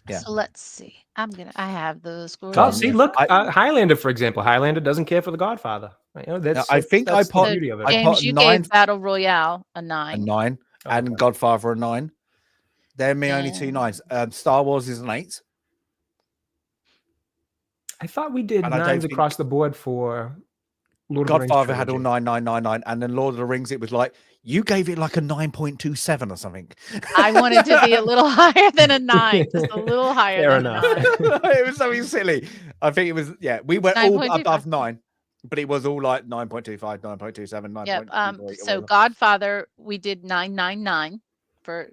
Yeah. So let's see. I have those scores. Oh, see, look, Highlander, for example. Highlander doesn't care for The Godfather. That's the beauty of it. James, you gave Battle Royale a 9. A 9, and Godfather a 9. They're me only 2 9s. Star Wars is an 8. I thought we did 9s across the board for Lord Godfather of the Rings had all 9, 9, 9, 9, and then Lord of the Rings, it was like you gave it like a 9.27 or something. I wanted to be a little higher than a 9, just a little higher. Fair than enough. A 9. It was something silly. I think it was we went all above 9, but it was all like 9.25, 9.27, 9. Yep. So Godfather, we did 999 for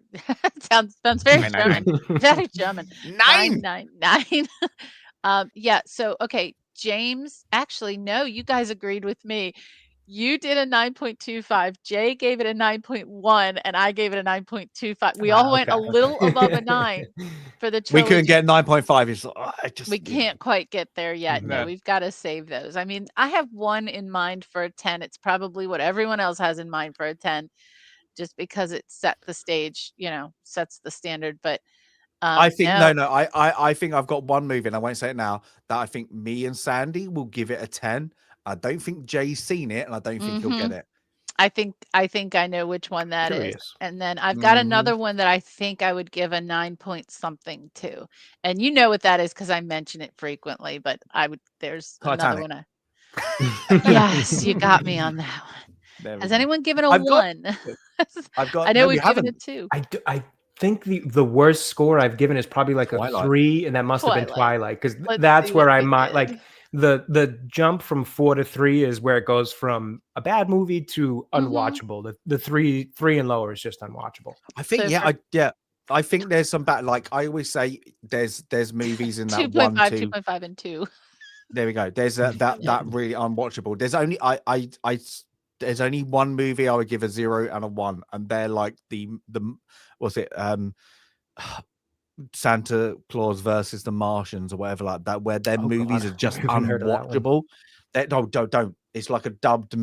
sounds very German. Very German. 999. Yeah. So okay. James, actually, no, you guys agreed with me. You did a 9.25. Jay gave it a 9.1, and I gave it a 9.25. We all went a little above a 9 for the trilogy. We couldn't get 9.5. We can't quite get there yet. No, we've got to save those. I mean, I have one in mind for a 10. It's probably what everyone else has in mind for a 10, just because it set the stage, sets the standard. But I think I think I've got one movie, and I won't say it now, that I think me and Sandy will give it a 10. I don't think Jay's seen it, and I don't think he'll get it. I think I know which one that is. And then I've got another one that I think I would give a 9 point something to. And you know what that is because I mention it frequently, but there's Titanic. Another one. Yes, you got me on that one. Has anyone given a 1? I know we've given it 2. I think the worst score I've given is probably like a 3, and that must have been Twilight, because that's where I might like the jump from 4 to 3 is where it goes from a bad movie to unwatchable. The 3 and lower is just unwatchable. I think I think there's some bad, like I always say, there's movies in that 2.5, 1, 2, 2.5, and 2. There we go. There's that really unwatchable. There's only there's only one movie I would give a 0 and a 1, and they're like the what's it Santa Claus versus the Martians or whatever like that, where their movies are just unwatchable. Don't. It's like a dubbed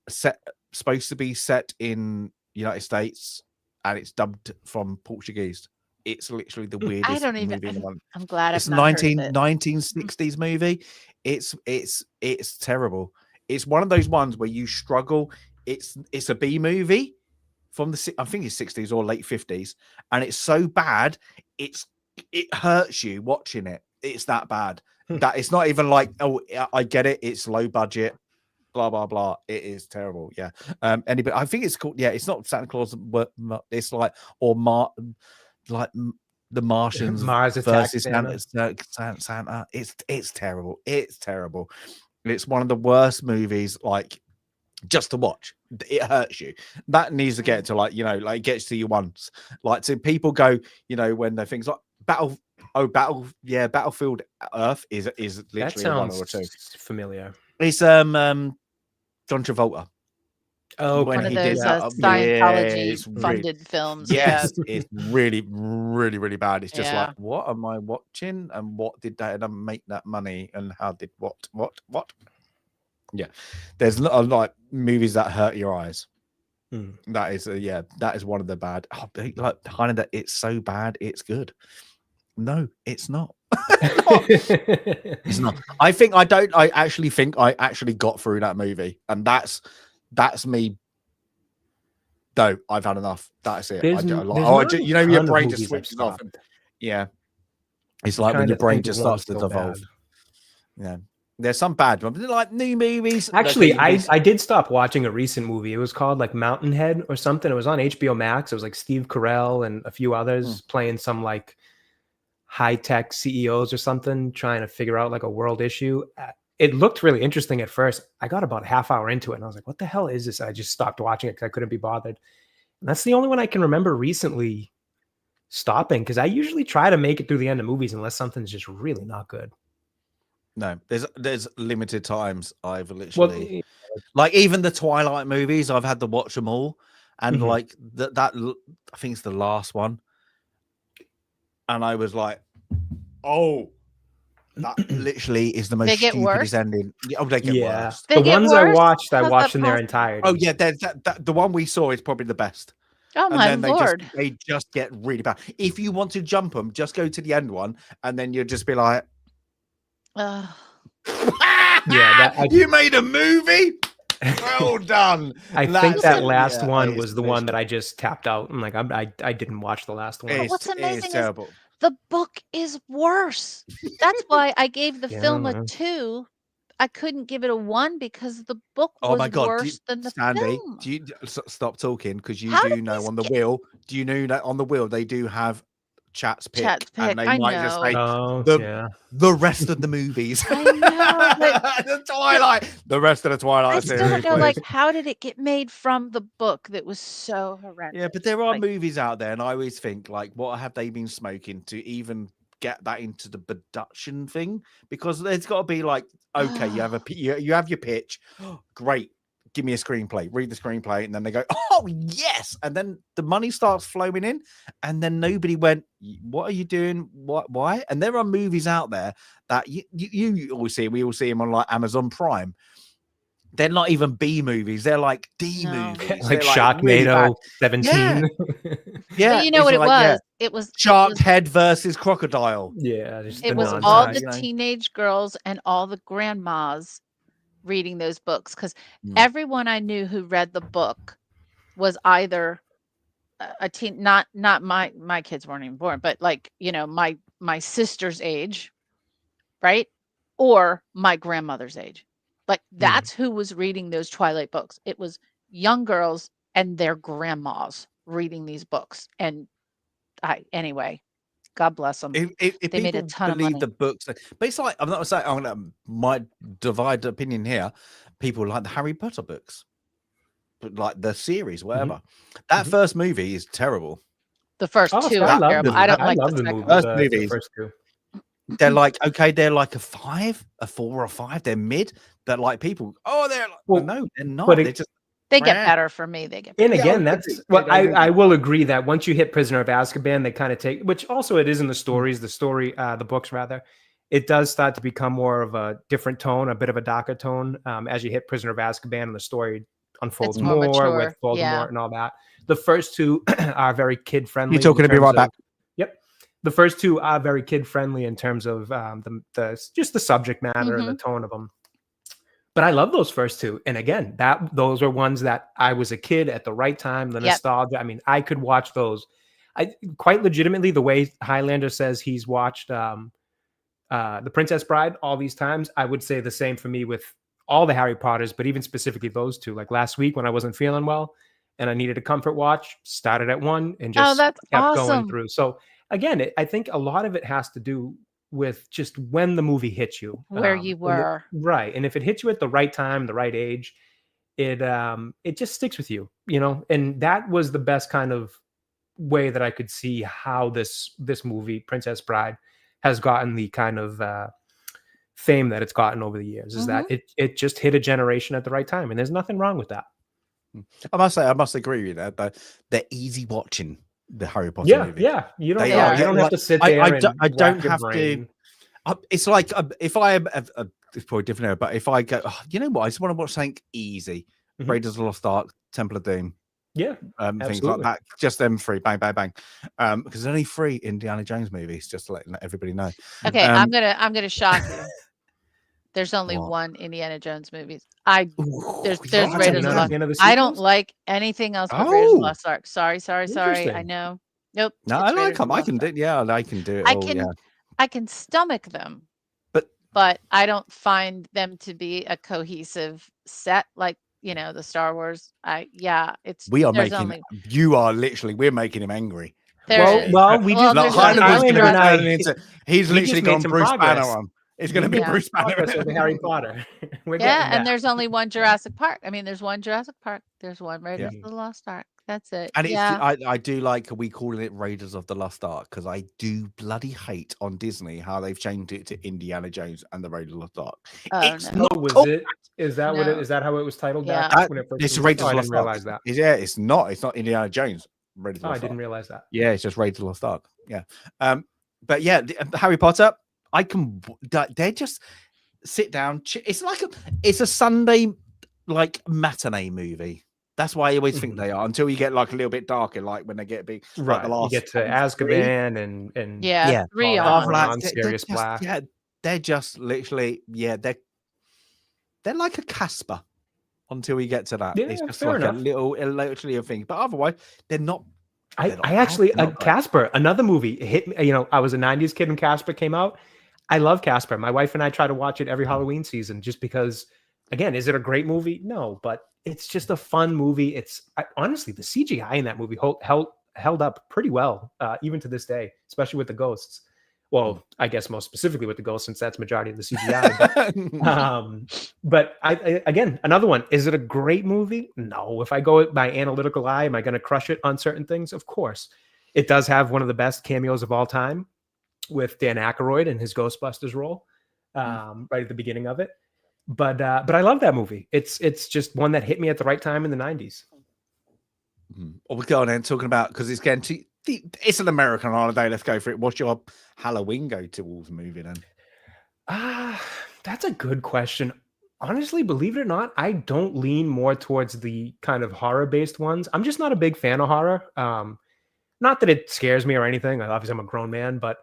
supposed to be set in United States, and it's dubbed from Portuguese. It's literally the weirdest. I don't even. movie in the world. I'm glad it's I've not heard of it. 1960s movie. It's terrible. It's one of those ones where you struggle. It's a B movie from I think it's 60s or late 50s, and it's so bad it hurts you watching it. It's that bad. That it's not even like, oh, I get it, it's low budget, blah blah blah. It is terrible. Yeah. Anybody, I think it's called. Yeah, it's not Santa Claus. It's like like the Martians Mars versus Santa. It's terrible. It's terrible. It's one of the worst movies, like, just to watch. It hurts you. That needs to get to like it gets to you once. Like, so people go, when they're things like Battlefield Earth is literally that sounds 1 or 2. Familiar. It's John Travolta. Oh, one of those Scientology funded films. Yes, it's really, really, really bad. It's just like, what am I watching, and what did that make that money, and how did what? Yeah, there's a lot of movies that hurt your eyes. That is that is one of the bad. Like kind of that. It's so bad, it's good. No, it's not. It's not. I actually think I actually got through that movie, and that's me. No, I've had enough. That's it. Your brain just switches off. Yeah, it's like when your brain just starts to devolve. Yeah, There's some bad ones, but like new movies. Actually, I did stop watching a recent movie. It was called like Mountainhead or something. It was on HBO Max. It was like Steve Carell and a few others playing some like high-tech CEOs or something, trying to figure out like a world issue. It looked really interesting at first. I got about a half hour into it and I was like, what the hell is this? I just stopped watching it because I couldn't be bothered. And that's the only one I can remember recently stopping, because I usually try to make it through the end of movies unless something's just really not good. No, there's limited times I've literally like even the Twilight movies. I've had to watch them all, and like that I think it's the last one, and I was like, oh, that literally is the most stupidest ending. Oh, they get worse. The ones I watched in their entirety. Oh yeah, the one we saw is probably the best. Oh my lord! They just get really bad. If you want to jump them, just go to the end one, and then you'll just be like. You made a movie. Well done. I think that last one was the one that I just tapped out. I'm like, I didn't watch the last one. What's amazing is the book is worse. That's why I gave the film a 2. I couldn't give it a 1 because the book was worse than the film. Do you stop talking? Because you do know on the wheel. Do you know that on the wheel they do have Chat's pick, and they might just say the rest of the movies. I know, but the Twilight, the rest of the Twilight series. I still go like, how did it get made from the book that was so horrendous? Yeah, but there are movies out there, and I always think like, what have they been smoking to even get that into the production thing? Because there's got to be like, okay, you have your pitch, great. Give me a screenplay, read the screenplay, and then they go, oh yes, and then the money starts flowing in, and then nobody went, what are you doing, why? And there are movies out there that you always see, we all see them on like Amazon Prime. They're not even B movies, they're like D movies, like Sharknado really 17. Yeah, but you know what it was? It was Shark Head versus Crocodile. Yeah, it was all the teenage girls and all the grandmas reading those books, because everyone I knew who read the book was either a teen, not my kids weren't even born, but like, you know, my sister's age, right? Or my grandmother's age. Like that's who was reading those Twilight books. It was young girls and their grandmas reading these books. And anyway, God bless them. If they made a ton of money. The books, but it's like, I'm not saying I'm gonna might divide the opinion here. People like the Harry Potter books, but like the series, whatever. That first movie is terrible. The first two are terrible. I don't like the second first movies. They're like, okay, they're like a 5, a 4 or 5. They're mid. They're like people. Oh, they're like, well, no, they're not. But they're just. They get better for me. They get better. And again, that's what I will agree that once you hit Prisoner of Azkaban, they kind of take, which also it is in the stories, the books rather, it does start to become more of a different tone, a bit of a darker tone as you hit Prisoner of Azkaban and the story unfolds more with Voldemort and all that. The first two are very kid friendly. You're talking to me right back. Yep. The first two are very kid friendly in terms of just the subject matter and the tone of them. But I love those first two. And again, those are ones that I was a kid at the right time, the nostalgia. I mean, I could watch those. I quite legitimately, the way Highlander says he's watched The Princess Bride all these times, I would say the same for me with all the Harry Potters, but even specifically those two. Like last week when I wasn't feeling well and I needed a comfort watch, started at 1 and just kept going through. So again, I think a lot of it has to do with just when the movie hits you, where you were, right? And if it hits you at the right time, the right age, it just sticks with you, you know. And that was the best kind of way that I could see how this movie, Princess Bride, has gotten the kind of fame that it's gotten over the years. Is that it just hit a generation at the right time, and there's nothing wrong with that. I must agree with that. But they're easy watching. The Harry Potter movie. Yeah, you don't have to sit there. I don't have to. It's like if I am, it's probably different now, but if I go, you know what, I just want to watch something easy. Raiders of the Lost Ark, Temple of Doom, things like that. Just them 3, bang, bang, bang. Because there's only 3 Indiana Jones movies. Just to let everybody know. Okay, I'm gonna shock you. There's only one Indiana Jones movie. There's Raiders of the Lost. I don't like anything else but Raiders of the Lost Ark. Sorry. I know. Nope. No, I like them. I can do. Yeah, I can do it. I can stomach them, but but I don't find them to be a cohesive set like, the Star Wars. We are there's making only you are literally we're making him angry. there is. we Well, just there's only Heineman's one going to be Highlander turning into. He's we literally just made gone some Bruce progress. Banner on. It's going to be Yeah. Bruce Banner. progress with Harry Potter. We're Yeah, getting and there. there's only one Jurassic Park. I mean, there's one Jurassic Park. There's one Raiders Yeah. of the Lost Ark. That's it. And it's Yeah. I do like we calling it Raiders of the Lost Ark because I do bloody hate on Disney how they've changed it to Indiana Jones and the Raiders of the Lost Ark. Oh, It's no. not was called it? Is that what? No. Is that how it was titled Yeah. back when it first It's released? Raiders Oh, of I the didn't Lost realize Ark. that. Yeah, it's not. It's not Indiana Jones. Raiders of the Oh, I Lost didn't Ark. realize that. Yeah, it's just Raiders of the Lost Ark. Yeah. But yeah, Harry Potter. They're just sit down. It's like it's a Sunday like matinee movie. That's why I always think they are until you get like a little bit darker, like when they get big. Right. Like the last you get to Azkaban and Yeah, three all on. that. Like, on Sirius Black. Yeah, they're just literally they're like a Casper until we get to that. Yeah, it's just fair like enough. literally a thing. But otherwise, they're not. I actually Casper, another movie hit me. I was a 90s kid when Casper came out. I love Casper. My wife and I try to watch it every Halloween season just because, again, is it a great movie? No, but it's just a fun movie. Honestly, the CGI in that movie held up pretty well, even to this day, especially with the ghosts. Well, I guess most specifically with the ghosts, since that's majority of the CGI. But again, another one. Is it a great movie? No. If I go with my analytical eye, am I going to crush it on certain things? Of course. It does have one of the best cameos of all time with Dan Aykroyd in his Ghostbusters role, right at the beginning of it. But I love that movie. It's just one that hit me at the right time in the 90s. We're going and talking about because it's getting to. It's an American holiday. Let's go for it. What's your Halloween go towards movie then? That's a good question. Honestly, believe it or not, I don't lean more towards the kind of horror-based ones. I'm just not a big fan of horror. Not that it scares me or anything. Obviously, I'm a grown man, but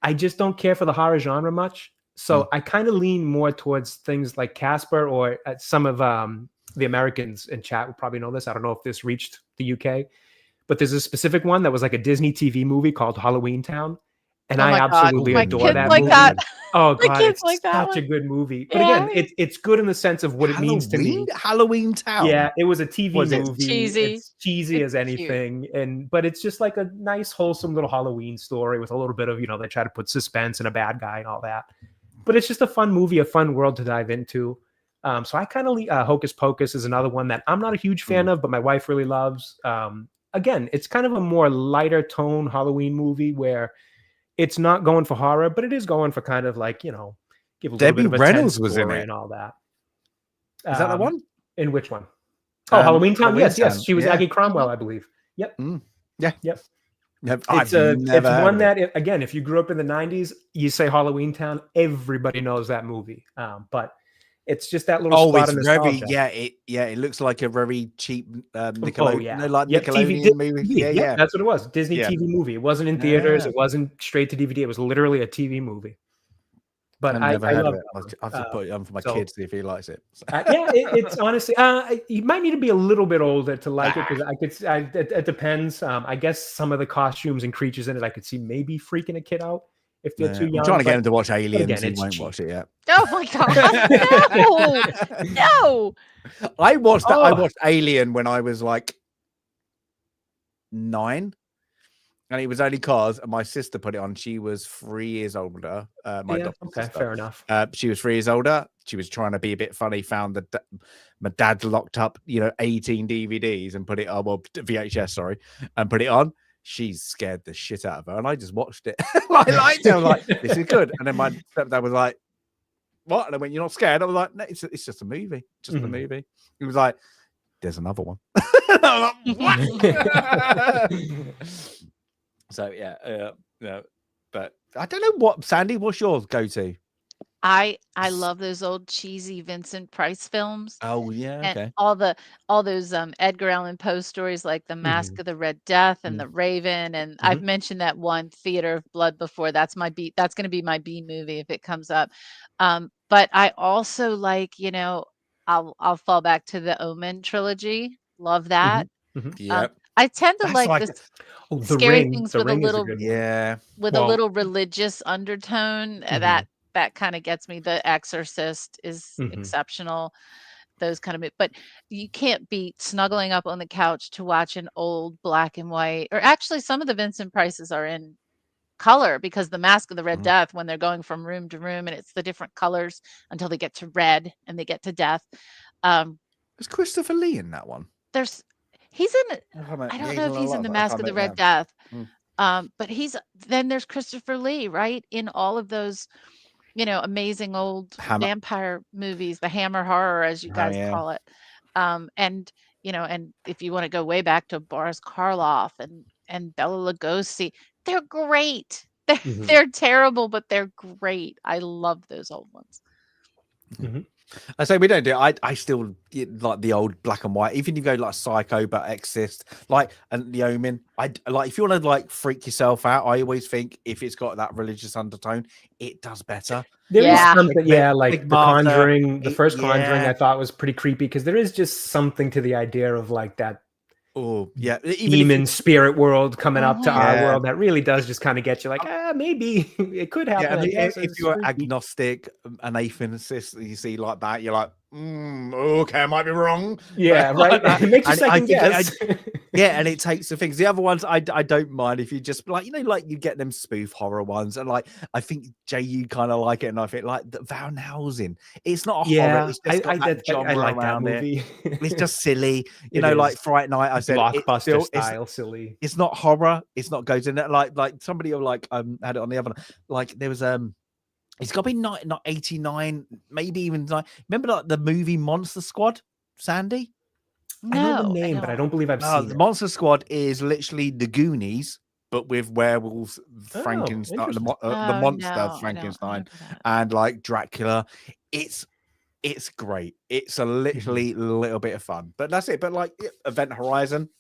I just don't care for the horror genre much. So I kind of lean more towards things like Casper or some of the Americans in chat will probably know this. I don't know if this reached the UK. But there's a specific one that was like a Disney TV movie called Halloween Town. And I absolutely adore that movie. That. Oh, God, it's like such a good movie. But again, it's good in the sense of what it means to me. Halloween Town. Yeah, it was a TV movie. Cheesy. It's cheesy as anything. But it's just like a nice, wholesome little Halloween story with a little bit of, they try to put suspense and a bad guy and all that. But it's just a fun movie, a fun world to dive into. So I kind of Hocus Pocus is another one that I'm not a huge fan of, but my wife really loves. Again, it's kind of a more lighter tone Halloween movie where it's not going for horror, but it is going for kind of like, give a little Debbie bit of a Reynolds tense was in story it and all that. Is that the one? In which one? Oh, Halloween Town. Halloween Yes. Town. She was Yeah. Aggie Cromwell, I believe. Yep. Yeah. Yep. It's one that, again, if you grew up in the 90s, you say Halloween Town, everybody knows that movie. But it's just that little spot in nostalgia. It looks like a very cheap Nickelodeon, TV movie. Yeah, that's what it was. Disney TV movie. It wasn't in theaters. It wasn't straight to DVD. It was literally a TV movie. But I love it. I'll have to put it on for my kids see if he likes it. It's honestly, you might need to be a little bit older to like it because it depends. I guess some of the costumes and creatures in it, I could see maybe freaking a kid out. If they're too young. I'm trying to get him to watch Aliens. Again, He won't watch it yet. Oh my God! No. I watched Alien when I was like 9, and it was only cause my sister put it on. She was 3 years older. My sister. Fair enough. She was 3 years older. She was trying to be a bit funny. Found that my dad locked up, 18 DVDs and put it on, VHS, sorry, and put it on. She scared the shit out of her, and I just watched it. I liked it. I was like, "This is good." And then my stepdad was like, "What?" And I went, "You're not scared?" I was like, "No, it's just a movie. Just a movie." He was like, "There's another one." I was like, "What?" So yeah. But I don't know what Sandy. What's yours go to? I love those old cheesy Vincent Price films. Oh yeah, and all those Edgar Allan Poe stories like The Mask of the Red Death and The Raven, and I've mentioned that one, Theater of Blood, before. That's going to be my B movie if it comes up. But I also like, I'll fall back to the Omen trilogy. Love that. Yeah. I tend to like this scary things with a little with a little religious undertone that that kind of gets me. The Exorcist is exceptional. Those kind of, but you can't beat snuggling up on the couch to watch an old black and white, or actually some of the Vincent Prices are in color, because the Mask of the Red Death, when they're going from room to room and it's the different colors until they get to red and they get to death. Is Christopher Lee in that one? He's in it. I don't know if he's in the Mask of the Red Death. But then there's Christopher Lee, right? In all of those, amazing old vampire movies, the Hammer horror, as you guys call it. And if you want to go way back to Boris Karloff and Bela Lugosi, they're great. They're terrible, but they're great. I love those old ones. I say we don't do it. I still like the old black and white. Even if you go like Psycho, but Exorcist, and The Omen. I like, if you want to like freak yourself out, I always think if it's got that religious undertone, it does better. There is something, like The Conjuring, the first Conjuring, I thought was pretty creepy, because there is just something to the idea of like that. Oh yeah, demon spirit world coming up to our world that really does just kind of get you like, maybe it could happen. If you're agnostic, an atheist, you see like that, you're like, okay, I might be wrong. Yeah, right. It makes you second guess. And it takes the things. The other ones, I don't mind if you just like, like you get them spoof horror ones, and like I think Jay, you kind of like it, and I think like the Van Helsing. It's not a horror. It's just got that genre I like around that movie. It's just silly, like Fright Night. I said blockbuster style, silly. It's not horror. It's not goes in it like somebody will like had it on the other. Like there was it's got to be not 89, maybe even 9. Remember like the movie Monster Squad, Sandy? No, I know the name, but I don't believe I've seen the it. Monster Squad is literally the Goonies, but with werewolves, Frankenstein, the monster Frankenstein, and like Dracula. It's great. It's a literally little bit of fun, but that's it. But like Event Horizon.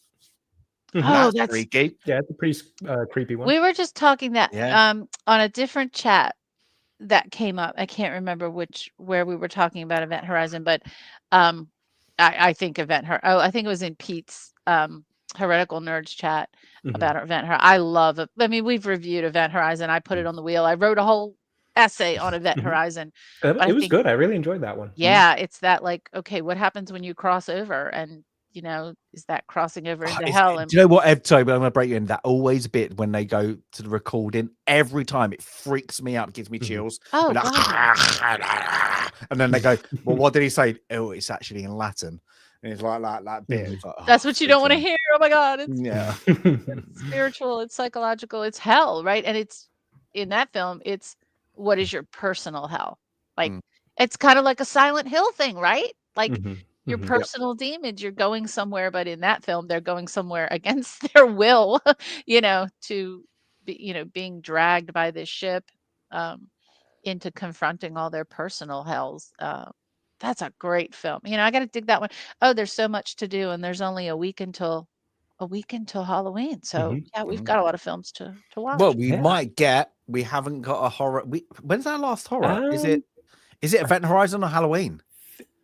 That's freaky. Yeah, it's a pretty creepy one. We were just talking that on a different chat that came up. I can't remember where we were talking about Event Horizon, but I think I think it was in Pete's Heretical Nerds chat about Event Horizon. I love it. I mean, we've reviewed Event Horizon. I put it on the wheel. I wrote a whole essay on Event Horizon. It was good. I really enjoyed that one. Yeah, it's that like, okay, what happens when you cross over? And is that crossing over into hell? And do you know what, Ed? Sorry, but I'm going to break you in. That always bit when they go to the recording, every time it freaks me out, gives me chills. Oh, and then they go, well, what did he say? Oh, it's actually in Latin. And it's like that bit. It's like, that's what you don't want to hear. Oh my God. It's it's spiritual, it's psychological, it's hell, right? And it's in that film, it's what is your personal hell? Like it's kind of like a Silent Hill thing, right? Like your personal demons, you're going somewhere, but in that film, they're going somewhere against their will, to be, being dragged by this ship into confronting all their personal hells. That's a great film. I got to dig that one. Oh, there's so much to do, and there's only a week until Halloween. So we've got a lot of films to watch. Well, we haven't got a horror. When's our last horror? Is it Event Horizon or Halloween?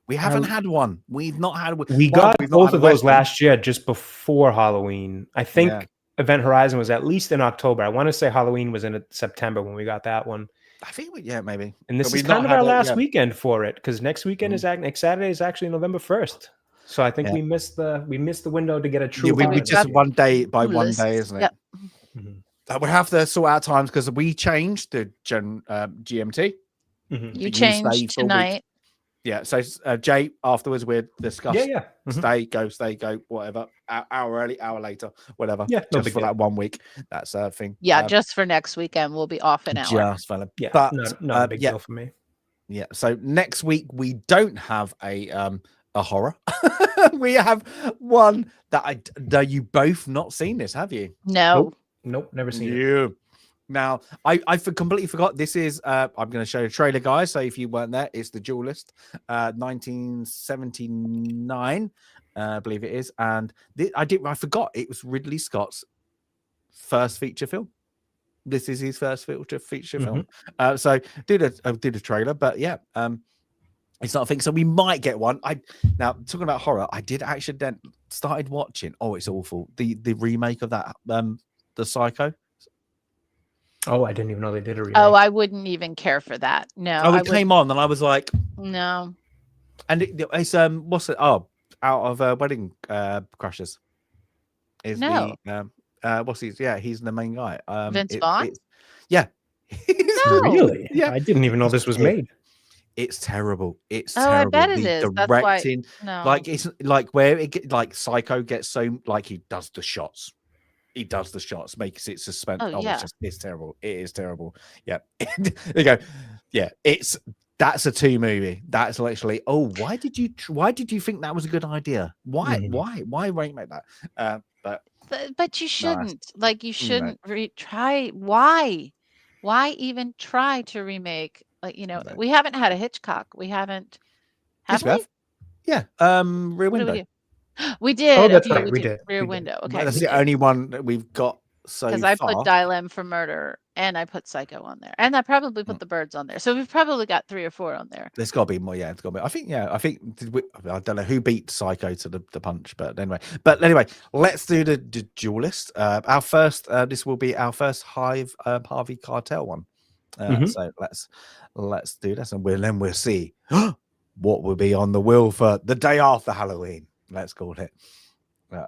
We haven't had one. We've not had. We got both of those last year, just before Halloween. I think Event Horizon was at least in October. I want to say Halloween was in September when we got that one. I think maybe. And this is kind of our last weekend for it, because next weekend next Saturday is actually November 1st. So I think we missed the window to get a true. We just one day by one day, isn't it? Yep. We have to sort out times because we changed the GMT. You changed tonight. Yeah, so Jay, afterwards we'll discuss. Yeah. Stay, go, whatever. Hour early, hour later, whatever. Yeah, just for that 1 week. That's a thing. Yeah, just for next weekend, we'll be off an hour. Just for yeah, but not a big deal for me. Yeah. So next week we don't have a horror. We have one that you both not seen this, have you? No. Nope, never seen it. Now, I completely forgot. This is, I'm going to show a trailer, guys. So if you weren't there, it's The Duelist, 1979, I believe it is. And I forgot it was Ridley Scott's first feature film. This is his first feature film. So did a trailer, but yeah, it's not a thing. So we might get one. Now talking about horror, I did actually then started watching. Oh, it's awful. The remake of that, the Psycho. Oh, I didn't even know they did a remake. Oh, I wouldn't even care for that. No, Oh, I it came on, and I was like, no. and it's what's it? Oh, out of Wedding Crashers. Is No. the what's his? Yeah, he's the main guy. Vince Vaughn? Yeah. No. Really? Yeah. I didn't even know this was made. It's terrible. It's Oh, I terrible. bet it The is. That's why. directing, No. like it's like where like Psycho gets so like he does the shots. He does the shots, makes it suspense. Oh, yeah. It's terrible. It is terrible. Yeah. There you go. Yeah, that's a 2 movie. That's literally. Oh, why did you think that was a good idea? Why remake that? But you shouldn't. Like you shouldn't try. Why even try to remake? Like we haven't had a Hitchcock. We haven't. Have we? Yeah. Rear What did Window. we do? We did. Oh, that's okay, right. We did. Rear We did. Window. Okay. That's we the did. only one that we've got so far. Because I put Dial M for Murder and I put Psycho on there. And I probably put The Birds on there. So we've probably got 3 or 4 on there. There's got to be more. Yeah, it's got to be. I think I don't know who beat Psycho to the punch, but anyway, let's do the Duelist. Our first. This will be our first Harvey Keitel one. So let's do this, and we'll see what will be on the wheel for the day after Halloween. Let's call it.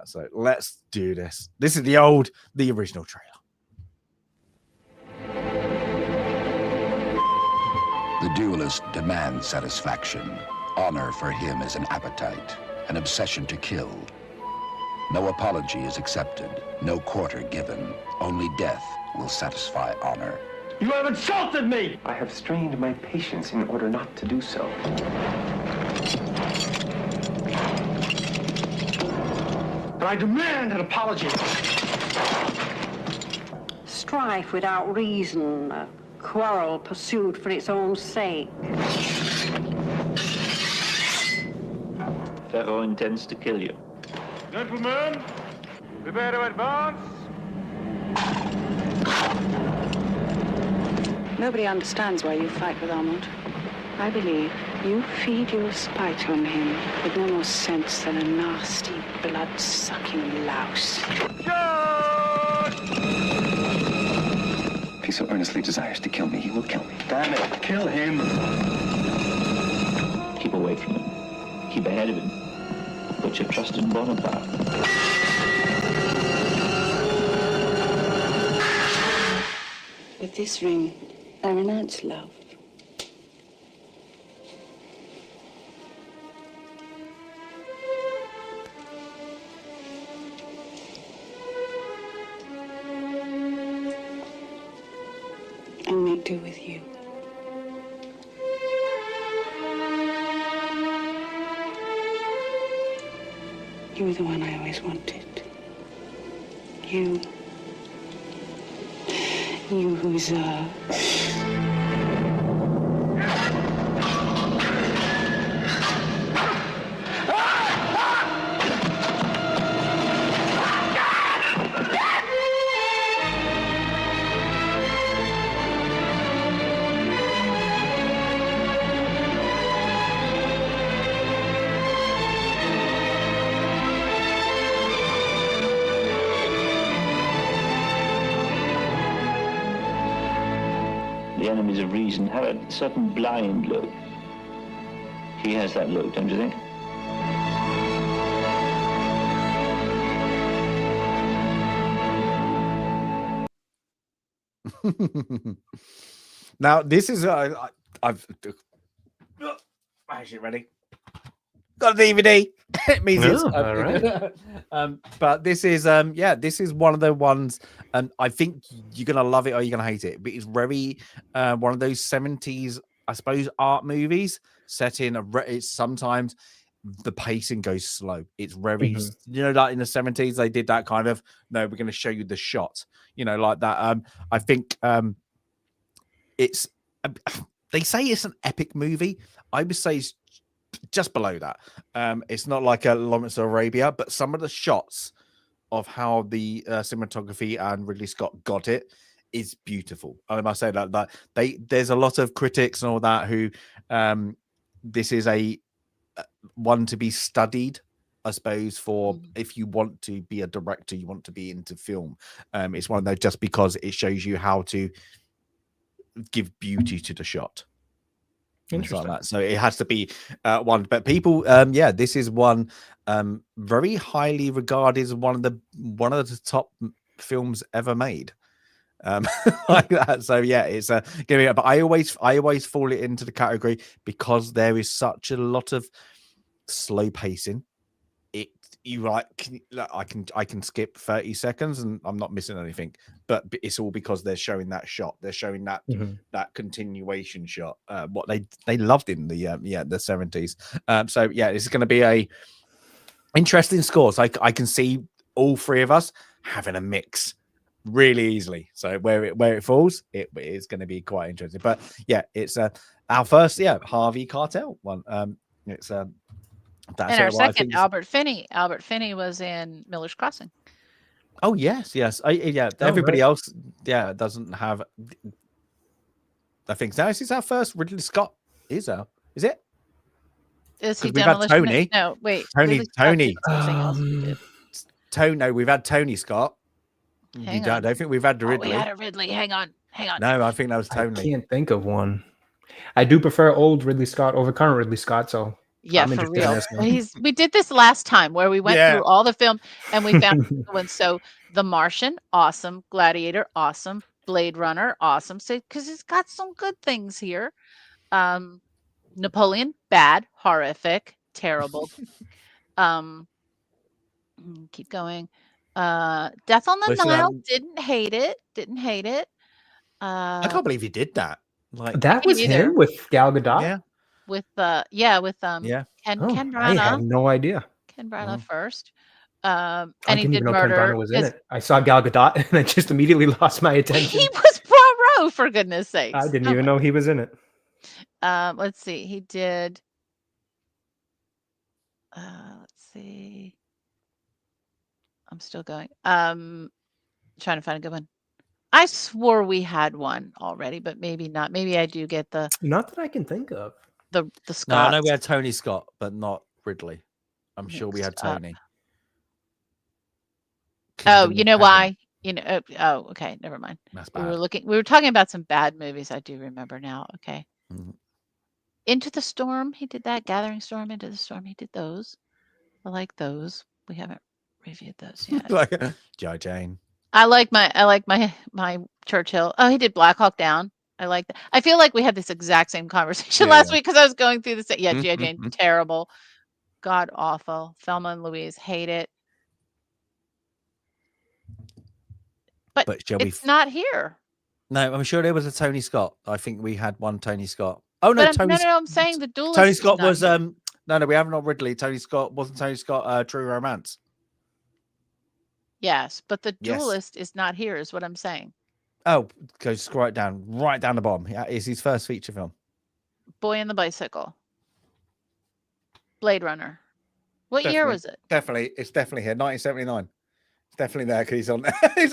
So let's do this. This is the original trailer. The duelist demands satisfaction. Honor for him is an appetite, an obsession to kill. No apology is accepted, no quarter given. Only death will satisfy honor. You have insulted me! I have strained my patience in order not to do so. And I demand an apology. Strife without reason, a quarrel pursued for its own sake. Pharaoh intends to kill you. Gentlemen, prepare to advance. Nobody understands why you fight with Armand. I believe you feed your spite on him with no more sense than a nasty, blood-sucking louse. If he so earnestly desires to kill me, he will kill me. Damn it, kill him. Keep away from him. Keep ahead of him. Put your trust in Bonaparte. With this ring, I renounce love. And make do with you. You were the one I always wanted. You who's The enemies of reason have a certain blind look. He has that look, don't you think? Now this is I've actually ready. Got a DVD. It means it's all right. but this is this is one of the ones, and I think you're gonna love it or you're gonna hate it. But it's very one of those 70s, I suppose, art movies set in it's sometimes the pacing goes slow. It's very like in the 70s they did that kind of we're going to show you the shot, like that. I think it's they say it's an epic movie. I would say it's just below that. It's not like a Lawrence of Arabia, but some of the shots of how the cinematography and Ridley Scott got it is beautiful. I must say that there's a lot of critics and all that who this is a one to be studied I suppose, for if you want to be a director, you want to be into film. It's one of those just because it shows you how to give beauty to the shot. Like that. So it has to be one. But people, this is one very highly regarded as one of the top films ever made. Like that. So yeah, it's but I always fall it into the category because there is such a lot of slow pacing. I can skip 30 seconds and I'm not missing anything, but it's all because they're showing that shot. They're showing that that continuation shot. What they loved in the 70s. So yeah, it's going to be a interesting score. So I can see all three of us having a mix really easily. So where it falls, it is going to be quite interesting. But yeah, it's our first Harvey Keitel one. It's and our second, Albert Finney. Albert Finney was in Miller's Crossing. Oh yes. Everybody else, doesn't have. I think this is our first Ridley Scott. Is it? Is he we've had Tony? No, wait. Tony. Tony. We've had Tony Scott. I don't think we've had the Ridley. We had a Ridley. Hang on. No, I think that was Tony. I can't think of one. I do prefer old Ridley Scott over current Ridley Scott. So yeah, for real. We did this last time where we went through all the film and we found ones. So The Martian, awesome. Gladiator, awesome. Blade Runner, awesome. So because it's got some good things here. Napoleon, bad, horrific, terrible. Keep going. Death on the Nile, didn't hate it. I can't believe he did that. Like that was him with Gal Gadot. Yeah. With Ken Branagh. I had no idea. Ken Branagh first. I and he did know Murder. Ken Branagh was in it. I saw Gal Gadot and I just immediately lost my attention. He was Poirot, for goodness sakes. I didn't even know he was in it. Let's see. He did. Let's see. I'm still going. Trying to find a good one. I swore we had one already, but maybe not. Maybe I do get the. Not that I can think of. The Scott. No, I know we had Tony Scott, but not Ridley. I'm sure we had Tony. Oh, you know why? Okay, never mind. That's bad. We were talking about some bad movies. I do remember now. Okay. Into the Storm, he did that. Gathering Storm, Into the Storm, he did those. I like those. We haven't reviewed those yet. Like Joe Jane. I like my Churchill. Oh, he did Black Hawk Down. I like that. I feel like we had this exact same conversation last week because I was going through the G.I. Jane, terrible, god awful. Thelma and Louise, hate it. But it's not here. No, I'm sure there was a Tony Scott. I think we had one Tony Scott. Oh no, no, I'm saying the Duelist. Tony Scott was no, we haven't got Ridley. Tony Scott wasn't Tony Scott. True Romance. Yes, but the Duelist is not here, is what I'm saying. Oh, go scroll it down, right down the bottom. Yeah, it's his first feature film. Boy and the Bicycle. Blade Runner. What year was it? It's definitely here. 1979. It's definitely there because he's on.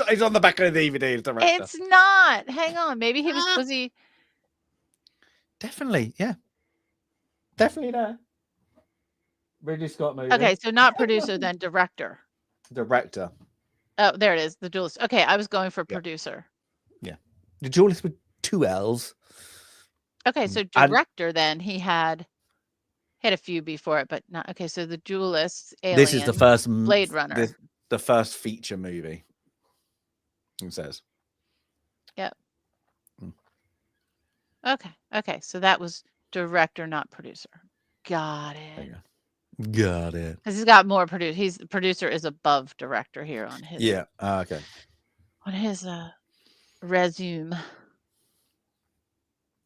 he's on the back of the DVD. It's not. Hang on. Maybe he was he? Definitely, yeah. Definitely there. Ridley Scott movie. Okay, so not producer, then director. Director. Oh, there it is. The Duelist. Okay, I was going for producer. Yeah. The Duelist with 2 L's. Okay, so director then he had a few before it, but not okay. So the Duelist, Alien, this is the first Blade Runner. The first feature movie. It says. Yep. Okay. So that was director, not producer. Got it. Got it. Because he's got more producer. Producer is above director here on his. Yeah. Okay. On his resume.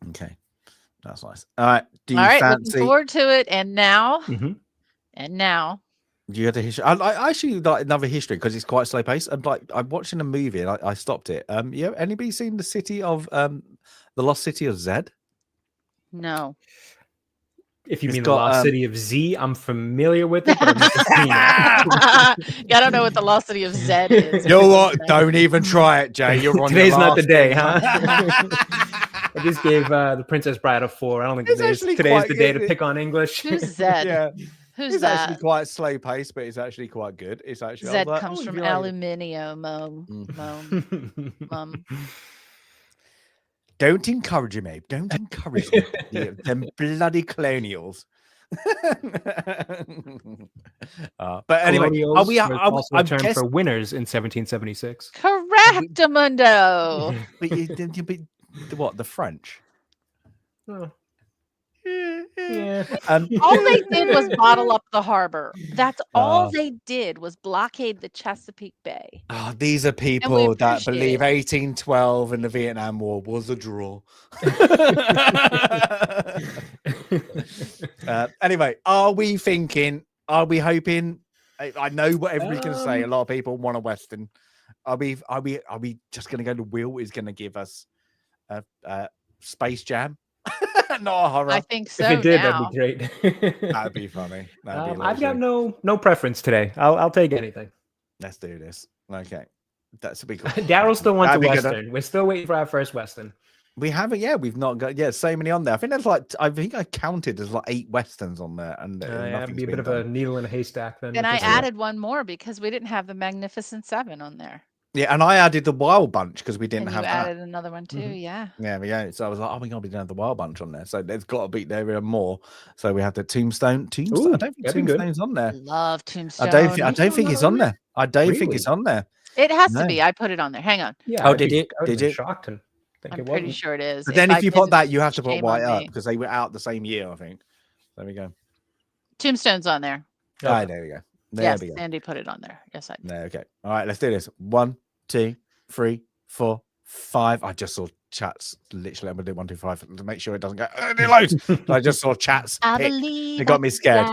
Okay, that's nice. All right. Do you fancy? Looking forward to it. And now. And now. Do you have the history? I actually like another history because it's quite slow paced. I'm watching a movie and I stopped it. Anybody seen the city of the Lost City of Zed? No. If you mean the Lost City of Z, I'm familiar with it, but I've never seen it. I don't know what the Lost City of Zed is. You know what? Don't even try it, Jay. You're on. Today's not the day, huh? I just gave the Princess Bride a 4. I don't think today's the day to pick on English. Who's Zed? Yeah. Who's It's that? actually quite slow paced, but it's actually quite good. It's actually. I was Zed like, comes oh, from if you like it. aluminium. Don't encourage him, Abe. Don't encourage them. Them bloody colonials. But anyway, Colonials was are we also a term for winners in 1776. Correct, Amundo. But what? The French? Oh. Yeah. All they did was bottle up the harbor. That's all Oh. they did was blockade the Chesapeake Bay. Oh, these are people that believe 1812 and the Vietnam War was a draw. Anyway, are we hoping? I know what everybody's going to say. A lot of people want a Western. Are we just going to go to Will is going to give us a Space Jam? Not a horror. I think so. If it did, now. that'd be great. That'd be funny. I've got no preference today. I'll take anything. Let's do this. Okay, that's a big. Daryl still wants a Western. We're still waiting for our first Western. We haven't. Yeah, we've not got. So many on there. I think there's I think I counted. There's 8 Westerns on there, and it'd be a bit of a needle in a haystack. Then I added one more because we didn't have the Magnificent Seven on there. Yeah, and I added the Wild Bunch because we didn't have that. Added another one too. Yeah. Yeah, we go. So I was like, oh my god, we don't have the Wild Bunch on there. So there's got to be there are more. So we have the Tombstone. Ooh, I don't think Tombstone's on there. Love Tombstone. I don't think it's on there. I don't think it's on there. It has to be. I put it on there. Hang on. Yeah. Oh, did it? Did it? Shocked and think I'm pretty sure it is. But then if you put that, you have to put shame White on up me. because they were out the same year, I think. There we go. Tombstone's on there. Ah, there we go. Yes, Sandy put it on there. Yes, I did. There, okay. All right, let's do this. 1, 2, 3, 4, 5. I just saw chats. Literally, I'm gonna do 1, 2, 5 to make sure it doesn't go. It loads. I just saw chats. It got me scared.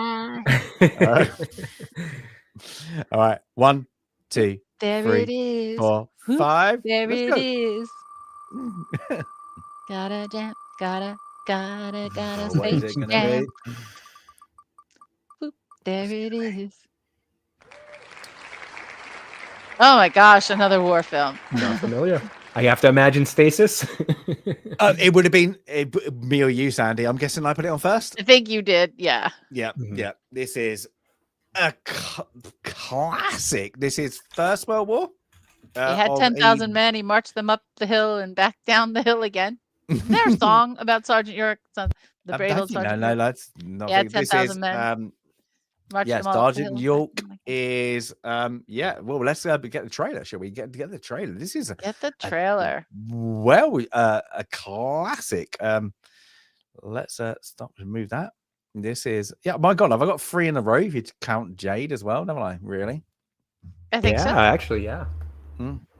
All right. 1, 2, there 3, it is. 4, 5. There Let's it go. is. Gotta jam. Gotta What is space it gonna jam. be? Boop, there it is. Oh my gosh, another war film. Not familiar. I have to imagine Stasis. It would have been me or you, Sandy. I'm guessing I put it on first. I think you did. Yeah. Yeah. Yeah. This is a classic. This is First World War. He had 10,000 men. He marched them up the hill and back down the hill again. Isn't there a song about Sergeant York? The brave old Sergeant No, York? that's not. Yeah, This is 10,000 men. yes, Sergeant York is yeah. Well, let's get the trailer. Shall we get the trailer? This is get the trailer. A classic. Let's stop and move that. This is my god. Have I got 3 in a row? If you count Jade as well, haven't I? Really? I think so. Actually, yeah.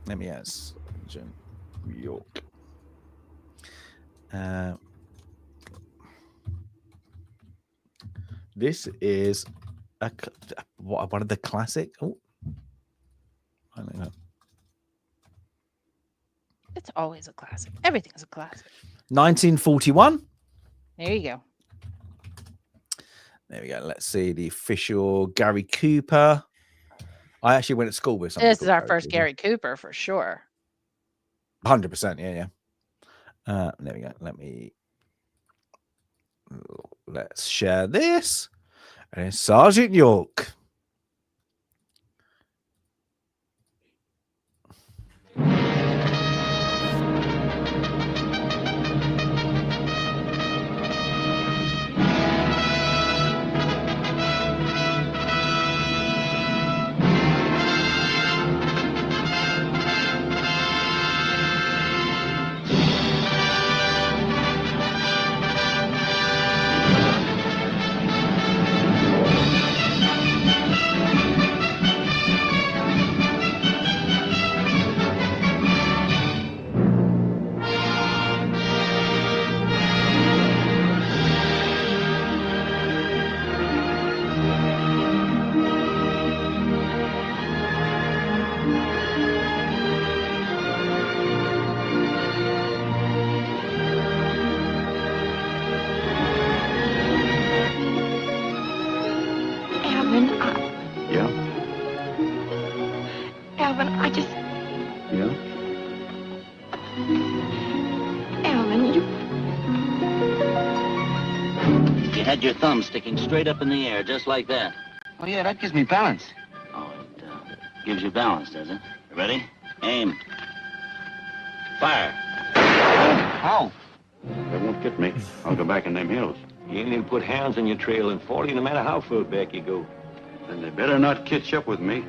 Let me guess. Sergeant York. This is one of the classic. Oh, I don't know. It's always a classic. Everything's a classic. 1941. There you go. There we go. Let's see the official Gary Cooper. I actually went to school with someone. This is our first Gary Cooper for sure. 100%. Yeah. There we go. Let's share this. And it's Sergeant York. Alvin, I just... Yeah? Alvin, you... You had your thumb sticking straight up in the air, just like that. Oh, yeah, that gives me balance. Oh, it gives you balance, does it? Ready? Aim. Fire. How? They won't get me. I'll go back in them hills. You ain't even put hounds on your trail in 40, no matter how far back you go. Then they better not catch up with me,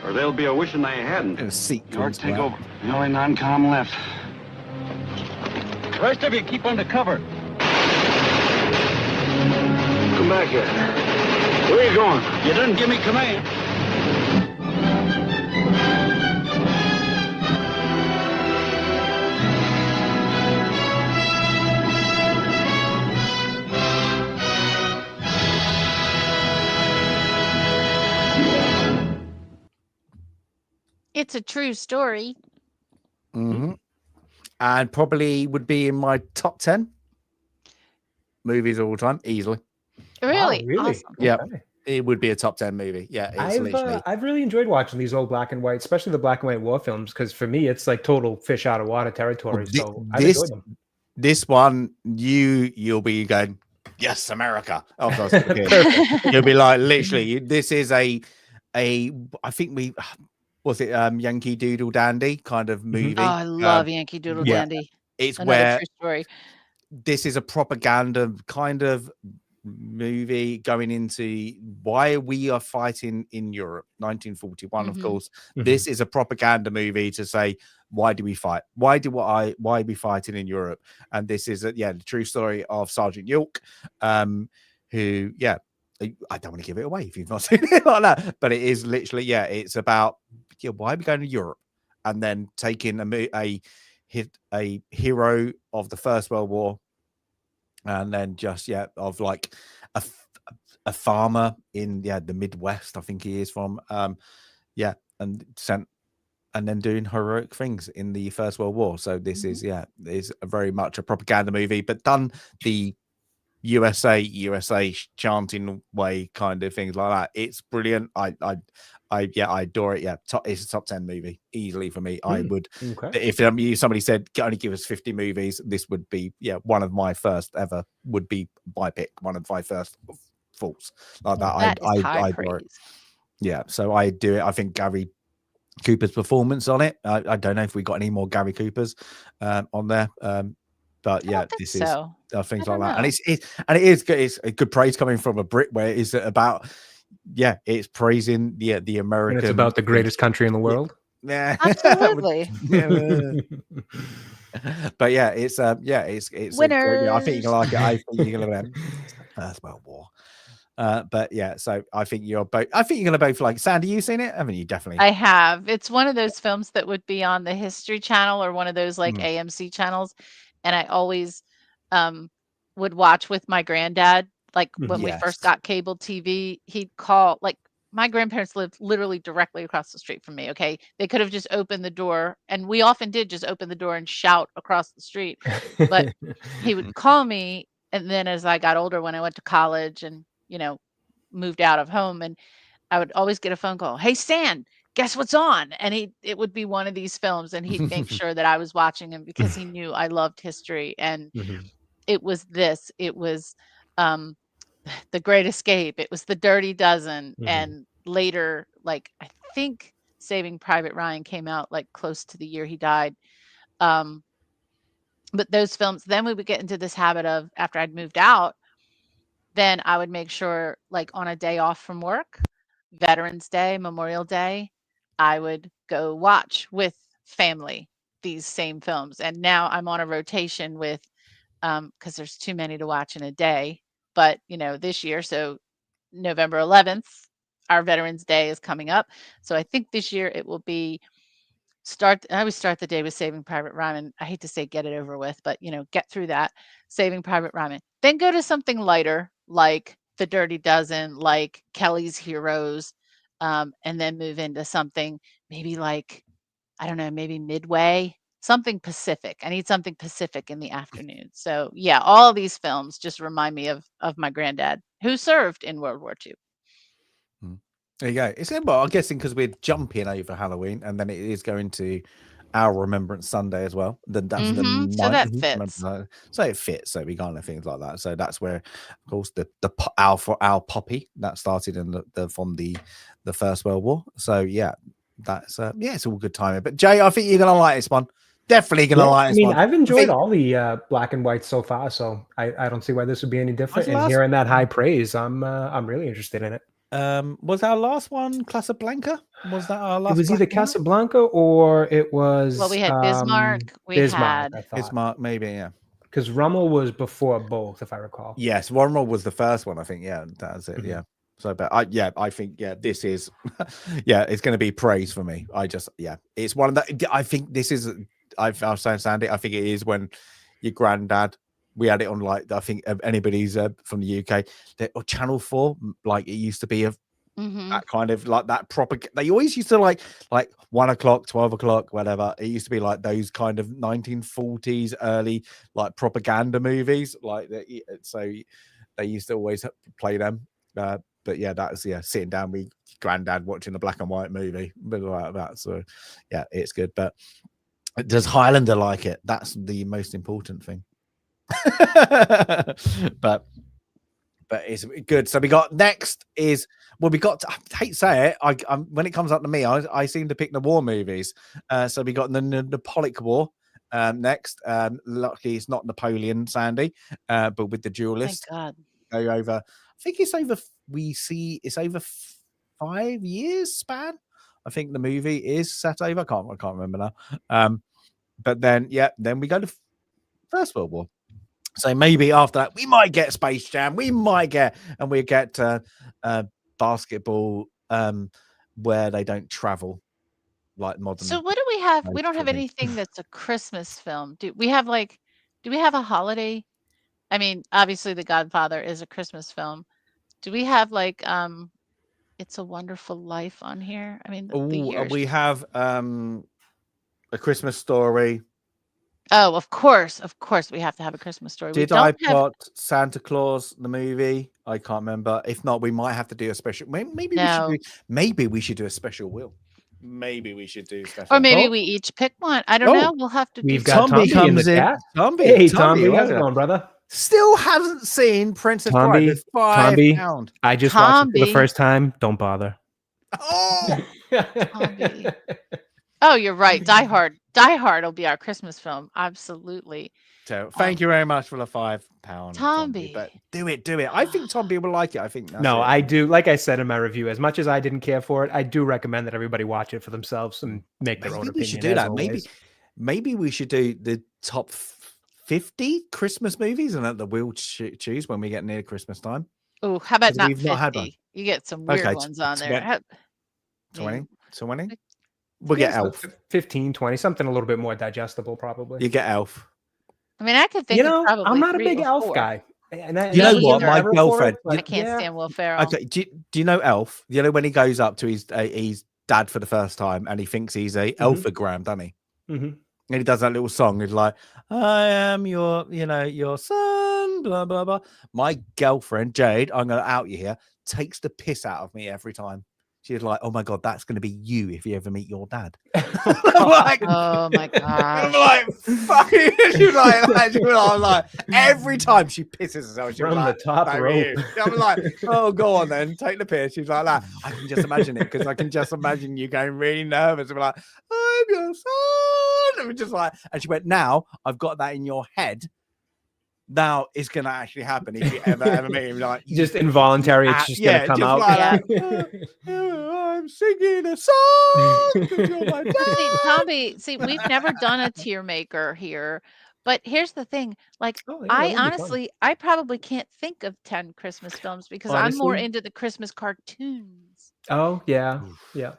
or they'll be a wishing they hadn't. A seat Or comes take out. over. The only non-com left. The rest of you keep under cover. Come back here. Where are you going? You didn't give me command. It's a true story. And probably would be in my top 10 movies of all time, easily. Really? Really? Awesome. Yeah, Okay. it would be a top 10 movie. Yeah, it's literally. I've really enjoyed watching these old black and white, especially the black and white war films, because for me, it's like total fish out of water territory. So I've enjoyed them. This one, you'll be going, yes, America. Oh, you'll be like, literally, this is I think was it Yankee Doodle Dandy kind of movie. Oh, I love Yankee Doodle Dandy. It's another where true story. this is a propaganda kind of movie going into why we are fighting in Europe, 1941. Of course, this is a propaganda movie to say, why do we fight? Why are we fighting in Europe? And this is the true story of Sergeant York, who I don't want to give it away if you've not seen it like that, but it is literally it's about why are we going to Europe, and then taking a hero of the First World War, and then just of like a farmer in the Midwest, I think he is from, and then doing heroic things in the First World War. So this is very much a propaganda movie, but done the USA chanting way, kind of things like that. It's brilliant. I adore it. It's a top 10 movie easily for me. I would, if somebody said only give us 50 movies, this would be one of my first ever, would be my pick, one of my first thoughts like that. I adore it. Yeah, so I do it. I think Gary Cooper's performance on it, I don't know if we got any more Gary Coopers on there, but this is things like that, and it is good. It's a good praise coming from a Brit, where it's about it's praising the American. And it's about the greatest country in the world. Yeah, absolutely. But it's winners. I think you're gonna like it. I think you're gonna like First World War. So I think you're both. I think you're gonna both like. Sandy, you seen it? Haven't you? Definitely. I have. It's one of those films that would be on the History Channel or one of those like AMC channels, and I always would watch with my granddad. Like when we first got cable TV, he'd call. Like my grandparents lived literally directly across the street from me. Okay, they could have just opened the door, and we often did just open the door and shout across the street. But he would call me, and then as I got older, when I went to college and moved out of home, and I would always get a phone call. Hey, Stan, guess what's on? And it would be one of these films, and he'd make sure that I was watching him because he knew I loved history. And it was this. It was The Great Escape. It was The Dirty Dozen. And later, like I think Saving Private Ryan came out like close to the year he died. But those films, then we would get into this habit of, after I'd moved out, then I would make sure, like on a day off from work, Veterans Day, Memorial Day, I would go watch with family these same films. And now I'm on a rotation with, because there's too many to watch in a day. But, this year, so November 11th, our Veterans Day is coming up. So I think this year it will be I always start the day with Saving Private Ryan. I hate to say get it over with, but, get through that. Saving Private Ryan. Then go to something lighter, like The Dirty Dozen, like Kelly's Heroes, and then move into something maybe like, I don't know, maybe Midway, something Pacific. I need something Pacific in the afternoon. So all of these films just remind me of my granddad, who served in World War II. There you go. It's I'm guessing because we're jumping over Halloween, and then it is going to our Remembrance Sunday as well. That's the So that 9th. fits. So it fits. So we kind of things like that. So that's where, of course, our poppy that started in from the First World War. So yeah, that's it's all good timing. But Jay, I think you're gonna like this one. Definitely gonna like this one. I've enjoyed all the black and white so far, so I don't see why this would be any different. And hearing that high praise, I'm really interested in it. Was our last one Casablanca? Was that our last? It was either Casablanca or it was. Well, we had Bismarck. We had Bismarck, maybe, yeah. Because Rommel was before both, if I recall. Yes, Rommel was the first one, I think. Yeah, that's it. Yeah. So, but I think this is, it's going to be praise for me. It's one of the. I think this is. I was saying, Sandy, I think it is when your granddad. We had it on I think anybody's from the UK, or Channel 4, like it used to be that kind of like that proper. They always used to like 1 o'clock, 12 o'clock, whatever. It used to be like those kind of 1940s early like propaganda movies, so they used to always play them. But yeah, that was sitting down with granddad watching a black and white movie, a bit like that. So yeah, it's good. But does Highlander like it? That's the most important thing. but it's good. So we got next is we got I hate to say it. I when it comes up to me, I seem to pick the war movies. So we got the Napoleonic War next. Luckily it's not Napoleon, Sandy, but with the duelist. Thank God. Go over. I think it's over. It's over 5 years span. I think the movie is set over. I can't remember now. But then we go to First World War. So maybe after that, we might get Space Jam. We get basketball where they don't travel like modern. So what do we have? We don't have anything that's a Christmas film. Do we have a holiday? I mean, obviously The Godfather is a Christmas film. Do we have It's a Wonderful Life on here? I mean, we have A Christmas Story. Oh, of course we have to have A Christmas Story. Did I put Santa Claus the movie? I can't remember. If not, we might have to do a special. Maybe we should do a special will. Maybe we should do special. Or maybe we each pick one. I don't know. We'll have to. We've got Tomby comes in. Hey, Tomby, how's it going, brother? Still haven't seen Princess Bride. It's £5. I just watched it for the first time. Don't bother. Oh, oh, you're right. Die Hard will be our Christmas film. Absolutely. So thank you very much for the £5, Tomby. But do it. I think Tomby will like it. I think. I do. Like I said in my review, as much as I didn't care for it, I do recommend that everybody watch it for themselves and make their own opinion. We should do that. Maybe we should do the top 50 Christmas movies, and that we'll choose when we get near Christmas time. Oh, how about not 50? Not had one. You get some weird ones on there. 20? We'll get Elf. 15, 20, something a little bit more digestible, probably. You get Elf. I mean, I could think of probably I'm not a 3 big or Elf 4. guy. You know what? My girlfriend. I can't stand Will Ferrell. Okay, do you know Elf? You know when he goes up to his dad for the first time and he thinks he's a elfogram, doesn't he? Mm-hmm. And he does that little song. He's like, "I am your son." Blah blah blah. My girlfriend Jade, I'm going to out you here, takes the piss out of me every time. She's like, "Oh my God, that's going to be you if you ever meet your dad." I'm like, oh my God. I'm like, fucking. She's like, every time she pisses herself, she's from like, the top rope. I'm like, oh, go on then, take the piss. She's like that. I can just imagine it because I can just imagine you going really nervous and be like, "I'm your son." And we're just like, and she went, "Now I've got that in your head. Now it's gonna actually happen if you ever meet him." Like, just involuntary, it's just gonna come out. Like I'm singing a song. You're my dad. See, Tomby, we've never done a tier maker here, but here's the thing: I probably can't think of 10 Christmas films because I'm more into the Christmas cartoons. Oh yeah,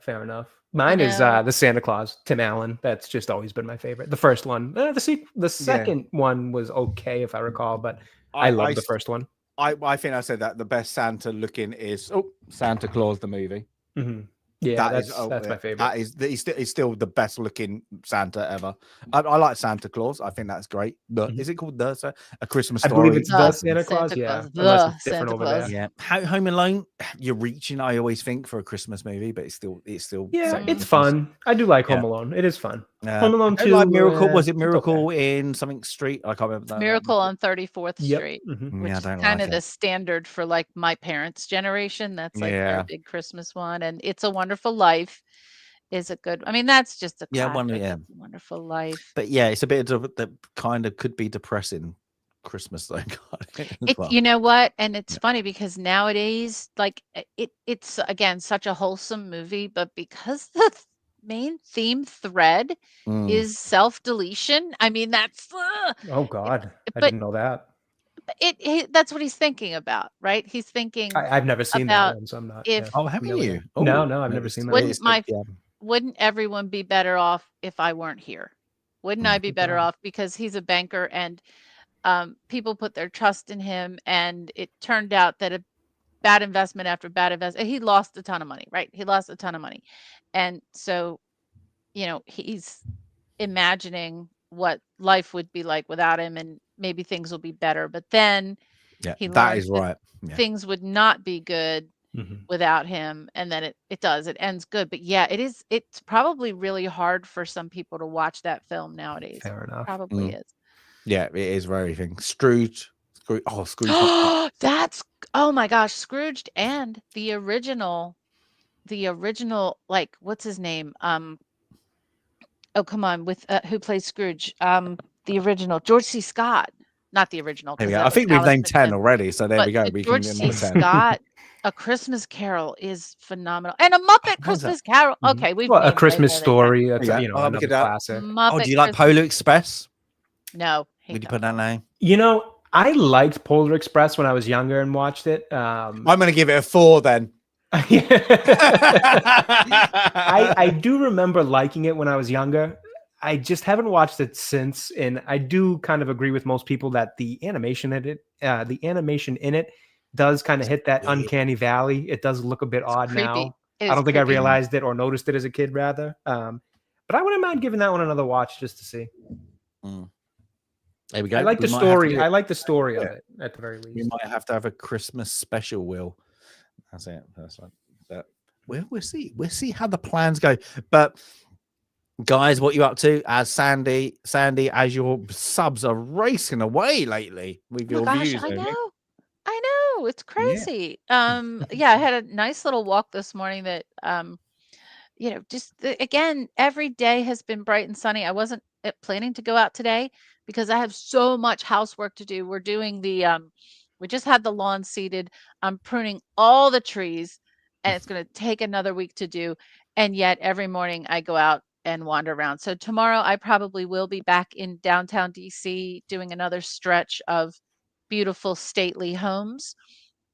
fair enough. Mine is the Santa Claus, Tim Allen. That's just always been my favorite. The first one, the second one was okay if I recall, but I love the first one. I think I said that the best Santa looking is Santa Claus the movie. Mm-hmm. Yeah, that's my favorite. That is he's still the best looking Santa ever. I like Santa Claus. I think that's great. Is it called A Christmas Story? I believe it's the Santa Claus. Yeah, the Santa Claus. Yeah, Home Alone. You're reaching. I always think for a Christmas movie, but it's still. Yeah, it's fun. I do like Home Alone. It is fun. Home Alone 2. Like Miracle. Was it Miracle in something street? I can't remember that. Miracle on 34th Yep. Street, Mhm. which Yeah, I is don't kind like of the it. standard for like my parents' generation. That's like Yeah. their big Christmas one. And It's a Wonderful Life is a good. I mean, that's just a Yeah, classic. yeah. It's a Wonderful Life. But yeah, it's a bit of that kind of could be depressing Christmas though. as well. You know what? And it's funny because nowadays, like it's again such a wholesome movie, but because the main theme thread is self-deletion. I mean, that's Oh God, I but didn't know that. that's what he's thinking about, right? He's thinking I've never seen that about one, so I'm not. if Oh, haven't you? No, I've never seen that. wouldn't everyone be better off if I weren't here? Wouldn't I be better off because he's a banker and people put their trust in him, and it turned out that a bad investment after bad investment, he lost a ton of money, right? He lost a ton of money. And so, he's imagining what life would be like without him, and maybe things will be better. But then he learns that things would not be good without him. And then it ends good. But yeah, it's probably really hard for some people to watch that film nowadays. Fair enough. Probably is. Yeah, it is very thing. Scrooge. Oh, Scrooge. Oh my gosh, Scrooged and the original, like, what's his name? Oh, come on, with who plays Scrooge? The original, George C. Scott. Not the original. There we go. I think we've named 10 already, so there we go. We George can C. Scott, A Christmas Carol is phenomenal, and A Muppet Christmas Carol. Okay, we've A named Christmas way more than Story. that. That's another classic. Muppet do you like Christmas- Polar Express? No. Would you put that name? I liked Polar Express when I was younger and watched it. I'm going to give it a 4 then. I do remember liking it when I was younger. I just haven't watched it since, and I do kind of agree with most people that the animation in it does kind of hit that uncanny valley. It does look a bit odd now. I don't think I realized it or noticed it as a kid, rather. But I wouldn't mind giving that one another watch just to see. There we go. I like the story. I like the story of it at the very least. We might have to have a Christmas special, Will. That's it. That's like that. We'll see. We'll see how the plans go. But guys, what you up to? As Sandy, as your subs are racing away lately with your views. I know. It's crazy. Yeah, I had a nice little walk this morning that again, every day has been bright and sunny. I wasn't planning to go out today because I have so much housework to do. We're doing we just had the lawn seeded. I'm pruning all the trees, and it's going to take another week to do. And yet every morning I go out and wander around. So tomorrow I probably will be back in downtown DC doing another stretch of beautiful stately homes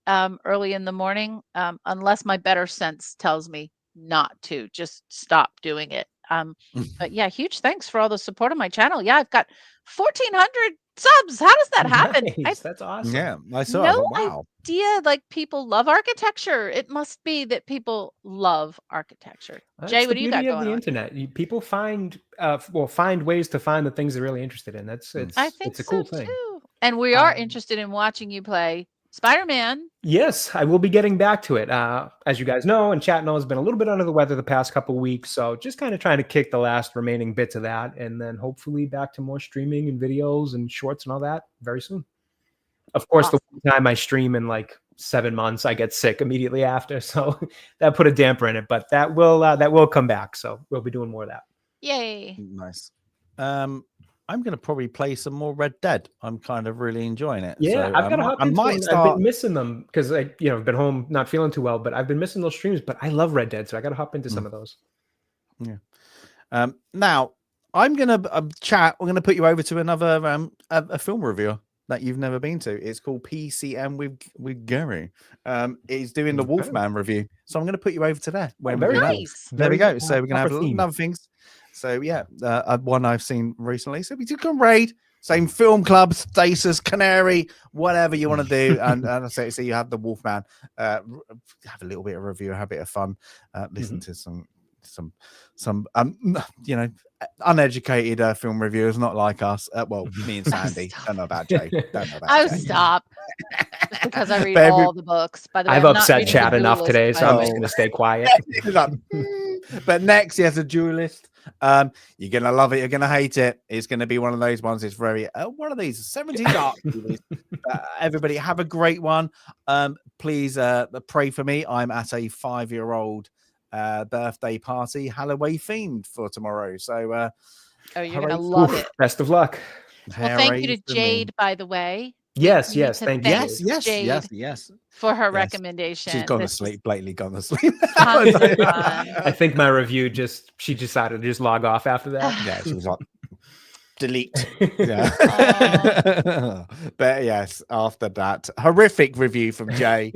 early in the morning, unless my better sense tells me not to just stop doing it. But yeah, huge thanks for all the support on my channel. Yeah, I've got 1,400 subs. How does that happen? Nice. That's awesome. Yeah, I saw. No Wow. idea. Like, people love architecture. It must be that people love architecture. Jay, what do you got going on? Internet. People find ways to find the things they're really interested in. It's a cool thing. Too. And we are interested in watching you play Spider-Man. Yes, I will be getting back to it. As you guys know, and chat knows, been a little bit under the weather the past couple of weeks, so just kind of trying to kick the last remaining bits of that, and then hopefully back to more streaming and videos and shorts and all that very soon. Of course, The one time I stream in like 7 months, I get sick immediately after, so that put a damper in it. But that will come back, so we'll be doing more of that. Yay! Nice. I'm going to probably play some more Red Dead. I'm kind of really enjoying it. Yeah, so, I've got to hop into it. start... I've been missing them because I've been home not feeling too well, but I've been missing those streams. But I love Red Dead, so I got to hop into some of those. Yeah. Now I'm going to chat. We're going to put you over to another a film reviewer that you've never been to. It's called PCM with Cary. He's doing the Wolfman review, so I'm going to put you over to there. Very nice. There we go. So we're going to have another things. So yeah, one I've seen recently. So we can raid, same film club, Stasis, Canary, whatever you want to do. And so you have the Wolfman, have a little bit of review, have a bit of fun, listen to some uneducated film reviewers, not like us. Well, me and Sandy. Don't know about Jay. Stop. Just because I read all the books. By the way, I've upset chat enough today, so I'm just going to stay quiet. But next, he has a duelist. You're gonna love it. You're gonna hate it. It's gonna be one of those ones. It's very one of these 70s dark movies. Everybody have a great one. Please pray for me. I'm at a 5-year-old birthday party, Halloween themed for tomorrow. So you're gonna love it. Best of luck. Well, thank you to Jade, by the way. Yes, You yes, thank you. Yes. For her recommendation. She's gone to sleep, blatantly gone to sleep. I think my review she decided to just log off after that. Yeah, she was like, delete. Yeah. But yes, after that horrific review from Jay,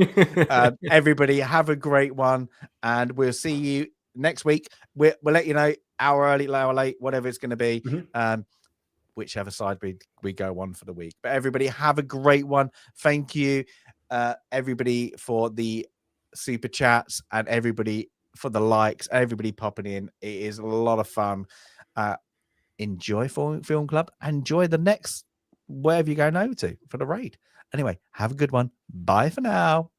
everybody have a great one, and we'll see you next week. We'll let you know hour early, hour late, whatever it's going to be. Whichever side we go on for the week. But everybody have a great one. Thank you, everybody, for the super chats, and everybody for the likes, everybody popping in. It is a lot of fun. Enjoy Film Club. Enjoy the next wherever you're going over to for the raid. Anyway, have a good one. Bye for now.